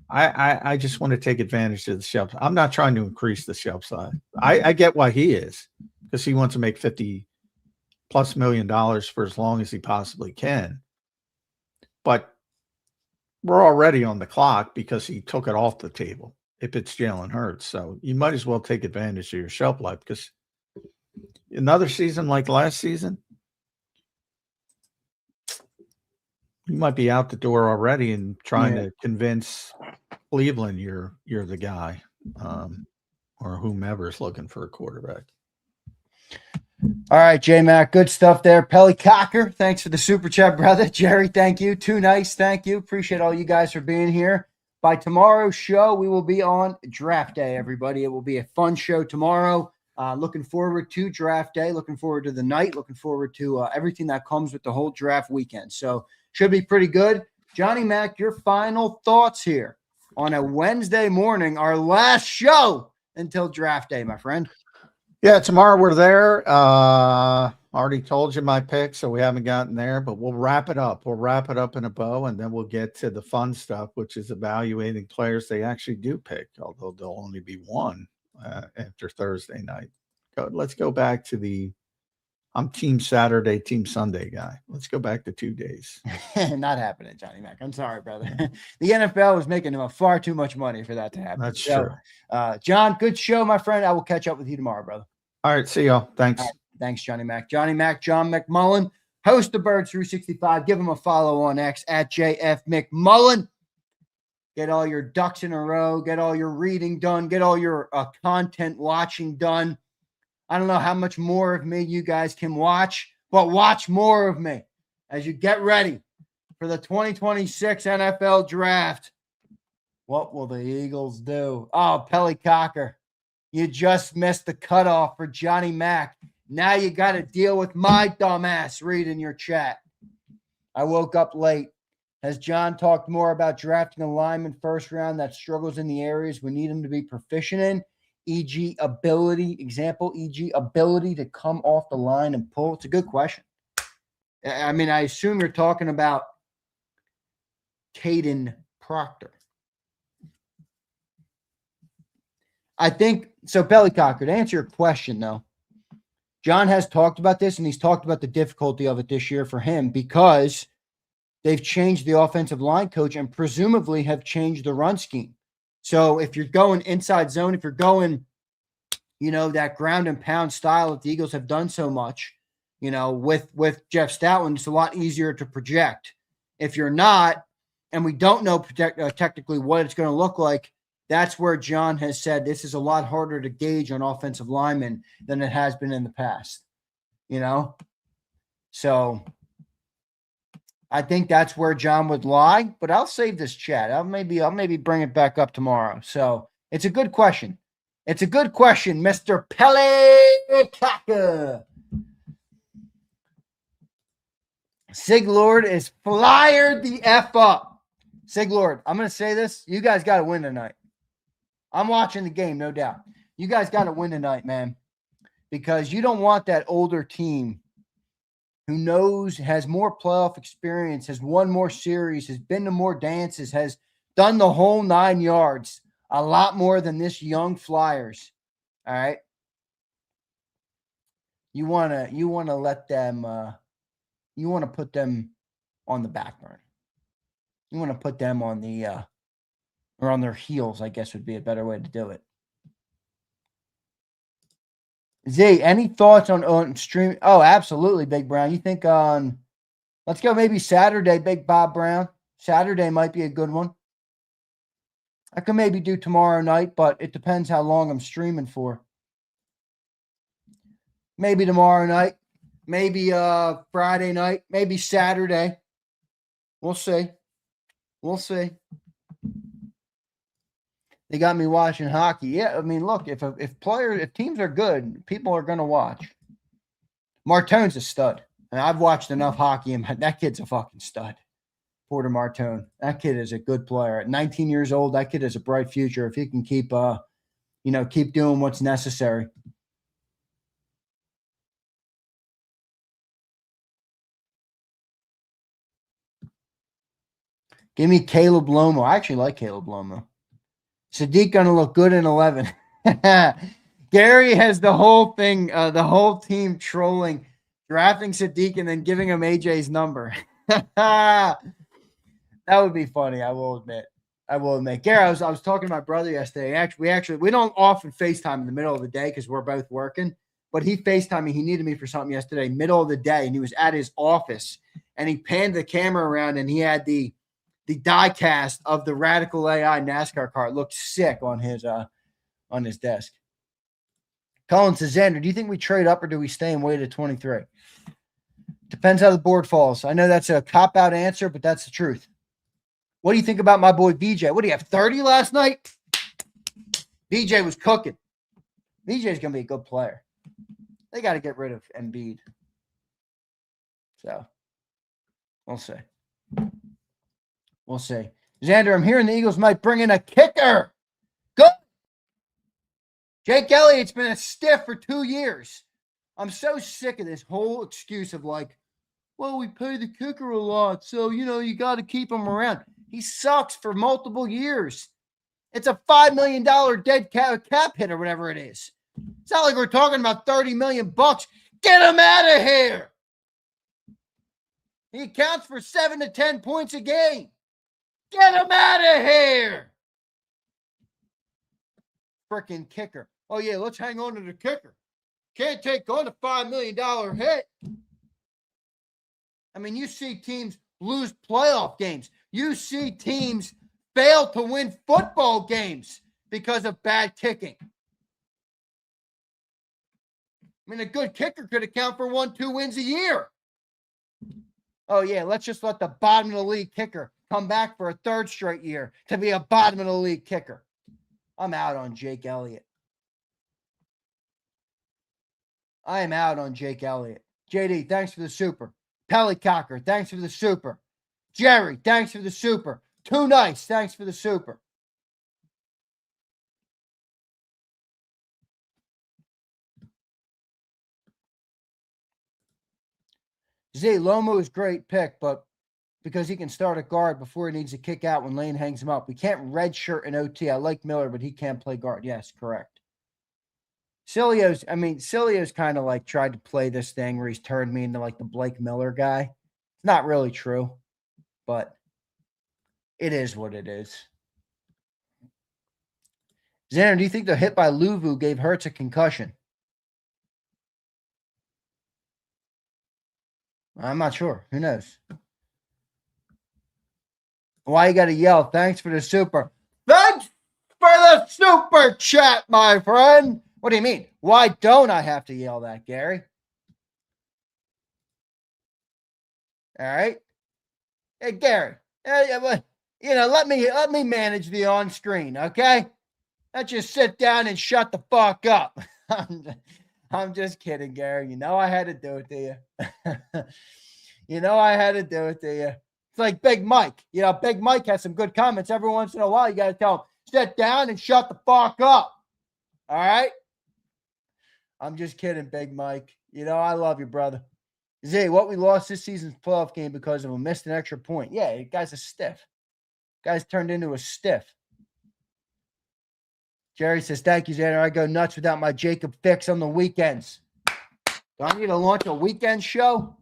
I just want to take advantage of the shelf. I'm not trying to increase the shelf size. I get why he is, because he wants to make 50 plus $1 million for as long as he possibly can. But we're already on the clock because he took it off the table if it's Jalen Hurts. So you might as well take advantage of your shelf life, because another season like last season, you might be out the door already and trying to convince Cleveland you're the guy, or whomever's looking for a quarterback. All right, J-Mac, good stuff there. Pelly Cocker, thanks for the super chat, brother. Jerry, thank you. Too Nice, thank you. Appreciate all you guys for being here. By tomorrow's show, we will be on draft day, everybody. It will be a fun show tomorrow. Looking forward to draft day, looking forward to the night, looking forward to everything that comes with the whole draft weekend. So should be pretty good. Johnny Mac, your final thoughts here on a Wednesday morning, our last show until draft day, my friend. Yeah, tomorrow we're there. Already told you my pick, so we haven't gotten there, but we'll wrap it up. We'll wrap it up in a bow, and then we'll get to the fun stuff, which is evaluating players they actually do pick, although there'll only be one after Thursday night. Let's go back to I'm team Saturday, team Sunday guy. Let's go back to 2 days. Not happening, Johnny Mac. I'm sorry, brother. The NFL was making him far too much money for that to happen. That's true. John, good show, my friend. I will catch up with you tomorrow, brother. All right, see y'all. Thanks. All right, thanks, Johnny Mac. Johnny Mac, John McMullen, host of Birds 365. Give him a follow on X at JF McMullen. Get all your ducks in a row. Get all your reading done. Get all your content watching done. I don't know how much more of me you guys can watch, but watch more of me as you get ready for the 2026 NFL Draft. What will the Eagles do? Oh, Pelly Cocker, you just missed the cutoff for Johnny Mac. Now you got to deal with my dumbass reading your chat. I woke up late. Has John talked more about drafting a lineman first round that struggles in the areas we need him to be proficient in? E.g. ability to come off the line and pull? It's a good question. I mean, I assume you're talking about Caden Proctor. I think so. Bellycocker, to answer your question, though, John has talked about this, and he's talked about the difficulty of it this year for him because they've changed the offensive line coach and presumably have changed the run scheme. So if you're going inside zone, if you're going, that ground and pound style that the Eagles have done so much, with Jeff Stoutland, it's a lot easier to project. If you're not, and we don't know technically what it's going to look like, that's where John has said this is a lot harder to gauge on offensive linemen than it has been in the past, So I think that's where John would lie, but I'll save this chat. I'll maybe bring it back up tomorrow. So it's a good question. It's a good question, Mr. Pelly Kaka. Sig Lord is flyered the F up. Sig Lord, I'm going to say this. You guys got to win tonight. I'm watching the game, no doubt. You guys got to win tonight, man, because you don't want that older team who knows, has more playoff experience, has won more series, has been to more dances, has done the whole 9 yards, a lot more than this young Flyers. All right. You want to let them, you want to put them on the back burner. You want to put them on or on their heels, I guess would be a better way to do it. Z, any thoughts on stream? Oh, absolutely, Big Brown. You think let's go maybe Saturday, Big Bob Brown. Saturday might be a good one. I could maybe do tomorrow night, but it depends how long I'm streaming for. Maybe tomorrow night, maybe Friday night, maybe Saturday. We'll see. We'll see. They got me watching hockey. Yeah, I mean, look, if teams are good, people are going to watch. Martone's a stud. And I've watched enough hockey, and that kid's a fucking stud. Porter Martone. That kid is a good player. At 19 years old, that kid has a bright future if he can keep doing what's necessary. Give me Caleb Lomo. I actually like Caleb Lomo. Sadiq going to look good in 11. Gary has the whole thing, the whole team trolling Drafting Sadiq and then giving him AJ's number. That would be funny. I will admit. Gary, I was talking to my brother yesterday. We don't often FaceTime in the middle of the day because we're both working. But he FaceTimed me. He needed me for something yesterday, middle of the day, and he was at his office. And he panned the camera around, and he had the die cast of the Radical AI NASCAR car. It looked sick on his desk. Colin says, Zander, do you think we trade up or do we stay and wait at 23? Depends how the board falls. I know that's a cop-out answer, but that's the truth. What do you think about my boy VJ? What do you have, 30 last night? VJ was cooking. VJ's going to be a good player. They got to get rid of Embiid. So, we'll see. We'll see. Zander, I'm hearing the Eagles might bring in a kicker. Good. Jake Elliott's been a stiff for 2 years. I'm so sick of this whole excuse of like, well, we pay the kicker a lot, so, you got to keep him around. He sucks for multiple years. It's a $5 million dead cap hit or whatever it is. It's not like we're talking about $30 million. Get him out of here. He accounts for 7 to 10 points a game. Get him out of here. Freaking kicker. Oh, yeah, let's hang on to the kicker. Can't take on a $5 million hit. I mean, you see teams lose playoff games. You see teams fail to win football games because of bad kicking. I mean, a good kicker could account for 1-2 wins a year. Oh, yeah, let's just let the bottom of the league kicker come back for a third straight year to be a bottom of the league kicker. I'm out on Jake Elliott. I am out on Jake Elliott. JD, thanks for the super. Pelly Cocker, thanks for the super. Jerry, thanks for the super. Too Nice, thanks for the super. Z, Lomo is great pick, but because he can start at guard before he needs to kick out when Lane hangs him up. We can't redshirt an OT. I like Miller, but he can't play guard. Yes, correct. Cilio's kind of like tried to play this thing where he's turned me into like the Blake Miller guy. It's not really true, but it is what it is. Xander, do you think the hit by Luvu gave Hurts a concussion? I'm not sure. Who knows? Why you got to yell? Thanks for the super. Thanks for the super chat, my friend. What do you mean? Why don't I have to yell that, Gary? All right. Hey, Gary. Let me manage the on-screen, okay? Let's just sit down and shut the fuck up. I'm just kidding, Gary. You know I had to do it to you. It's like Big Mike. Big Mike has some good comments. Every once in a while, you got to tell him, sit down and shut the fuck up. All right? I'm just kidding, Big Mike. I love you, brother. Z, what we lost this season's playoff game because of a missed an extra point. Yeah, the guy's a stiff. Guy's turned into a stiff. Jerry says, thank you, Xander. I go nuts without my JAKIB fix on the weekends. Do I need to launch a weekend show?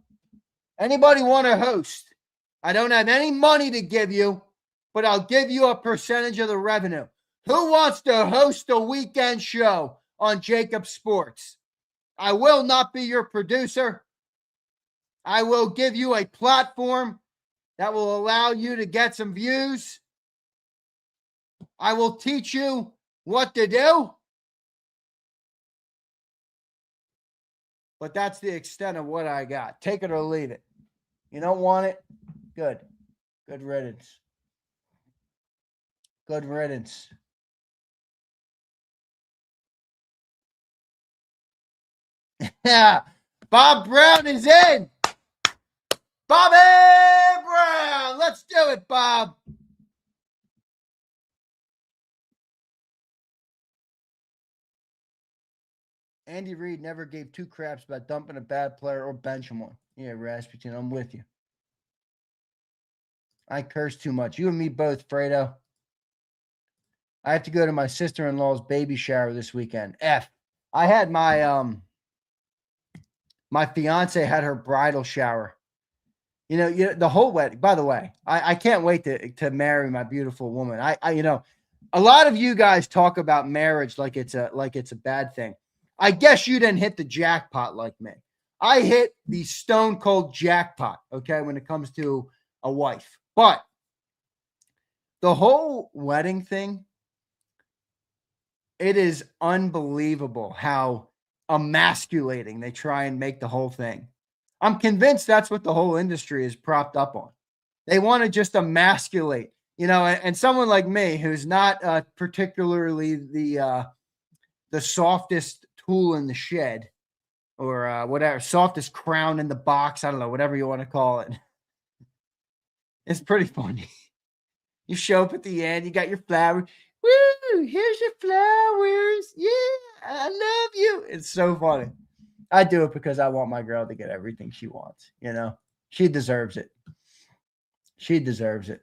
Anybody want to host? I don't have any money to give you, but I'll give you a percentage of the revenue. Who wants to host a weekend show on JAKIB Sports? I will not be your producer. I will give you a platform that will allow you to get some views. I will teach you what to do. But that's the extent of what I got. Take it or leave it. You don't want it? Good. Good riddance. Good riddance. Yeah. Bob Brown is in. Bobby Brown. Let's do it, Bob. Andy Reid never gave two craps about dumping a bad player or benching one. Yeah, Rasputin, I'm with you. I curse too much. You and me both, Fredo. I have to go to my sister-in-law's baby shower this weekend. I had my my fiance had her bridal shower. You know, the whole wedding. By the way, I can't wait to marry my beautiful woman. A lot of you guys talk about marriage like it's a bad thing. I guess you didn't hit the jackpot like me. I hit the stone cold jackpot, okay, when it comes to a wife. But the whole wedding thing, it is unbelievable how emasculating they try and make the whole thing. I'm convinced that's what the whole industry is propped up on. They want to just emasculate, and someone like me who's not particularly the softest tool in the shed or whatever, softest crown in the box. I don't know, whatever you want to call it. It's pretty funny. You show up at the end, you got your flowers. Woo, here's your flowers. Yeah, I love you. It's so funny. I do it because I want my girl to get everything she wants. She deserves it. She deserves it.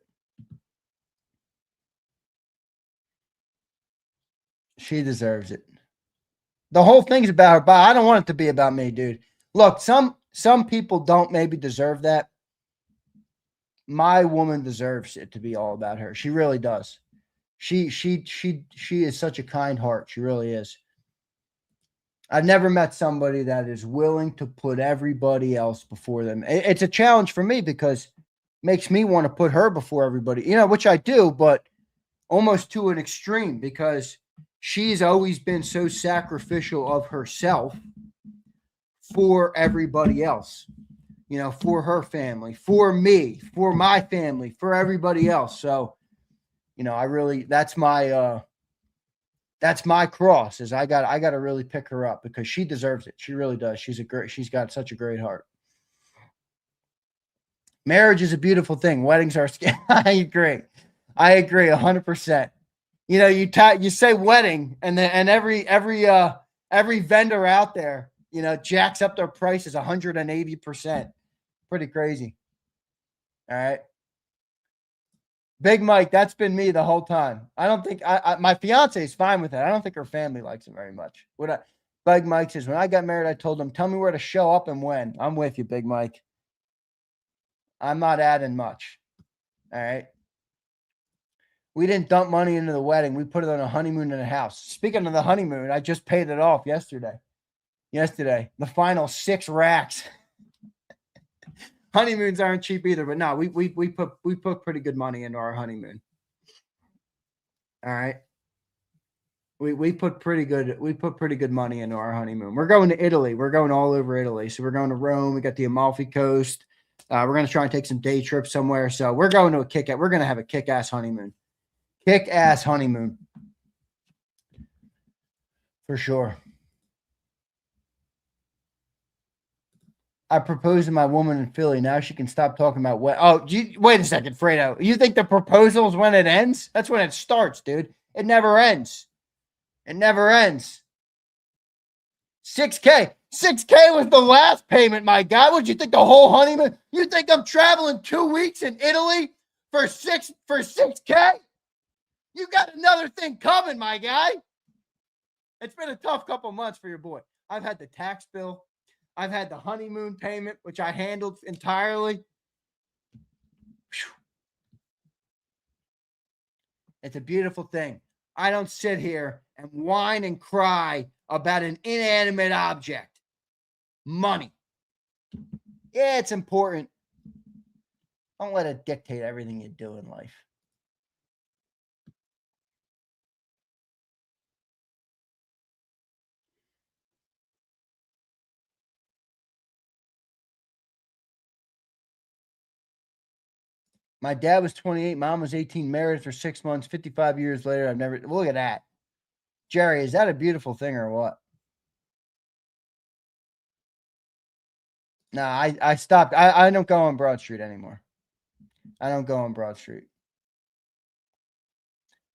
She deserves it. The whole thing's about her, but I don't want it to be about me, dude. Look, some people don't maybe deserve that. My woman deserves it to be all about her. She really does. She is such a kind heart. She really is. I've never met somebody that is willing to put everybody else before them. It's a challenge for me because it makes me want to put her before everybody, which I do, but almost to an extreme because she's always been so sacrificial of herself for everybody else, for her family, for me, for my family, for everybody else. So, that's my cross is I got to really pick her up because she deserves it. She really does. She's got such a great heart. Marriage is a beautiful thing. Weddings are I agree 100%. You say wedding and every vendor out there, jacks up their prices 180%. Pretty crazy. All right. Big Mike, that's been me the whole time. I don't think my fiance is fine with it. I don't think her family likes it very much. Big Mike says, when I got married, I told them, tell me where to show up and when. I'm with you, Big Mike. I'm not adding much. All right. We didn't dump money into the wedding. We put it on a honeymoon in a house. Speaking of the honeymoon, I just paid it off yesterday. The final 6 racks. Honeymoons aren't cheap either, but no, we put pretty good money into our honeymoon. All right. We put pretty good money into our honeymoon. We're going to Italy. We're going all over Italy. So we're going to Rome. We got the Amalfi Coast. We're going to try and take some day trips somewhere. So we're going to we're going to have a kick-ass honeymoon. Kick-ass honeymoon. For sure. I proposed to my woman in Philly. Now she can stop talking about what. Oh, wait a second, Fredo. You think the proposal is when it ends? That's when it starts, dude. It never ends. It never ends. $6K. $6K was the last payment, my guy. What'd you think the whole honeymoon? You think I'm traveling 2 weeks in Italy for $6K? You got another thing coming, my guy. It's been a tough couple months for your boy. I've had the tax bill. I've had the honeymoon payment, which I handled entirely. It's a beautiful thing. I don't sit here and whine and cry about an inanimate object. Money. Yeah, it's important. Don't let it dictate everything you do in life. My dad was 28. Mom was 18. Married for 6 months. 55 years later, I've never. Look at that. Jerry, is that a beautiful thing or what? No, I stopped. I don't go on Broad Street anymore. I don't go on Broad Street.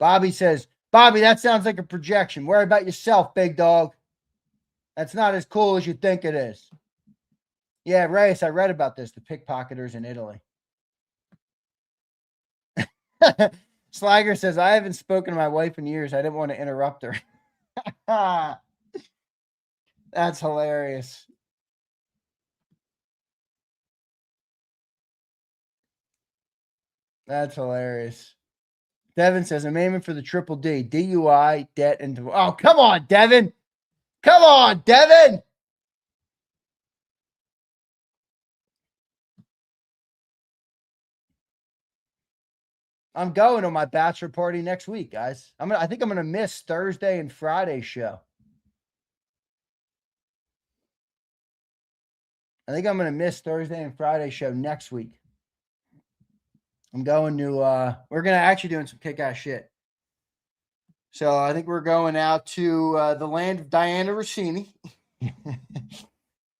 Bobby says, Bobby, that sounds like a projection. Worry about yourself, big dog. That's not as cool as you think it is. Yeah, Reyes, I read about this. The pickpocketers in Italy. Slager says, I haven't spoken to my wife in years. I didn't want to interrupt her. That's hilarious. That's hilarious. Devin says, I'm aiming for the triple D. DUI, debt, and divorce. Oh, come on, Devin. Come on, Devin. I'm going to my bachelor party next week, guys. I think I'm gonna miss Thursday and Friday show. I think I'm gonna miss Thursday and Friday show next week. I'm going to we're gonna actually doing some kick-ass shit. So I think we're going out to the land of Diana Rossini.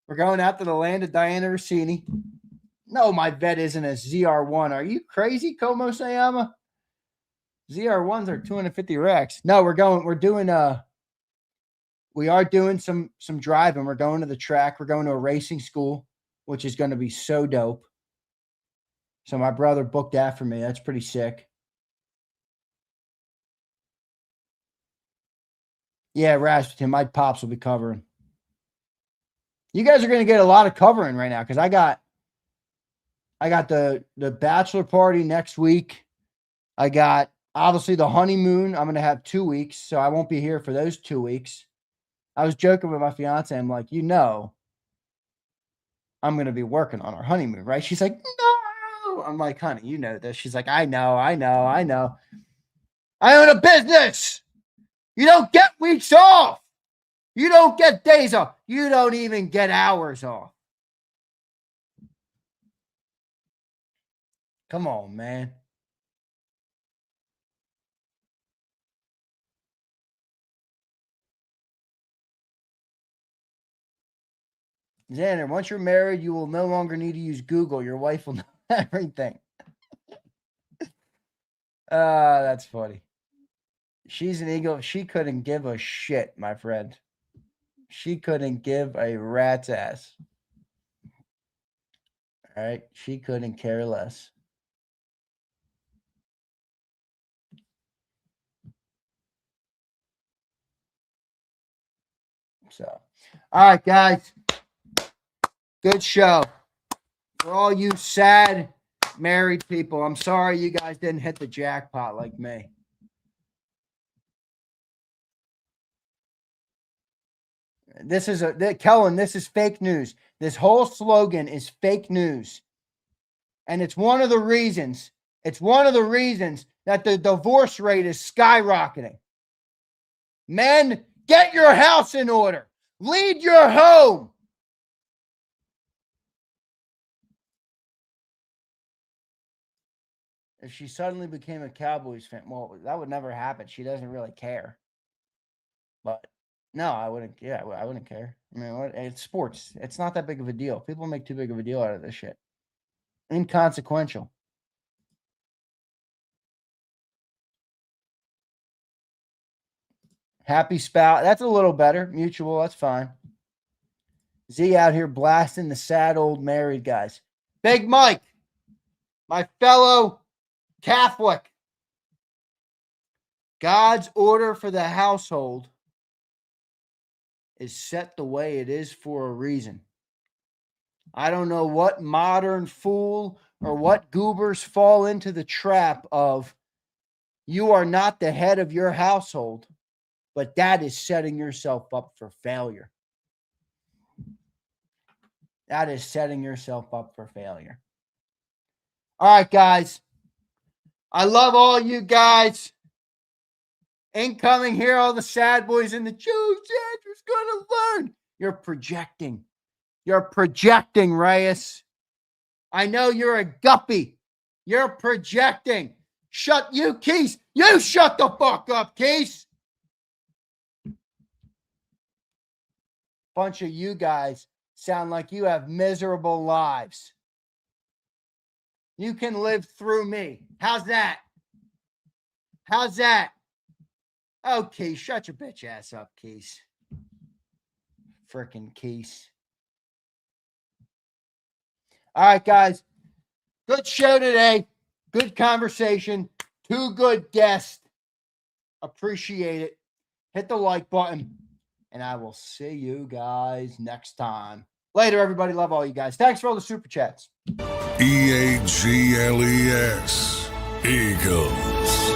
We're going out to the land of Diana Rossini. No, my vet isn't a ZR1. Are you crazy, Como Sayama? ZR1s are 250 racks. No, we are doing some driving. We're going to the track. We're going to a racing school, which is going to be so dope. So my brother booked that for me. That's pretty sick. Yeah, Rasputin, my pops will be covering. You guys are going to get a lot of covering right now because I got the bachelor party next week. I got obviously the honeymoon. I'm going to have 2 weeks, so I won't be here for those 2 weeks. I was joking with my fiance. I'm like, I'm going to be working on our honeymoon, right? She's like, no. I'm like, honey, you know this. She's like, I know. I own a business. You don't get weeks off. You don't get days off. You don't even get hours off. Come on, man. Zander, once you're married, you will no longer need to use Google. Your wife will know everything. That's funny. She's an eagle. She couldn't give a shit, my friend. She couldn't give a rat's ass. All right? She couldn't care less. So, all right, guys. Good show. For all you sad married people, I'm sorry you guys didn't hit the jackpot like me. Kellen, this is fake news. This whole slogan is fake news. And it's one of the reasons that the divorce rate is skyrocketing. Men, get your house in order. Lead your home. If she suddenly became a Cowboys fan, well, that would never happen. She doesn't really care. But no, I wouldn't. Yeah, I wouldn't care. I mean, it's sports. It's not that big of a deal. People make too big of a deal out of this shit. Inconsequential. Happy spouse. That's a little better. Mutual. That's fine. Z out here blasting the sad old married guys. Big Mike, my fellow Catholic. God's order for the household is set the way it is for a reason. I don't know what modern fool or what goobers fall into the trap of you are not the head of your household, but that is setting yourself up for failure. That is setting yourself up for failure. All right, guys. I love all you guys. Incoming here, all the sad boys in the Joe Zander's going to learn. You're projecting. You're projecting, Reyes. I know you're a guppy. You're projecting. Shut you, Keys. You shut the fuck up, Keys. Bunch of you guys sound like you have miserable lives. You can live through me. How's that? How's that? Okay, shut your bitch ass up, Keys. Frickin' Keys. All right, guys. Good show today. Good conversation. 2 good guests. Appreciate it. Hit the like button. And I will see you guys next time. Later, everybody. Love all you guys. Thanks for all the super chats. EAGLES. Eagles.